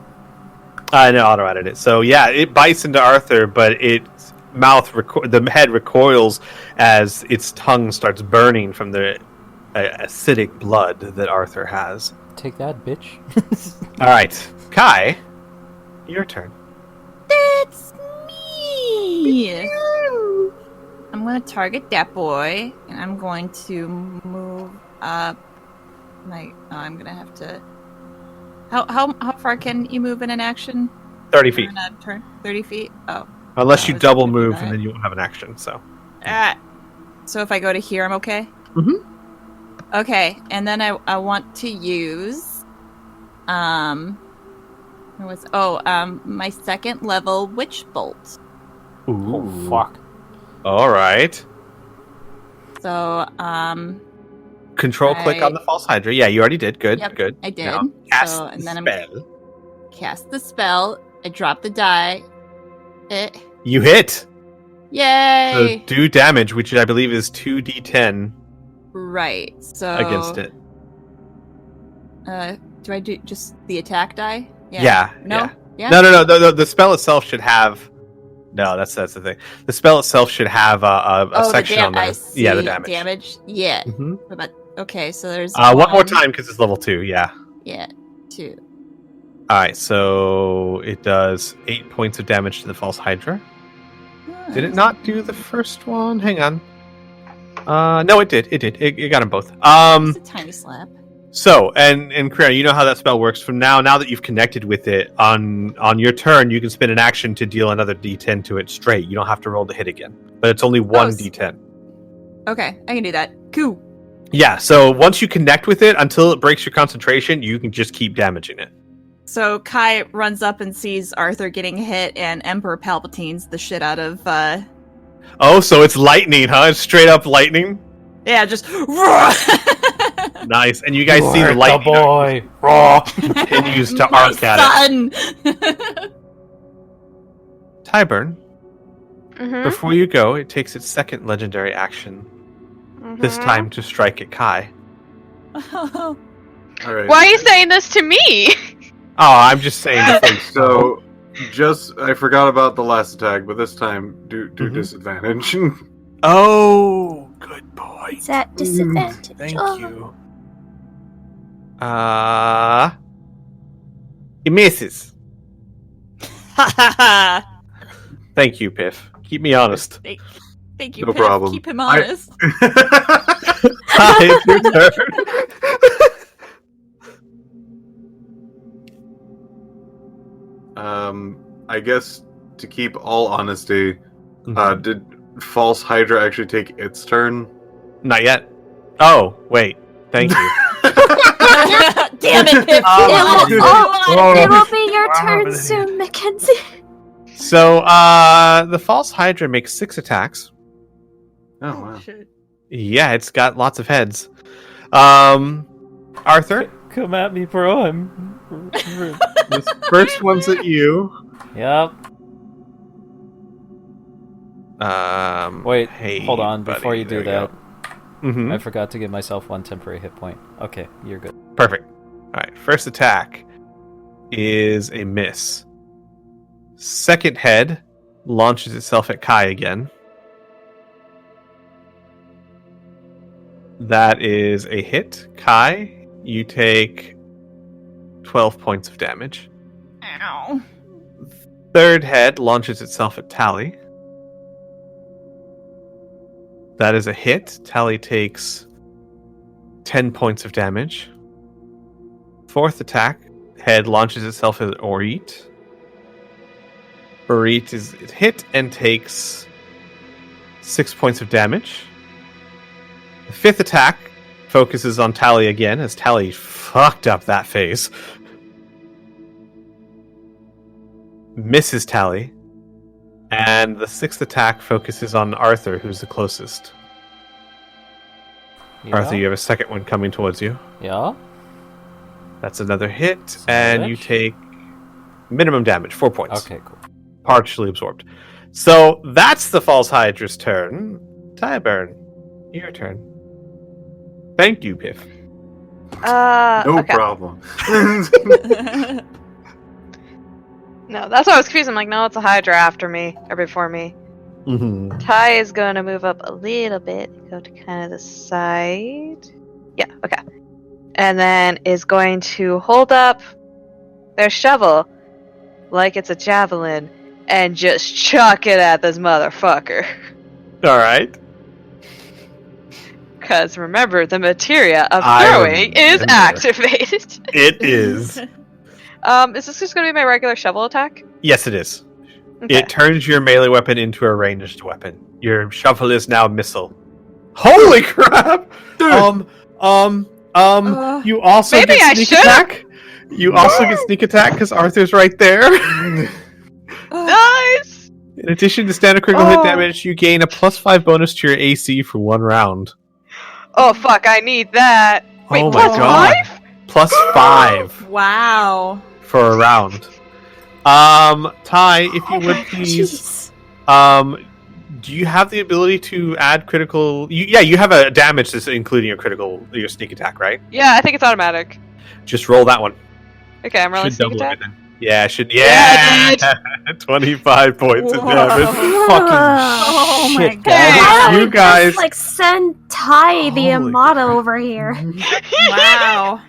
I know, auto-added it. So yeah, it bites into Arthur, but its mouth, the head recoils as its tongue starts burning from the acidic blood that Arthur has. Take that, bitch. All right, Kai, your turn. It's me! I'm going to target that boy, and I'm going to move up. I'm going to have to... How far can you move in an action? 30 feet. In a turn? 30 feet? Oh. Unless you I was double gonna do move, that. and then you won't have an action, so. So if I go to here, I'm okay? Mhm. Okay, and then I want to use... my 2nd level Witch Bolt. Oh, fuck. All right. So, Control click on the False Hydra. Yeah, you already did. Good, Yep, good. I did. Now, cast So, and the then I'm spell. cast the spell. I drop the die. You hit! Yay! So do damage, which I believe is 2d10 Right. So against it. Do I do just the attack die? Yeah. No. Yeah. No. The spell itself should have. No, that's the thing. The spell itself should have a section on there. Yeah, the damage. Damage. Yeah. Mm-hmm. But okay, so there's one more time because it's level 2. Yeah. Yeah. 2. All right, so it does 8 points of damage to the False Hydra. Did it not do the first one? Hang on. No, it did. It got them both. It's a tiny slap. So, and Criana, you know how that spell works. From now that you've connected with it, on your turn, you can spend an action to deal another d10 to it straight. You don't have to roll the hit again. But it's only one d10. Okay, I can do that. Cool. Yeah, so once you connect with it, until it breaks your concentration, you can just keep damaging it. So Kai runs up and sees Arthur getting hit, and Emperor Palpatine's the shit out of... Oh, so it's lightning, huh? It's straight up lightning? Yeah, just... Nice. And you guys see the lightning boy. continues to arc at it. Tyburn, Mm-hmm. before you go, it takes its second legendary action, this time to strike at Kai. All right. Why are you saying this to me? Oh, I'm just saying the thing. So, I forgot about the last attack, but this time, do Mhm. disadvantage. Oh, good boy. It's at disadvantage. Thank Oh. you. It misses. Thank you, Piff. Keep me honest. Thank you, No Piff. problem. Keep him honest. Hi, it's your turn. I guess to keep all honesty, Mhm. did False Hydra actually take its turn? Not yet. Oh, wait. Thank you. Damn it, Pip! It will be your turn soon, Mackenzie. So, the False Hydra makes 6 attacks. Oh, wow. Shit. Yeah, it's got lots of heads. Arthur, Come at me, bro. this first one's at you. Yep. Wait, hey, hold on. buddy, Before you do there that, Mhm. I forgot to give myself 1 temporary hit point. Okay, you're good. Perfect. All right, first attack is a miss. Second head launches itself at Kai again. That is a hit. Kai, you take 12 points of damage. Ow. Third head launches itself at Tally. That is a hit. Tally takes 10 points of damage. Fourth attack, head launches itself at Orit. Orit is hit and takes 6 points of damage. The fifth attack focuses on Tally again, as Tally fucked up that phase. Misses Tally. And the sixth attack focuses on Arthur, who's the closest. Yeah? Arthur, you have a second one coming towards you. Yeah? That's another hit, and you Damage? take minimum damage, 4 points. Okay, cool. Partially absorbed. So that's the False Hydra's turn. Tyburn, your turn. Thank you, Piff. No okay. problem. No, that's why I was confused. I'm like, no, it's a Hydra after me, or before me. Mm-hmm. Ty is going to move up a little bit, go to kind of the side. Yeah, okay. And then is going to hold up their shovel like it's a javelin and just chuck it at this motherfucker. All right. Because remember, the materia of I throwing is remember. activated. It is. Is this just going to be my regular shovel attack? Yes, it is. Okay. It turns your melee weapon into a ranged weapon. Your shovel is now missile. Holy crap! You also Maybe get I sneak should've- attack. You also get sneak attack because Arthur's right there. Nice! In addition to standard critical hit Oh. damage, you gain a +5 bonus to your AC for 1 round. Oh, fuck, I need that. Wait, Oh my plus God. 5? +5 Wow. for a round. Ty, if you would please, Jeez. do you have the ability to add critical? You have a damage that's including your sneak attack, right? Yeah, I think it's automatic. Just roll that one. Okay, I'm rolling Should sneak double attack. it then. Yeah, should. Yeah, Yeah, 25 points of Whoa. damage. Oh my Shit, God. guys. Why don't you we guys- just, like, send Ty the Holy Amato over here? Wow.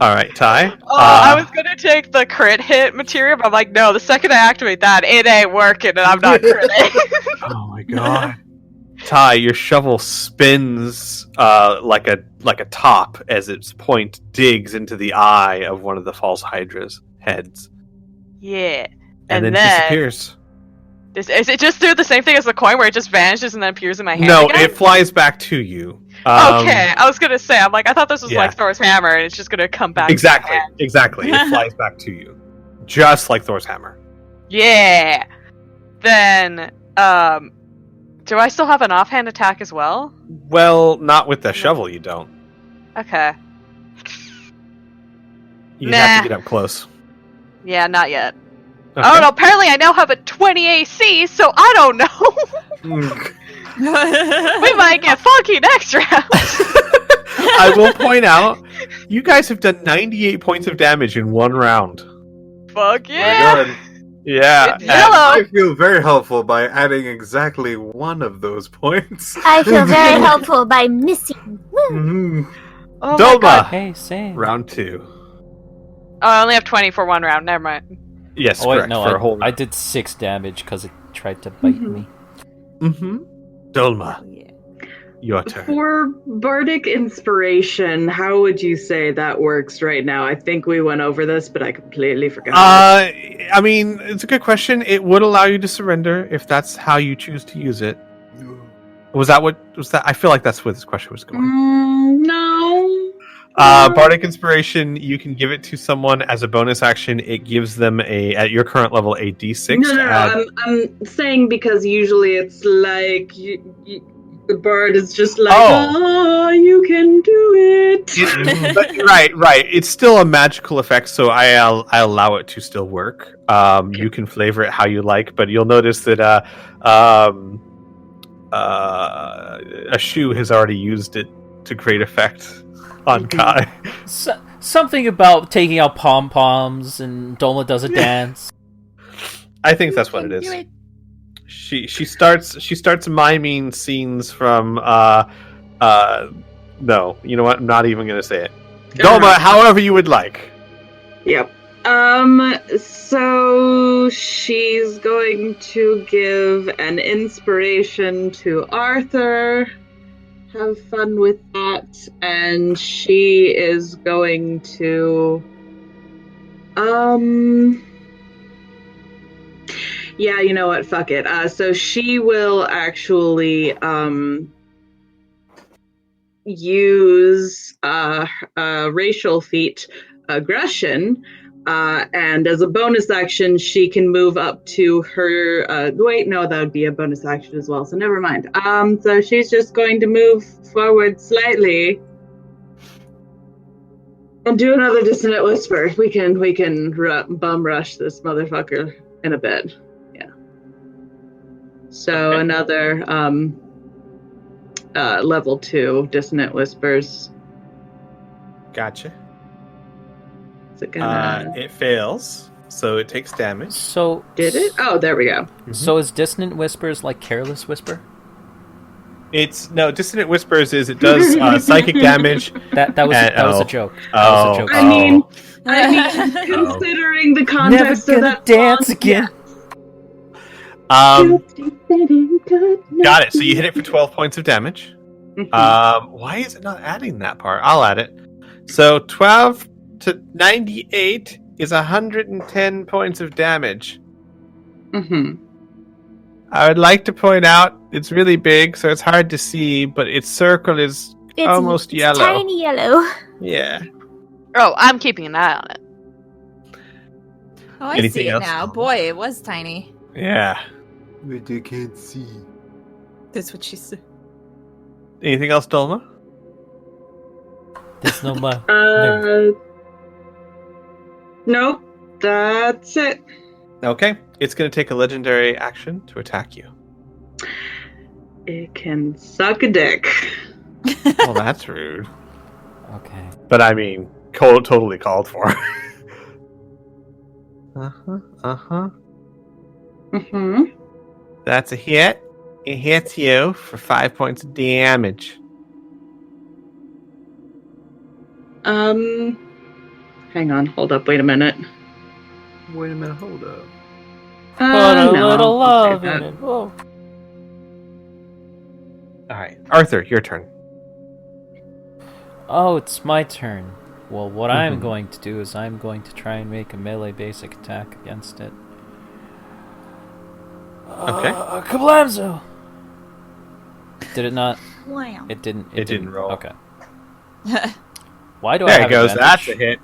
All right, Ty. Oh, I was gonna take the crit hit material, but I'm like, no, the second I activate that, it ain't working, and I'm not critting. Oh my god. Ty, your shovel spins like a top as its point digs into the eye of one of the False Hydra's heads, Yeah. and then then disappears. Is it just do the same thing as the coin where it just vanishes and then appears in my hand No, again? it flies back to you. Okay, I was gonna say, I'm like, I thought this was yeah. like Thor's hammer, and it's just gonna come back. to Exactly. my hand. Exactly. It flies back to you, just like Thor's hammer. Yeah. Then, do I still have an offhand attack as well? Well, not with the shovel. You don't. Okay. You have Nah. to get up close. Yeah, not yet. Okay. Oh no! Apparently, I now have a 20 AC, so I don't know. We might get funky next round. I will point out, you guys have done 98 points of damage in 1 round. Fuck My yeah! God. Yeah. It's yellow. I feel very helpful by adding exactly 1 of those points. I feel very helpful by missing. Woo. Mhm. Oh my Dolma. god! Hey, same. Round 2. Oh, I only have 20 for 1 round. Never mind. Yes, Oh, wait, correct. no, for a whole I round. did 6 damage because it tried to bite me. Mm-hmm. Dolma, Your turn. For bardic inspiration, how would you say that works right now? I think we went over this, but I completely forgot. I mean, it's a good question. It would allow you to surrender if that's how you choose to use it. Was that? I feel like that's where this question was going. No. Bardic inspiration, you can give it to someone as a bonus action. It gives them at your current level a d6. No. I'm saying because usually it's like the bard is just like, oh, you can do it. But, right. It's still a magical effect, so I allow it to still work. You can flavor it how you like, but you'll notice that a shoe has already used it to great effect on Kai. Something about taking out pom-poms and Doma does a dance. I think that's what it is. She starts miming scenes from no, you know what? I'm not even going to say it. Doma, however you would like. Yep. So she's going to give an inspiration to Arthur. Have fun with that. And she is going to yeah, you know what? Fuck it. So she will actually use racial feat aggression, and as a bonus action, she can move up to her. Wait, no, that would be a bonus action as well. So never mind. So she's just going to move forward slightly and do another dissonant whisper. We can bum rush this motherfucker in a bit. So okay. Another level 2 dissonant whispers. Gotcha. Is it gonna... it fails, so it takes damage. So did it? Oh, there we go. Mm-hmm. So is dissonant whispers like careless whisper? Dissonant whispers is it does psychic damage. That was a joke. I mean, considering the context Never of that dance song, again. Yeah. Got it. So you hit it for 12 points of damage. Mm-hmm. Why is it not adding that part? I'll add it. So 12 to 98 is 110 points of damage. Mm-hmm. I would like to point out it's really big, so it's hard to see, but its circle is almost yellow. Tiny yellow. Yeah. Oh, I'm keeping an eye on it. Oh, I Anything see it else? now. Boy, it was tiny. Yeah. But I can't see. That's what she said. Anything else, Dolma? There's no more. Nope. That's it. Okay. It's going to take a legendary action to attack you. It can suck a dick. Well, that's rude. Okay. But I mean, totally called for. Mm-hmm. That's a hit. It hits you for 5 points of damage. Hang on. Hold up. Wait a minute. Wait a minute, hold up. Put a no, little I'll love say in that. it. Whoa. Alright. Arthur, your turn. Oh, it's my turn. Well, what I'm Mhm. going to do is I'm going to try and make a melee basic attack against it. Okay. Kablamzo! Did it not? Wow. It didn't. It didn't roll. Okay. Why do I There have it goes. advantage? That's a hit.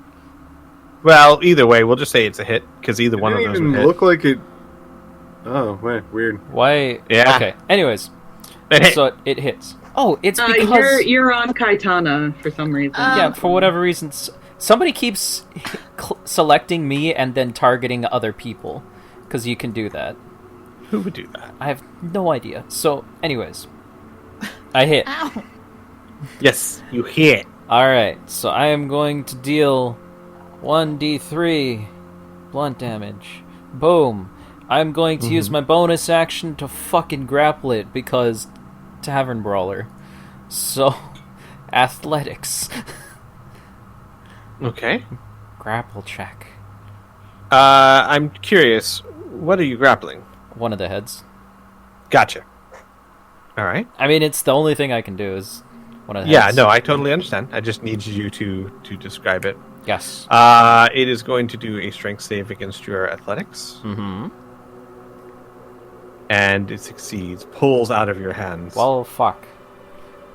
Well, either way, we'll just say it's a hit, because either one of those didn't would even hit. look like it. Oh, wait, weird. Why? Yeah. Okay. Anyways, It hit. so it hits. Oh, it's because you're on Kaitana for some reason. yeah, for whatever reason, somebody keeps selecting me and then targeting other people, because you can do that. Who would do that? I have no idea. So, anyways, I hit. Ow. Yes, you hit. Alright, so I am going to deal 1d3 blunt damage. Boom. I'm going to use my bonus action to fucking grapple it, because Tavern Brawler. So, athletics. Okay. Grapple check. I'm curious. What are you grappling? One of the heads. Gotcha. All right. I mean, it's the only thing I can do is one of the Yeah, heads. no, I totally understand. I just need you to describe it. Yes. It is going to do a strength save against your athletics, Mm-hmm. and it succeeds. Pulls out of your hands. Well, fuck.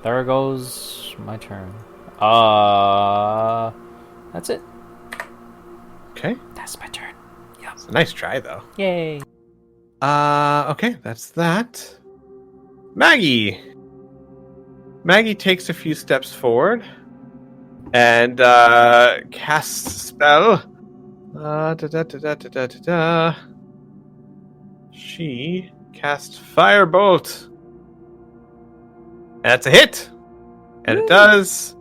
There goes my turn. That's it. Okay. That's my turn. It's a nice try, though. Yay. Okay, that's that. Maggie. Maggie takes a few steps forward and casts a spell. She casts Firebolt. That's a hit. And it does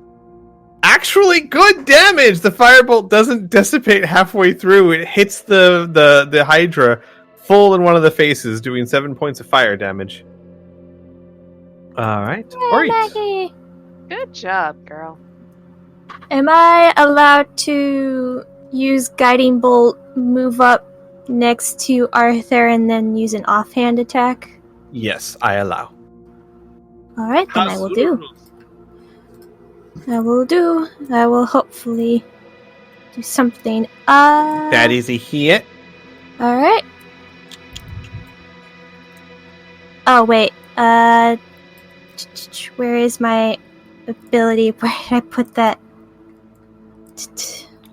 actually good damage. The Firebolt doesn't dissipate halfway through. It hits the Hydra full in one of the faces, doing 7 points of fire damage. Alright. Hey, Maggie. Good job, girl. Am I allowed to use Guiding Bolt, move up next to Arthur, and then use an offhand attack? Yes, I allow. Alright, then I will do. I will hopefully do something. That is a hit. Alright. Oh, wait. Where is my ability? Where did I put that?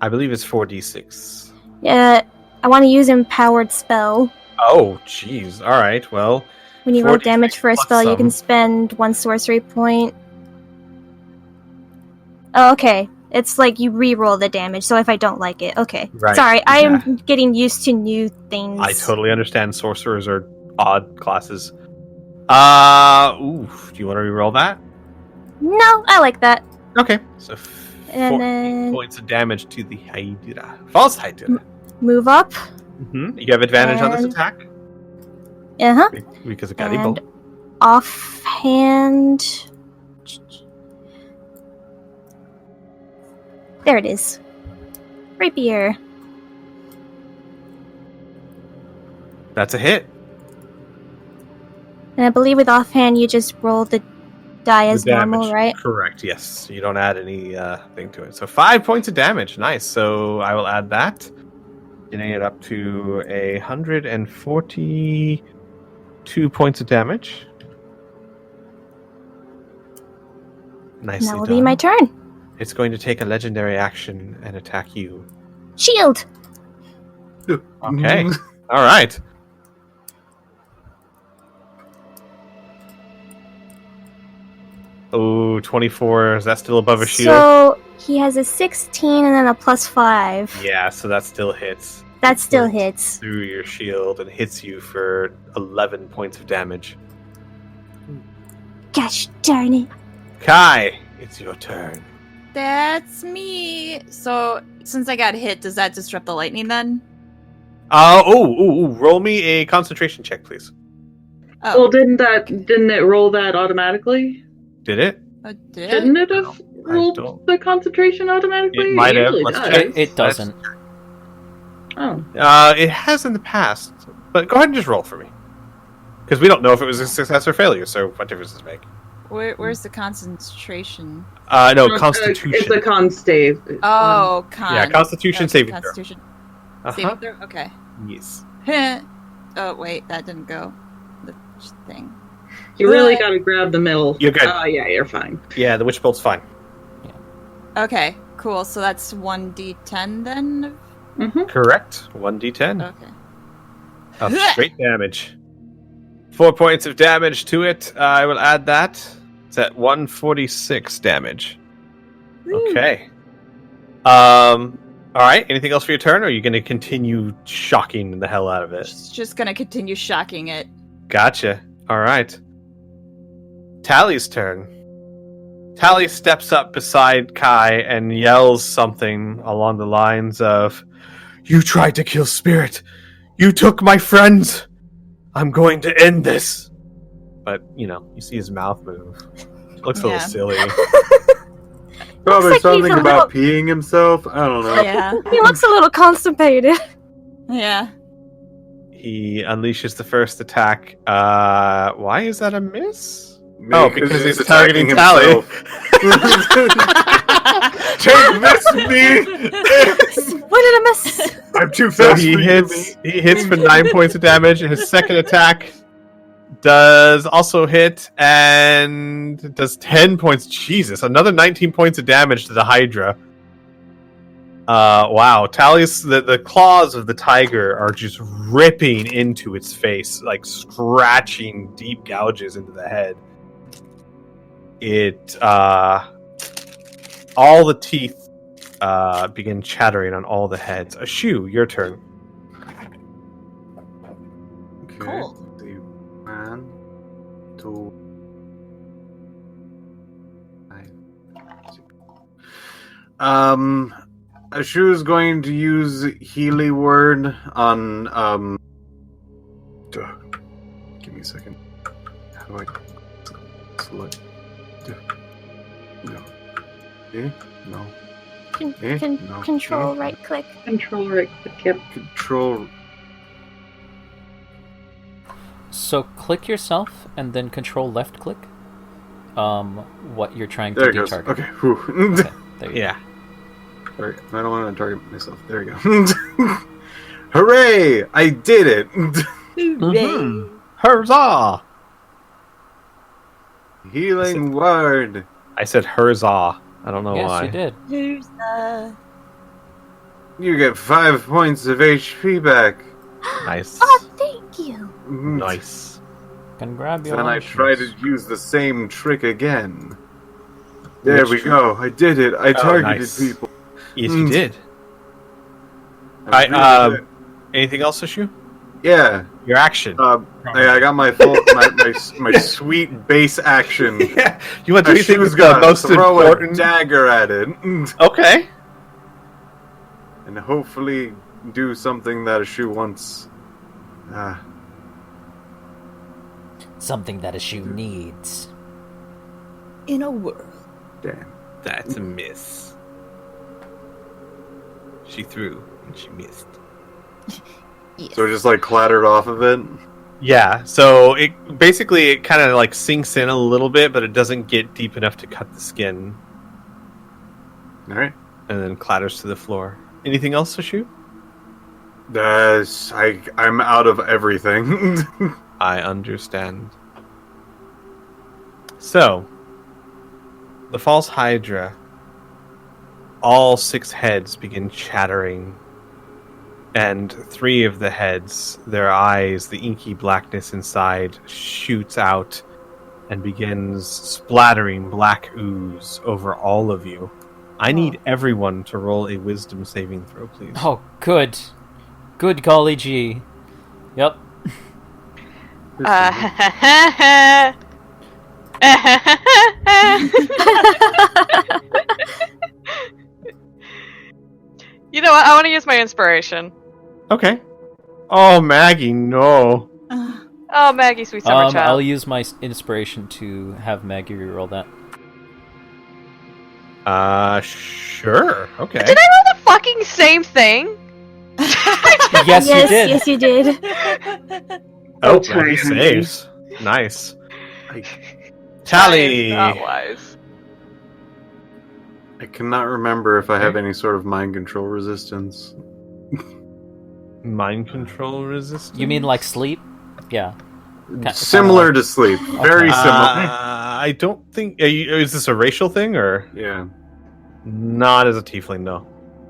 I believe it's 4d6. Yeah, I want to use Empowered Spell. Oh, jeez. Alright, well. When you roll 4d6 damage for a plus spell, you some. can spend 1 sorcery point. Oh, okay. It's like you re-roll the damage, so if I don't like it, okay. Right, Sorry, I yeah. am getting used to new things. I totally understand sorcerers are odd classes. Do you want to reroll that? No, I like that. Okay. So And 14 then points of damage to the Hydra. False Hydra. move up. Mm-hmm. You have advantage on this And- attack? Uh-huh. Because of Guiding And Bolt. offhand. There it is. Rapier. That's a hit. And I believe with offhand you just roll the die as The normal, damage. right? Correct, yes. You don't add any thing to it. So 5 points of damage. Nice. So I will add that. Getting it up to 142 points of damage. Nicely That will done. be my turn. It's going to take a legendary action and attack you. Shield! Okay. All right. Oh, 24. Is that still above a shield? So he has a 16 and then a +5. Yeah, so that still hits. That still Right. hits. Through your shield and hits you for 11 points of damage. Gosh darn it. Kai, it's your turn. That's me. So, since I got hit, does that disrupt the lightning then? Roll me a concentration check, please. Oh, Well, didn't it roll that automatically? Did it? did? Shouldn't it have I rolled don't- the concentration automatically? It might have. usually Let's does. check. It doesn't. Oh. It has in the past, but go ahead and just roll for me. Because we don't know if it was a success or failure, so what difference does it make? Where's the concentration? No, It's Constitution. a con save. Oh, con. Yeah, Constitution saving throw. Constitution Uh-huh. saving throw. Okay. Yes. Oh wait, that didn't go. The thing. You really gotta grab the middle. You're good. Oh, yeah, you're fine. Yeah, the Witch Bolt's fine. Okay, cool. So that's 1d10 then. Mm-hmm. Correct. 1d10 Okay. of straight damage. 4 points of damage to it. I will add that. It's at 146 damage. Okay. All right. Anything else for your turn, or are you going to continue shocking the hell out of it? Just gonna continue shocking it. Gotcha. All right. Tally's turn. Tally steps up beside Kai and yells something along the lines of, "You tried to kill Spirit. You took my friends. I'm going to end this." But, you see his mouth move. It looks a little Yeah. silly. Probably like he's something a about peeing himself. I don't know. Yeah. He looks a little constipated. Yeah. He unleashes the first attack. Why is that a miss? Oh, because he's targeting Tally. Take this, me! What did I miss? I'm too So fast he for hits. you, He hits for 9 points of damage. His second attack does also hit and does 10 points. Jesus, another 19 points of damage to the Hydra. Wow. Tally's the claws of the tiger are just ripping into its face, like scratching deep gouges into the head. It all the teeth begin chattering on all the heads. Ashu, your turn. Okay. Cool. Let's see. 1, 2, 5, 6. Ashu is going to use Healy Word on give me a second. How do I select? No. No. No. Control right click. Control right click. Yep. Control. So click yourself and then control left click. What you're trying There to it goes. detarget. Okay. Whew. Okay, there you Yeah. Sorry, I don't want to target myself. There we go. Hooray! I did it! Mm-hmm. Huzzah! Healing Word. I said huzzah. I don't know Yes, why. you did. Who's the... You get 5 points of HP back. Nice. Oh, thank you. Nice. Congratulations. Then I try to use the same trick again. There Which we trick? go. I did it. I targeted nice. people. Yes, you did. I really did. Anything else, Ashu? Yeah. Your action. I got my full my sweet base action. Yeah. You want to do anything Ashu's with the gonna most throw important? a dagger at it, Okay. and hopefully do something that Ashu wants. Something that a shoe needs. In a world. Damn. That's a miss. She threw and she missed. Yes. So it just like clattered off of it. Yeah, so it kind of like sinks in a little bit, but it doesn't get deep enough to cut the skin, All right. and then clatters to the floor. Anything else to shoot? I'm out of everything. I understand. So, the false Hydra, all 6 heads begin chattering, and 3 of the heads, their eyes, the inky blackness inside, shoots out and begins splattering black ooze over all of you. I need everyone to roll a wisdom saving throw, please. Oh, good. Good golly gee. Yep. You know what? I want to use my inspiration. Okay. Oh, Maggie, no. Oh, Maggie, sweet summer I'll child. use my inspiration to have Maggie reroll that. Sure. Okay. Did I roll the fucking same thing? Yes, you did. Yes, you did. Oh, That's Maggie right, honey. saves. Nice. Tally. Not wise. I cannot remember if I have any sort of mind control resistance. Mind control resistance? You mean like sleep? Yeah. Similar to sleep. Very similar. I don't think... is this a racial thing, or...? Yeah. Not as a tiefling, no.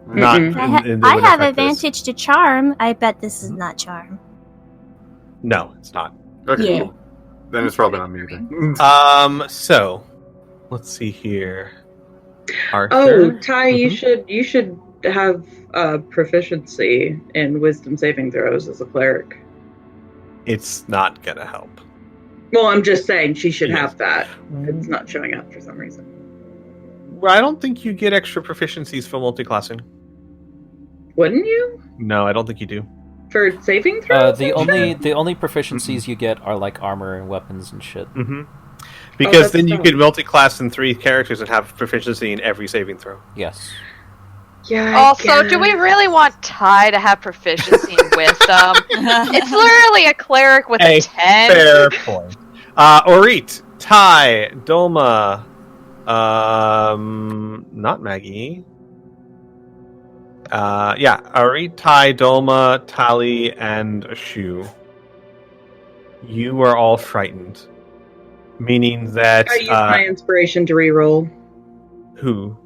Not Mm-mm. I have advantage to charm. I bet this is not charm. No, it's not. Okay. Yeah. Cool. Then it's probably not me then. So... Let's see here. Arthur? Oh, Ty, Mhm. you should have proficiency in wisdom saving throws as a cleric. It's not gonna help. Well, I'm just saying she should Yes. have that. It's not showing up for some reason. Well, I don't think you get extra proficiencies for multiclassing. Wouldn't you? No, I don't think you do. For saving throws? The only proficiencies you get are like armor and weapons and shit. Mm-hmm. Because that's then you dumb. could multi-class in 3 characters and have proficiency in every saving throw. Yes. Yeah. I Also, do we guess. really want Ty to have proficiency in wisdom? It's literally a cleric with Hey, a 10. Fair point. Orit, Ty, Dolma, not Maggie. Arit, Ty, Dolma, Tali, and Ashu. You are all frightened. Meaning that... I used my inspiration to reroll. Who?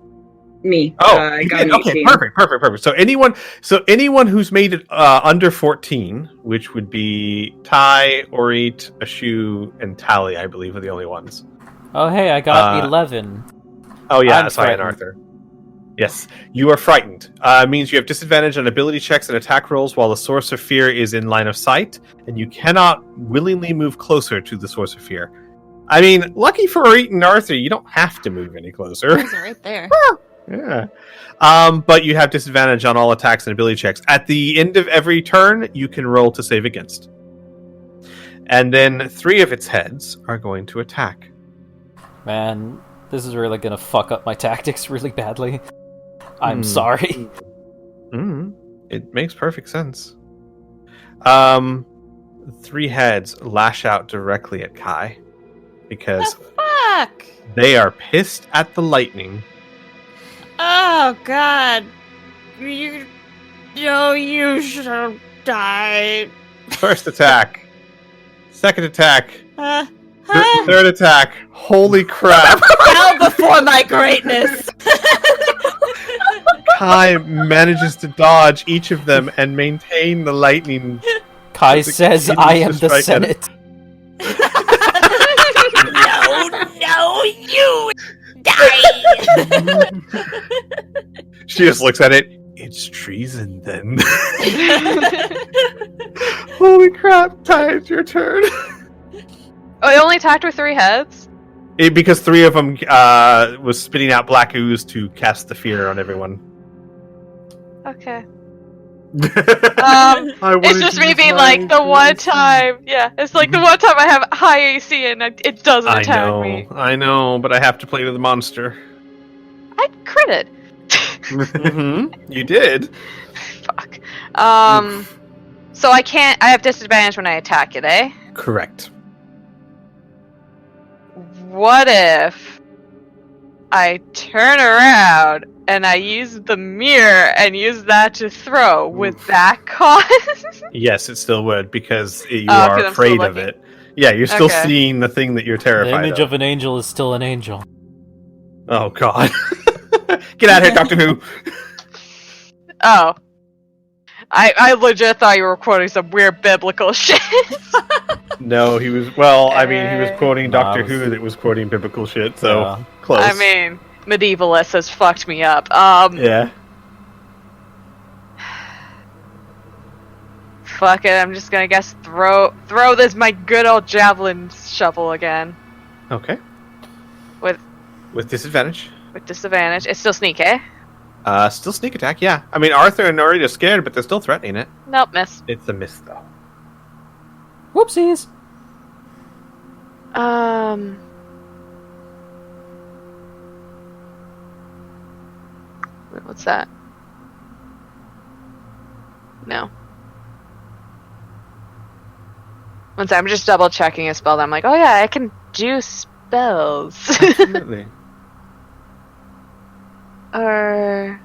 Me. Oh, I you got did? an Okay, 18. perfect. So anyone who's made it under 14, which would be Ty, Orit, Ashu, and Tali, I believe, are the only ones. Oh, hey, I got 11. Oh, yeah, I'm sorry, and frightened. Arthur. Yes, you are frightened. Means you have disadvantage on ability checks and attack rolls while the source of fear is in line of sight, and you cannot willingly move closer to the source of fear. I mean, lucky for Orit and Arthur, you don't have to move any closer. It's right there. Yeah. But you have disadvantage on all attacks and ability checks. At the end of every turn, you can roll to save against. And then 3 of its heads are going to attack. Man, this is really gonna fuck up my tactics really badly. I'm sorry. It makes perfect sense. 3 heads lash out directly at Kai. Because Fuck! they are pissed at the lightning. Oh God! You should have died. First attack. Second attack. Huh? Third attack. Holy crap. Bow before my greatness. Kai manages to dodge each of them and maintain the lightning. Kai As it says, continues I to am the strike at it. Senate. No, you die. She just looks at it. It's treason then. Holy crap, Ty, it's your turn. Oh, he only attacked with 3 heads? Because 3 of them was spitting out black ooze to cast the fear on everyone. Okay. I wanted It's just to me use being my like, the one time... Yeah, it's like the one time I have high AC and it doesn't I attack me. know, but I have to play with the monster. I critted. You did. Fuck. So I can't... I have disadvantage when I attack it, eh? Correct. What if I turn around and I use the mirror and use that to throw? Would that cause? Yes, it still would, because you 'cause are I'm afraid still of looking. it. Yeah, you're still Okay. seeing the thing that you're The terrified image of an angel is still an angel. Oh, God. Get out of here, Doctor Who! Oh. I legit thought you were quoting some weird biblical shit. No, he was... Well, I mean, he was quoting No, Doctor I was- Who that was quoting biblical shit, so... Yeah. Close. I mean, medievalist has fucked me up. Yeah. Fuck it, I'm just gonna guess throw this my good old javelin shovel again. Okay. With disadvantage. with disadvantage. It's still sneak, eh? Still sneak attack, yeah. I mean, Arthur and Nori are scared, but they're still threatening it. Nope, miss. It's a miss, though. Whoopsies! Wait, what's that? No. One second, I'm just double checking a spell. That I'm like, oh yeah, I can do spells. Absolutely. Or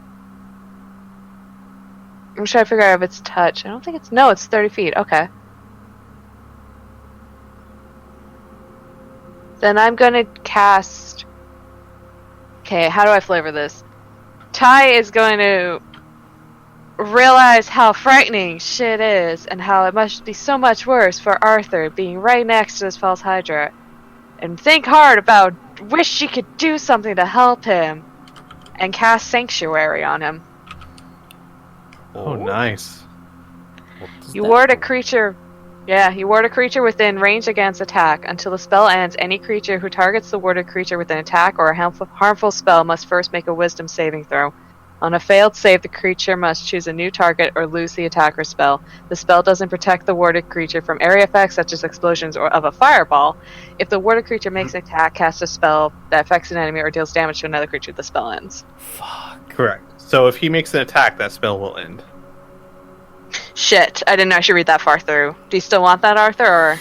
I'm trying to figure out if it's touch. I don't think it's... No, it's 30 feet. Okay. Then I'm gonna cast... Okay, how do I flavor this? Ty is going to realize how frightening shit is and how it must be so much worse for Arthur being right next to this false Hydra. And think hard about... Wish she could do something to help him. And cast Sanctuary on him. Oh, nice. You ward a creature... Yeah, you ward a creature within range against attack. Until the spell ends, any creature who targets the warded creature with an attack or a harmful spell must first make a wisdom saving throw. On a failed save, the creature must choose a new target or lose the attack or spell. The spell doesn't protect the warded creature from area effects such as explosions or of a fireball. If the warded creature makes an attack, casts a spell that affects an enemy or deals damage to another creature, the spell ends. Fuck. Correct. So if he makes an attack, that spell will end. Shit, I didn't know I should read that far through. Do you still want that, Arthur, or...?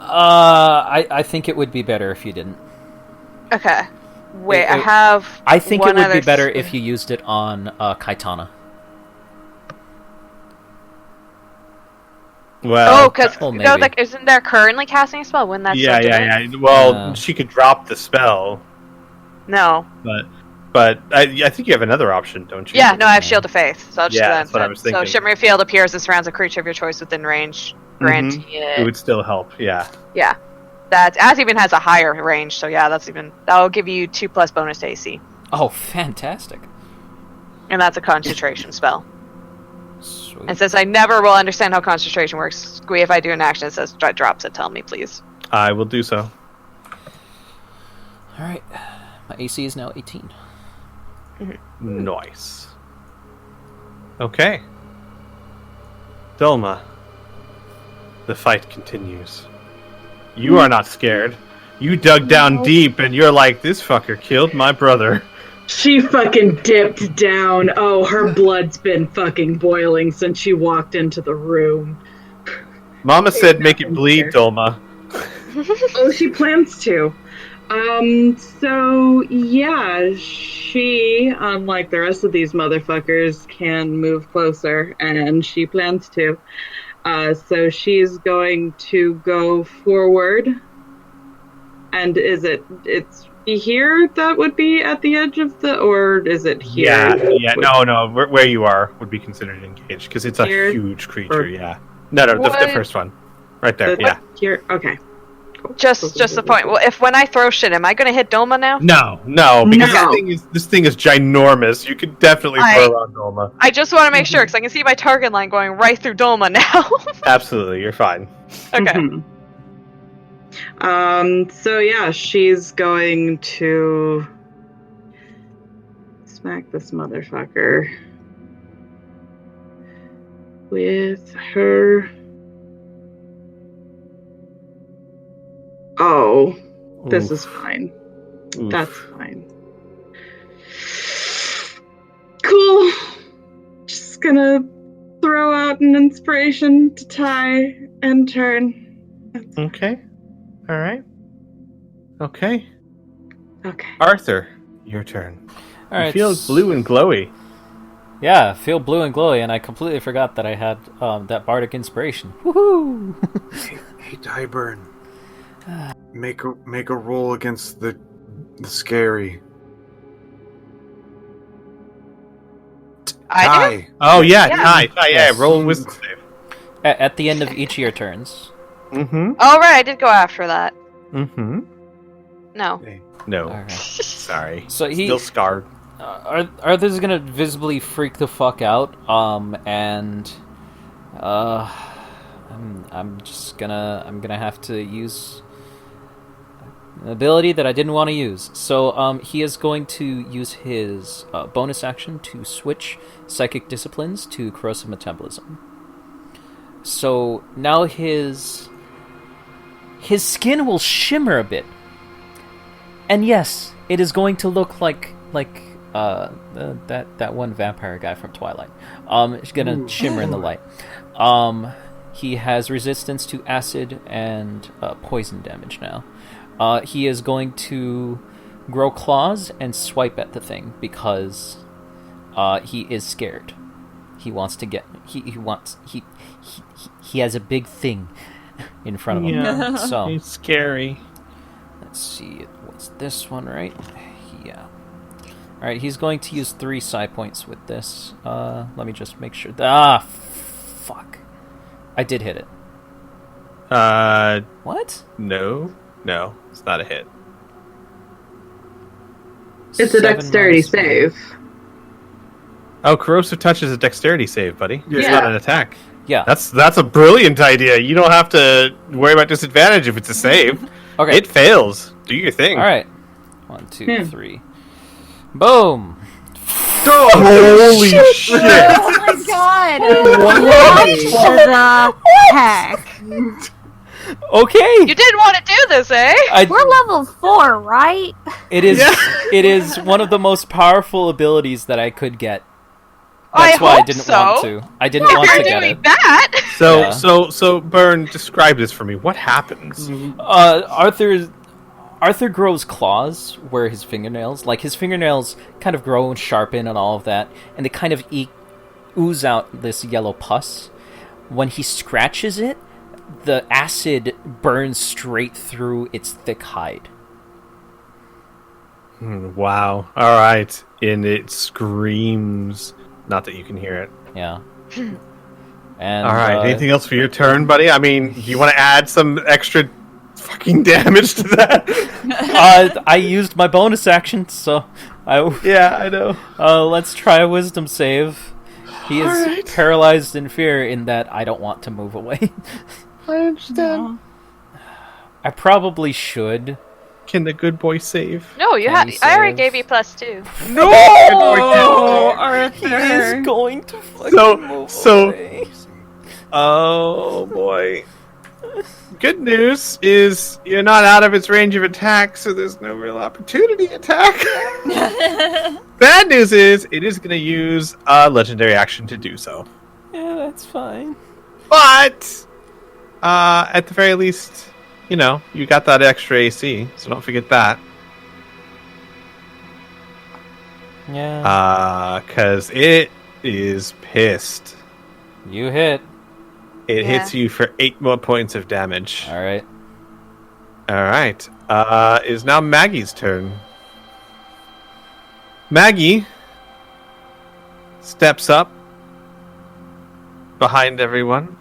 I think it would be better if you didn't. Okay. Wait, I have. I think it one would other be better if you used it on Kaitana. Well, because maybe. isn't there currently casting a spell? Wouldn't that still do it? yeah. Well, she could drop the spell, No. but I think you have another option, don't you? Yeah, no, I have Shield of Faith, so I'll just do that that's what I was instead. So thinking. Shimmering Field appears and surrounds a creature of your choice within range. Granting It would still help, yeah. Yeah. That as even has a higher range, so yeah, that'll give you 2+ bonus to AC. Oh, fantastic. And that's a concentration spell. Sweet. And since I never will understand how concentration works, Squee, if I do an action that says drops it, tell me, please. I will do so. Alright. My AC is now 18. Nice. Okay. Dulma. The fight continues. You are not scared. You dug down deep and you're like, this fucker killed my brother. She fucking dipped down. Oh, her blood's been fucking boiling since she walked into the room. Mama said make it bleed, Dulma. Oh, she plans to. So, yeah, she, unlike the rest of these motherfuckers, can move closer, and she plans to. So she's going to go forward. And it's here that would be at the edge of or is it here? Yeah, no, where you are would be considered engaged, because it's a huge creature, yeah. No, the first one. Right there, yeah. Here, okay. Cool. Just the point. Well, when I throw shit, am I going to hit Doma now? No, because this thing is ginormous. You could definitely throw around Doma. I just want to make sure, because I can see my target line going right through Doma now. Absolutely, you're fine. Okay. So yeah, she's going to smack this motherfucker with her. Oh, this is fine. Oof. That's fine. Cool. Just gonna throw out an inspiration to tie and turn. Okay. All right. Okay. Okay. Arthur, your turn. All right. You feel blue and glowy. Yeah, feel blue and glowy, and I completely forgot that I had that bardic inspiration. Woohoo! Hey, Tyburn. Make a roll against the scary. I do? Oh yeah, Yeah. tie. Yes. Roll a wisdom save. At the end of each of your turns. Mm-hmm. Oh, right, I did go after that. Mm-hmm. No. No. Okay. Sorry. So he Still scarred. Arthur's gonna visibly freak the fuck out. And I'm gonna have to use an ability that I didn't want to use. So he is going to use his bonus action to switch psychic disciplines to corrosive metabolism. So now his skin will shimmer a bit, and yes, it is going to look like that one vampire guy from Twilight. It's gonna shimmer in the light. He has resistance to acid and poison damage now. He is going to grow claws and swipe at the thing because he is scared. He wants to get. He has a big thing in front of him. Yeah, so it's scary. let's see. What's this one, right? Yeah. All right. He's going to use 3 psi points with this. Let me just make sure. Fuck. I did hit it. What? No, it's not a hit. It's a 7 dexterity minus 1. save. Oh, corrosive touch is a dexterity save, buddy. It's Yeah. not an attack. Yeah. That's a brilliant idea. You don't have to worry about disadvantage if it's a save. Okay. It fails. Do your thing. All right. 1, 2, 3. Boom. Holy shit! Oh my god! What the heck? Okay. You didn't want to do this, eh? We're level 4, right? It is. It is one of the most powerful abilities that I could get. That's why I hope didn't so. want to. I didn't If want you're to get doing it. that. So, Yeah. so, Burn, describe this for me. What happens? Arthur grows claws where his fingernails, his fingernails kind of grow and sharpen and all of that, and they kind of ooze out this yellow pus. When he scratches it, the acid burns straight through its thick hide. Wow. All right. And it screams. Not that you can hear it. Yeah. And All right. Anything else for your turn, buddy? I mean, do you want to add some extra fucking damage to that? I used my bonus action, so Yeah, I know. let's try a wisdom save. He is Alright. paralyzed in fear in that I don't want to move away. I understand. I probably should. Can the good boy save? No, you Can had. you I already save? gave you +2. No! He is going to fucking move So- away. Oh boy. Good news is you're not out of its range of attack, so there's no real opportunity attack. Bad news is it is going to use a legendary action to do so. Yeah, that's fine. But at the very least, you got that extra AC, so don't forget that. Yeah. Because it is pissed. You hit. It Yeah. hits you for 8 more points of damage. All right. Alright. It is now Maggie's turn. Maggie steps up behind everyone,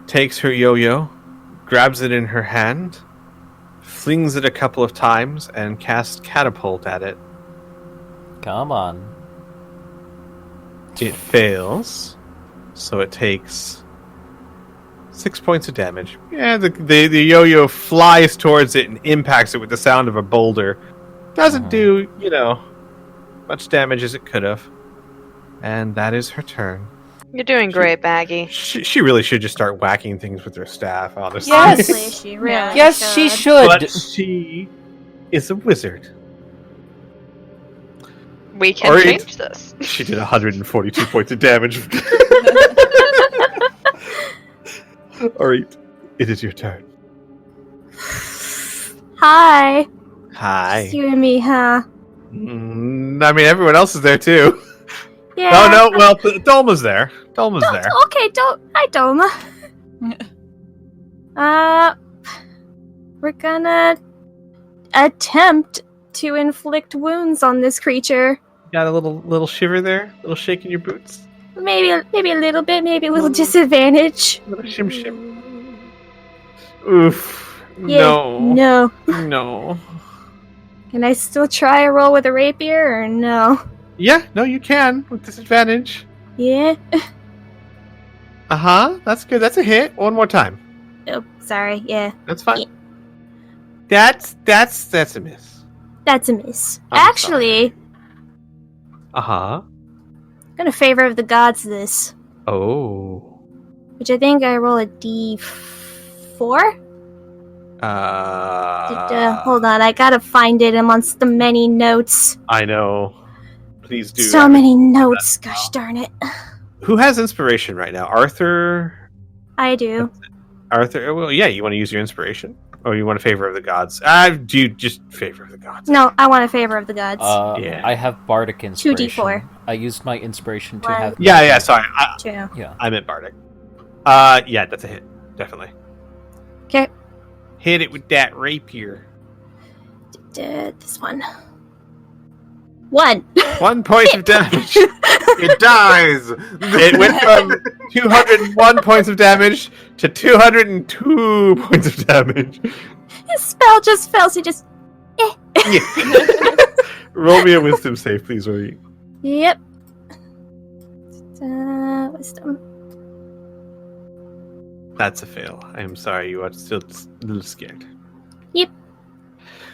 takes her yo-yo, grabs it in her hand, flings it a couple of times, and casts Catapult at it. Come on. It fails, so it takes 6 points of damage. Yeah, the yo-yo flies towards it and impacts it with the sound of a boulder. Doesn't do, much damage as it could have. And that is her turn. You're doing great, Maggie. She really should just start whacking things with her staff, honestly. Yes! Honestly, she really Yes, she should. But she is a wizard. We can Alright. change this. She did 142 points of damage. Alright, it is your turn. Hi. Hi. It's you and me, huh? I mean, everyone else is there too. Yeah. No, well, Dolma's there. Dolma's there. Okay, hi, Doma. We're gonna attempt to inflict wounds on this creature. Got a little shiver there? A little shake in your boots? Maybe a little bit, maybe a little disadvantage. A little shim shim. Oof. Yeah, No. no. Can I still try a roll with a rapier or no? Yeah, no, you can with disadvantage. Yeah. That's good. That's a hit. One more time. Oh, sorry. Yeah, That's fine. That's a miss. that's a miss. I'm Actually, I'm gonna favor of the gods this, Oh. which I think I roll a d4. Hold on, I gotta find it amongst the many notes. I know. Please do. So many notes. Gosh darn it. Who has inspiration right now? Arthur? I do. Well, yeah, you want to use your inspiration? Or you want a favor of the gods? Do you just favor of the gods? No, I want a favor of the gods. Yeah. I have bardic inspiration. 2d4. I used my inspiration to One. have. Yeah, sorry. 2. Yeah. I meant bardic. Yeah, that's a hit. Definitely. Okay. Hit it with that rapier. This one. 1. 1 point of damage. It dies. It went from 201 points of damage to 202 points of damage. His spell just fails. He just. Roll me a wisdom save, please, Ori. Yep. Wisdom. That's a fail. I am sorry, you are still a little scared.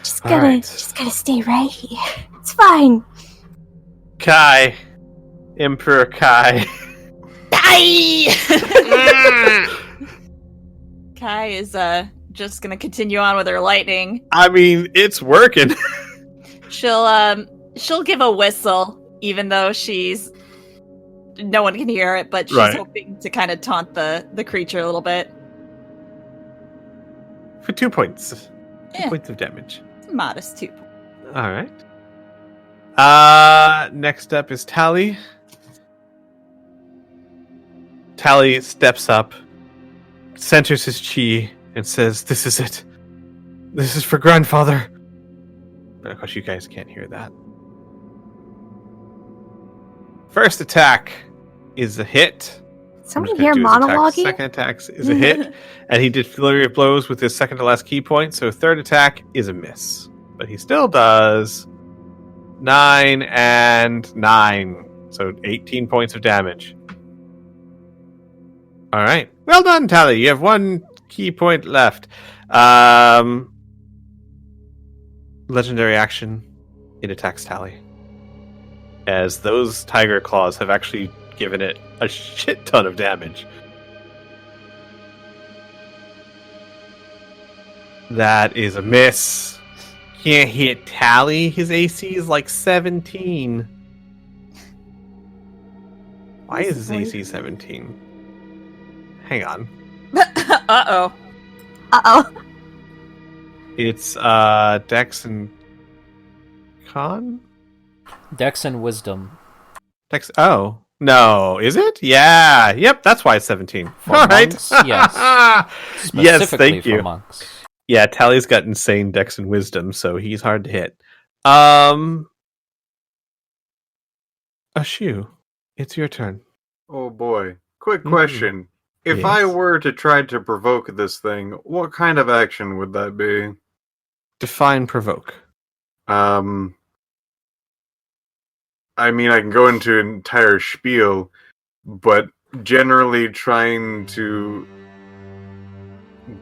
Just All gotta, right. just gotta stay right here. It's fine. Kai. Emperor Kai. Kai is just gonna continue on with her lightning. I mean, it's working. She'll give a whistle, even though she's no one can hear it, but she's Right. hoping to kind of taunt the creature a little bit. For 2 points. 2 Yeah. points of damage. Modest 2. All right. Next up is Tally. Tally steps up, centers his chi, and says, "This is it. This is for grandfather." But of course, you guys can't hear that. First attack is a hit. Someone I'm here just gonna do his attack. monologuing? Second attack is a hit, and he did flurry of blows with his second to last key point. So third attack is a miss, but he still does 9 and 9, so 18 points of damage. All right, well done, Tally. You have 1 key point left. Legendary action. It attacks Tally, as those tiger claws have actually given it a shit ton of damage. That is a miss. Can't hit Tally. His AC is like 17. Why is his AC 17? Hang on. Uh-oh. Uh-oh. It's Dex and Con? Dex and Wisdom. Dex. Oh. No, is it? Yeah. Yep, that's why it's 17. For All right. monks, yes. Yes, Specifically thank for you. monks. Yeah, Tally's got insane Dex and Wisdom, so he's hard to hit. Ashu, it's your turn. Oh boy. Quick question. If Yes. I were to try to provoke this thing, what kind of action would that be? Define provoke. I mean, I can go into an entire spiel, but generally trying to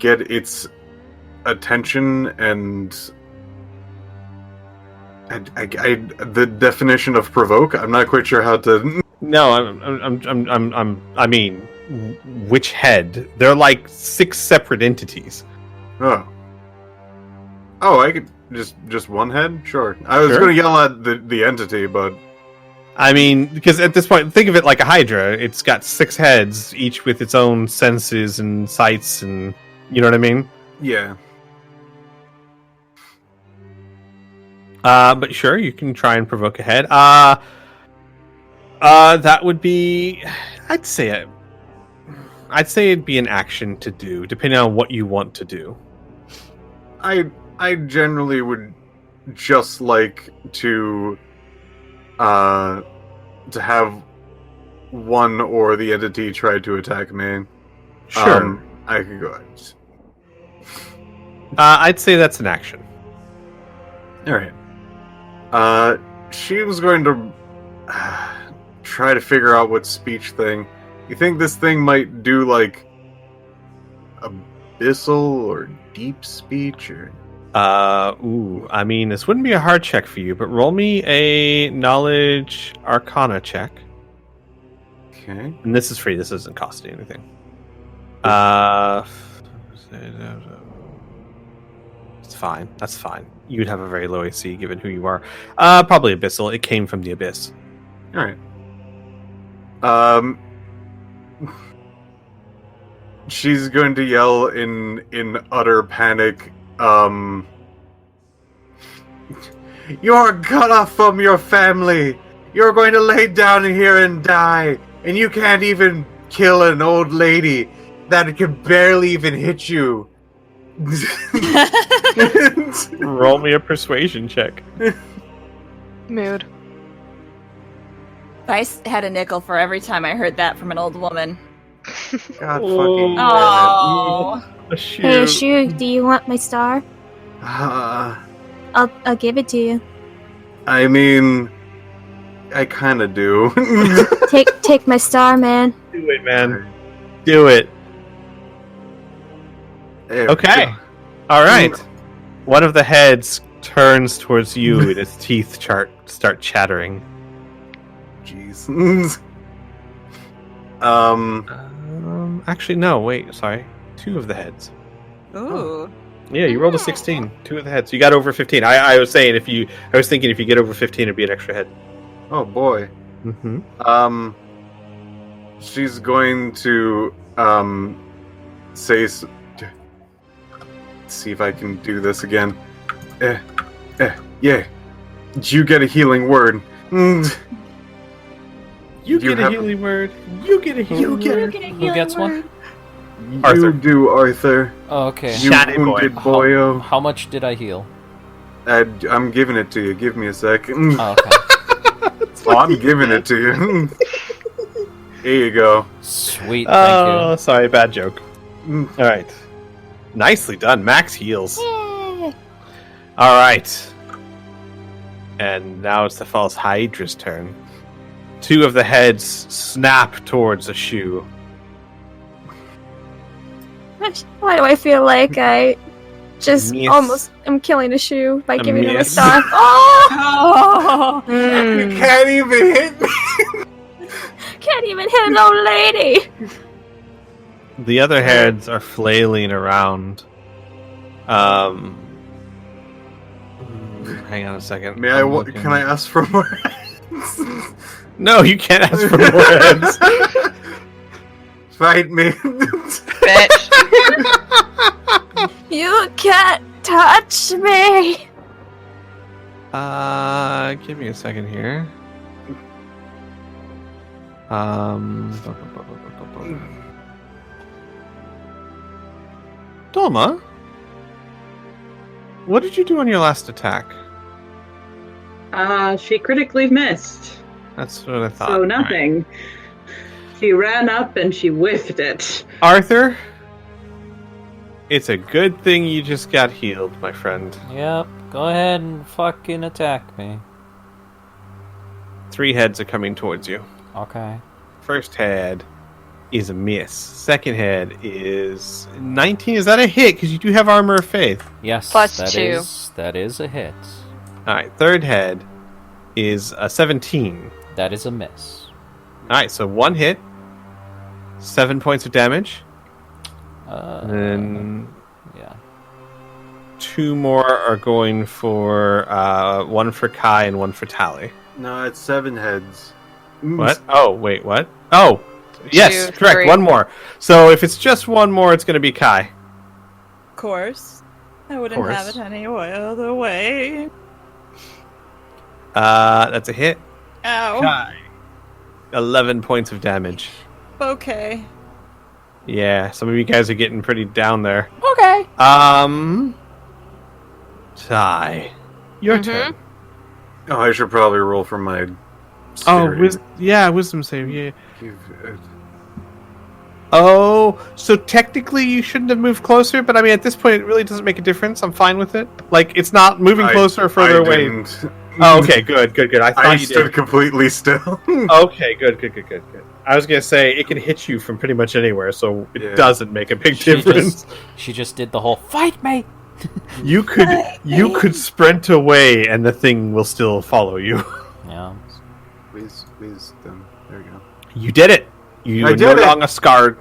get its attention and the definition of provoke. I'm not quite sure how to. No, I mean, which head? They're like 6 separate entities. Oh, I could just one head. Sure, I was Sure. going to yell at the entity, but I mean, because at this point, think of it like a Hydra. It's got 6 heads, each with its own senses and sights, and you know what I mean? yeah. But sure, you can try and provoke a head. That would be, I'd say it'd be an action to do, depending on what you want to do. I generally would just like to have one or the entity try to attack me. Sure. I could go ahead. I'd say that's an action. Alright. She was going to try to figure out what speech thing. You think this thing might do like abyssal or deep speech or? I mean, this wouldn't be a hard check for you, but roll me a knowledge arcana check. Okay. And this is free, this doesn't cost you anything. It's fine, that's fine. You'd have a very low AC given who you are. Probably abyssal, it came from the abyss. Alright. She's going to yell in utter panic, "You're cut off from your family! You're going to lay down here and die! And you can't even kill an old lady that can barely even hit you!" Roll me a persuasion check. Mood. I had a nickel for every time I heard that from an old woman. God fucking damn Oh. Hey, Shu, do you want my star? it. I'll give it to you. I mean, I kind of do. Take my star, man. Do it, man. Do it. There we Okay. go. All right. One of the heads turns towards you and its teeth start chattering. Jeez. Actually, no, wait, sorry. 2 of the heads. Ooh. Yeah, you rolled a 16. 2 of the heads. You got over 15. I was saying I was thinking if you get over 15, it'd be an extra head. Oh boy. Mm-hmm. she's going to say. See if I can do this again. Yeah. You get a healing word. You get a healing word. You get a healing word. Who gets one? Arthur. You do, Arthur. Oh, okay. You Shatty boy. wounded boyo. How much did I heal? I'm giving it to you. Give me a second. Oh, okay. I'm giving it to you. Here you go. Sweet, thank you. Sorry, bad joke. All right. Nicely done. Max heals. Yay. All right. And now it's the false Hydra's turn. Two of the heads snap towards a shoe. Why do I feel like I just Miss. almost am killing a shoe by A giving him a miss. star? Oh! You can't even hit me. Can't even hit an old lady! The other heads are flailing around. Hang on a second. May I? Can I ask for more? No, you can't ask for more heads. Fight me. Bitch. You can't touch me! Give me a second here. Dolma, what did you do on your last attack? She critically missed. That's what I thought. So nothing. She ran up and she whiffed it. Arthur, it's a good thing you just got healed, my friend. Yep, go ahead and fucking attack me. 3 heads are coming towards you. Okay. First head is a miss. Second head is 19. Is that a hit? Because you do have Armor of Faith. Yes, Plus that 2. that is a hit. Alright, third head is a 17. That is a miss. Alright, so 1 hit, 7 points of damage, and then Yeah. 2 more are going for 1 for Kai and 1 for Tally. No, it's 7 heads. What? Oh, wait, what? Oh, yes, 2, correct. 3. 1 more. So if it's just 1 more, it's going to be Kai. Of course. I wouldn't Course. have it any other way. That's a hit. Ow. Kai. 11 points of damage. Okay. Yeah, some of you guys are getting pretty down there. Okay. Ty, your turn. Oh, I should probably roll for my. Oh, spirit. wisdom save. Yeah. Oh, so technically you shouldn't have moved closer, but I mean at this point it really doesn't make a difference. I'm fine with it. Like it's not moving closer or further away. Didn't. Oh, okay, good. I thought I you stood did. completely still. Okay, good. I was gonna say it can hit you from pretty much anywhere, so it Yeah. doesn't make a big She difference. She just did the whole fight me. You could sprint away, and the thing will still follow you. Yeah. Wisdom. There we go. You did it. You I are no did it. longer scarred.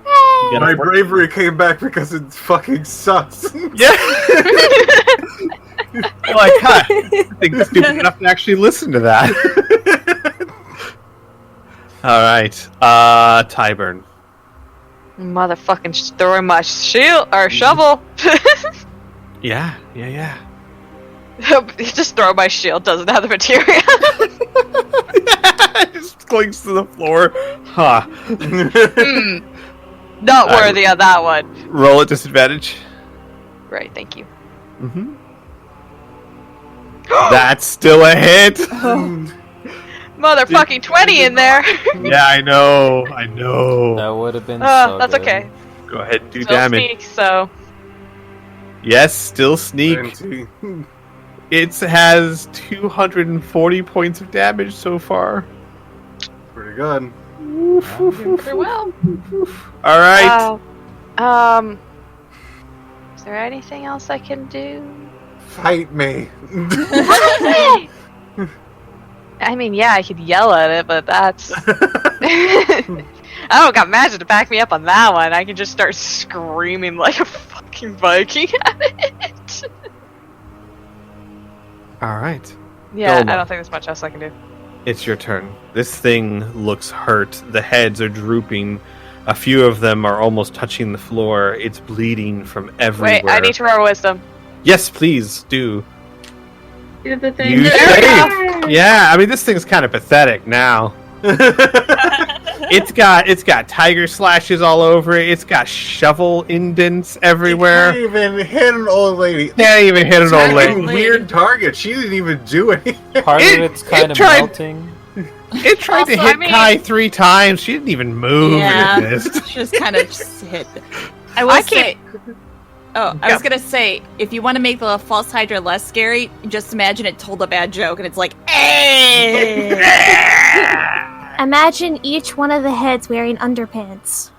You got a My 14. bravery came back because it fucking sucks. Yeah. You're like, hi. I think it's stupid enough to actually listen to that. All right, Tyburn. Motherfucking throwing my shield or shovel. Yeah. Just throw my shield. Doesn't have the material. It just clinks to the floor. Huh. Not worthy of that one. Roll at disadvantage. Right. Thank you. Mm-hmm. That's still a hit. Motherfucking 20 in there. Yeah, I know. That would have been so That's good. okay. Go ahead and do Still damage. sneak, so Yes, still sneak. 20. It has 240 points of damage so far. Pretty good. pretty well. All right. Is there anything else I can do? Fight me. I mean, yeah, I could yell at it, but that's. I don't got magic to back me up on that one. I can just start screaming like a fucking Viking at it. All right. Yeah, Dolma. I don't think there's much else I can do. It's your turn. This thing looks hurt. The heads are drooping. A few of them are almost touching the floor. It's bleeding from everywhere. Wait, I need to roll wisdom. Yes, please do. Do the thing. You save. Yeah, I mean this thing's kind of pathetic now. It's got tiger slashes all over it. It's got shovel indents everywhere. Can't even hit an old lady. Can't even hit an old Attacking lady. weird target. She didn't even do anything. Part of it's kind of tried- melting. It tried to Also, hit I mean- Kai 3 times. She didn't even move. Yeah. It missed. Just kind of just hit. I will I say. Oh, I Yeah. was gonna say, if you want to make the false Hydra less scary, just imagine it told a bad joke, and it's like, "Hey!" Imagine each one of the heads wearing underpants.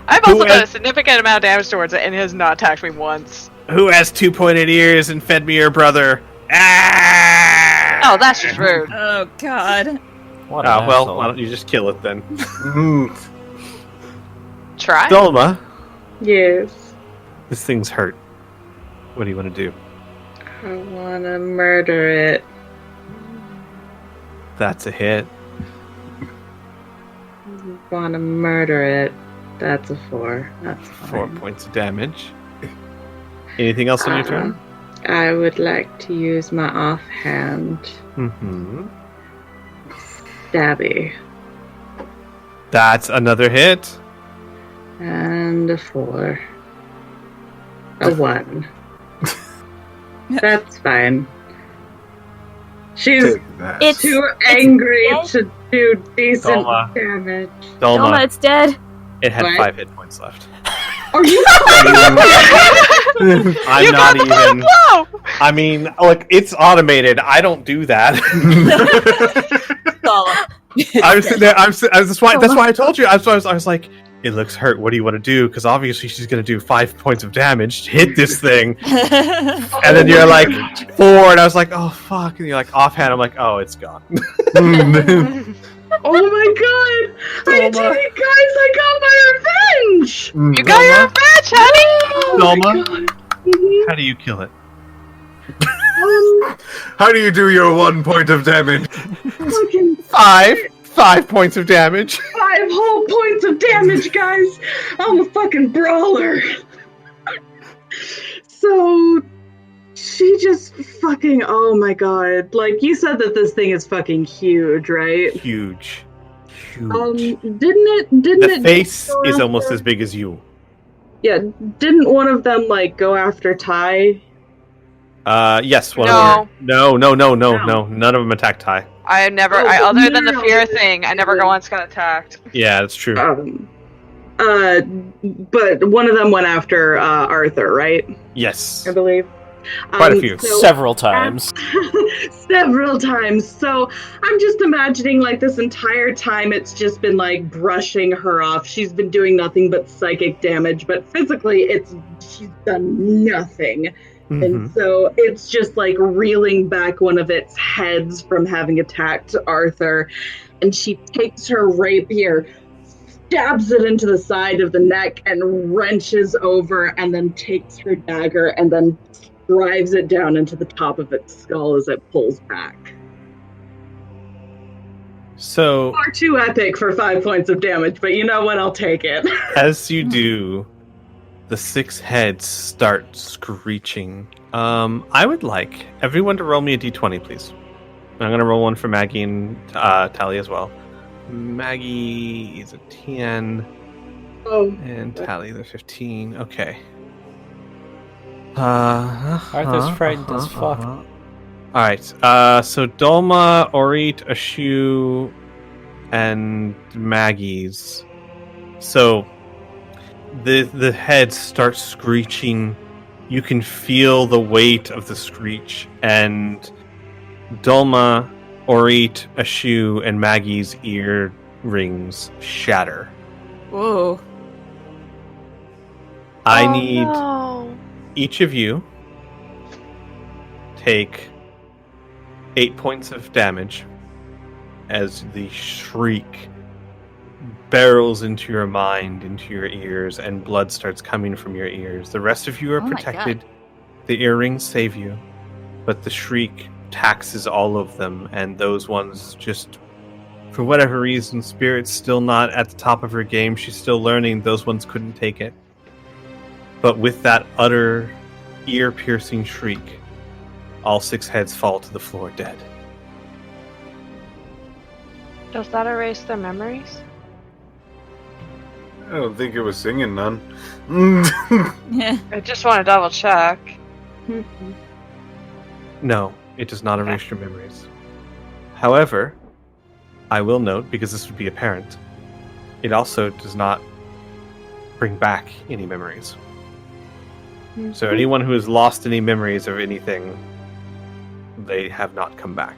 I've also Who done a has- significant amount of damage towards it, and it has not attacked me once. Who has 2 pointed ears and fed me your brother? Ah! Oh, that's just rude. Oh God. What Oh, an well, asshole. why don't you just kill it then? Try. Dolma, Yes. this thing's hurt. What do you want to do? I wanna murder it. That's a hit. Wanna murder it. That's a 4. That's 4 fine. points of damage. Anything else on your turn? I would like to use my offhand Mm-hmm. stabby. That's another hit. And a 4. A 1. That's fine. She's Take that. It's too angry dead. to do decent Dolma. damage. Dolma, Dolma, it's dead. it had What? 5 hit points left. Are you I'm You not got the even. blow! I mean, look, it's automated. I don't do that. I was sitting there. That's why I told you. I was like, it looks hurt. What do you want to do? Because obviously she's going to do 5 points of damage to hit this thing. And then you're like 4, and I was like, oh fuck. And you're like offhand. I'm like, oh, it's gone. Oh my god! I did it, guys! I got my revenge! You got your revenge, honey! Dolma, Mhm. how do you kill it? How do you do your 1 point of damage? Fucking 5 points of damage. 5 whole points of damage, guys! I'm a fucking brawler! So, she just fucking, oh my god. Like, you said that this thing is fucking huge, right? Huge. Didn't it The face go is after- almost as big as you. Yeah, didn't one of them, like, go after Ty? Yes. One No. of them. No. None of them attacked Ty. I have never, Oh, other than the no. fear thing, I never once got attacked. Yeah, that's true. But one of them went after Arthur, right? Yes. I believe. Quite a few. so- Several times. Several times. So I'm just imagining, like, this entire time it's just been like brushing her off. She's been doing nothing but psychic damage, but physically she's done nothing. Mhm. And so it's just like reeling back one of its heads from having attacked Arthur. And she takes her rapier, stabs it into the side of the neck, and wrenches over, and then takes her dagger and then drives it down into the top of its skull as it pulls back. So, Far too epic for 5 points of damage, but you know what? I'll take it. as you do, the 6 heads start screeching. I would like everyone to roll me a d20, please. I'm going to roll one for Maggie and Tally as well. Maggie is a 10, Oh, and Tally is a 15. Okay. Arthur's frightened as fuck. Alright, so Dolma, Orit, Ashu, and Maggie's. So, the heads start screeching. You can feel the weight of the screech, and Dolma, Orit, Ashu, and Maggie's earrings shatter. Whoa. I Oh, need no. each of you take 8 points of damage as the shriek barrels into your mind, into your ears, and blood starts coming from your ears. The rest of you are Oh my protected. The earrings save you, but the shriek taxes all of them, and those ones just, for whatever reason, Spirit's still not at the top of her game. She's still learning. Those ones couldn't take it. But with that utter, ear-piercing shriek, all 6 heads fall to the floor dead. Does that erase their memories? I don't think it was singing none. I just want to double check. No, it does not erase your memories. However, I will note, because this would be apparent, it also does not bring back any memories. So anyone who has lost any memories of anything, they have not come back.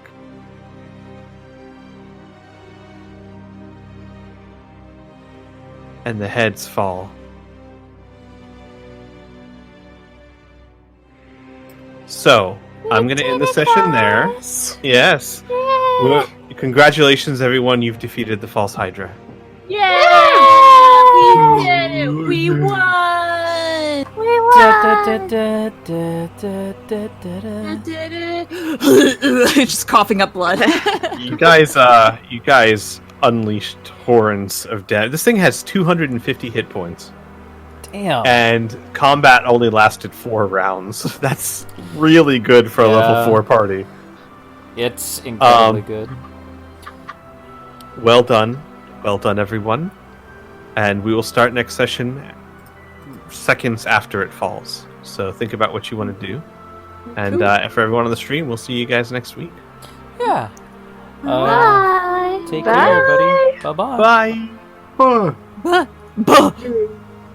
And the heads fall. So, I'm going to end the session there. Yes. Well, congratulations, everyone. You've defeated the False Hydra. Yeah! We did it! We won! We won! Just coughing up blood. You guys unleashed horns of death. This thing has 250 hit points. Damn. And combat only lasted 4 rounds. That's really good for a level 4 party. It's incredibly good. Well done. Well done, everyone. And we will start next session seconds after it falls. So think about what you want to do. And for everyone on the stream, we'll see you guys next week. Yeah. Bye. Take care, everybody. Bye-bye. Bye. Huh. Buh!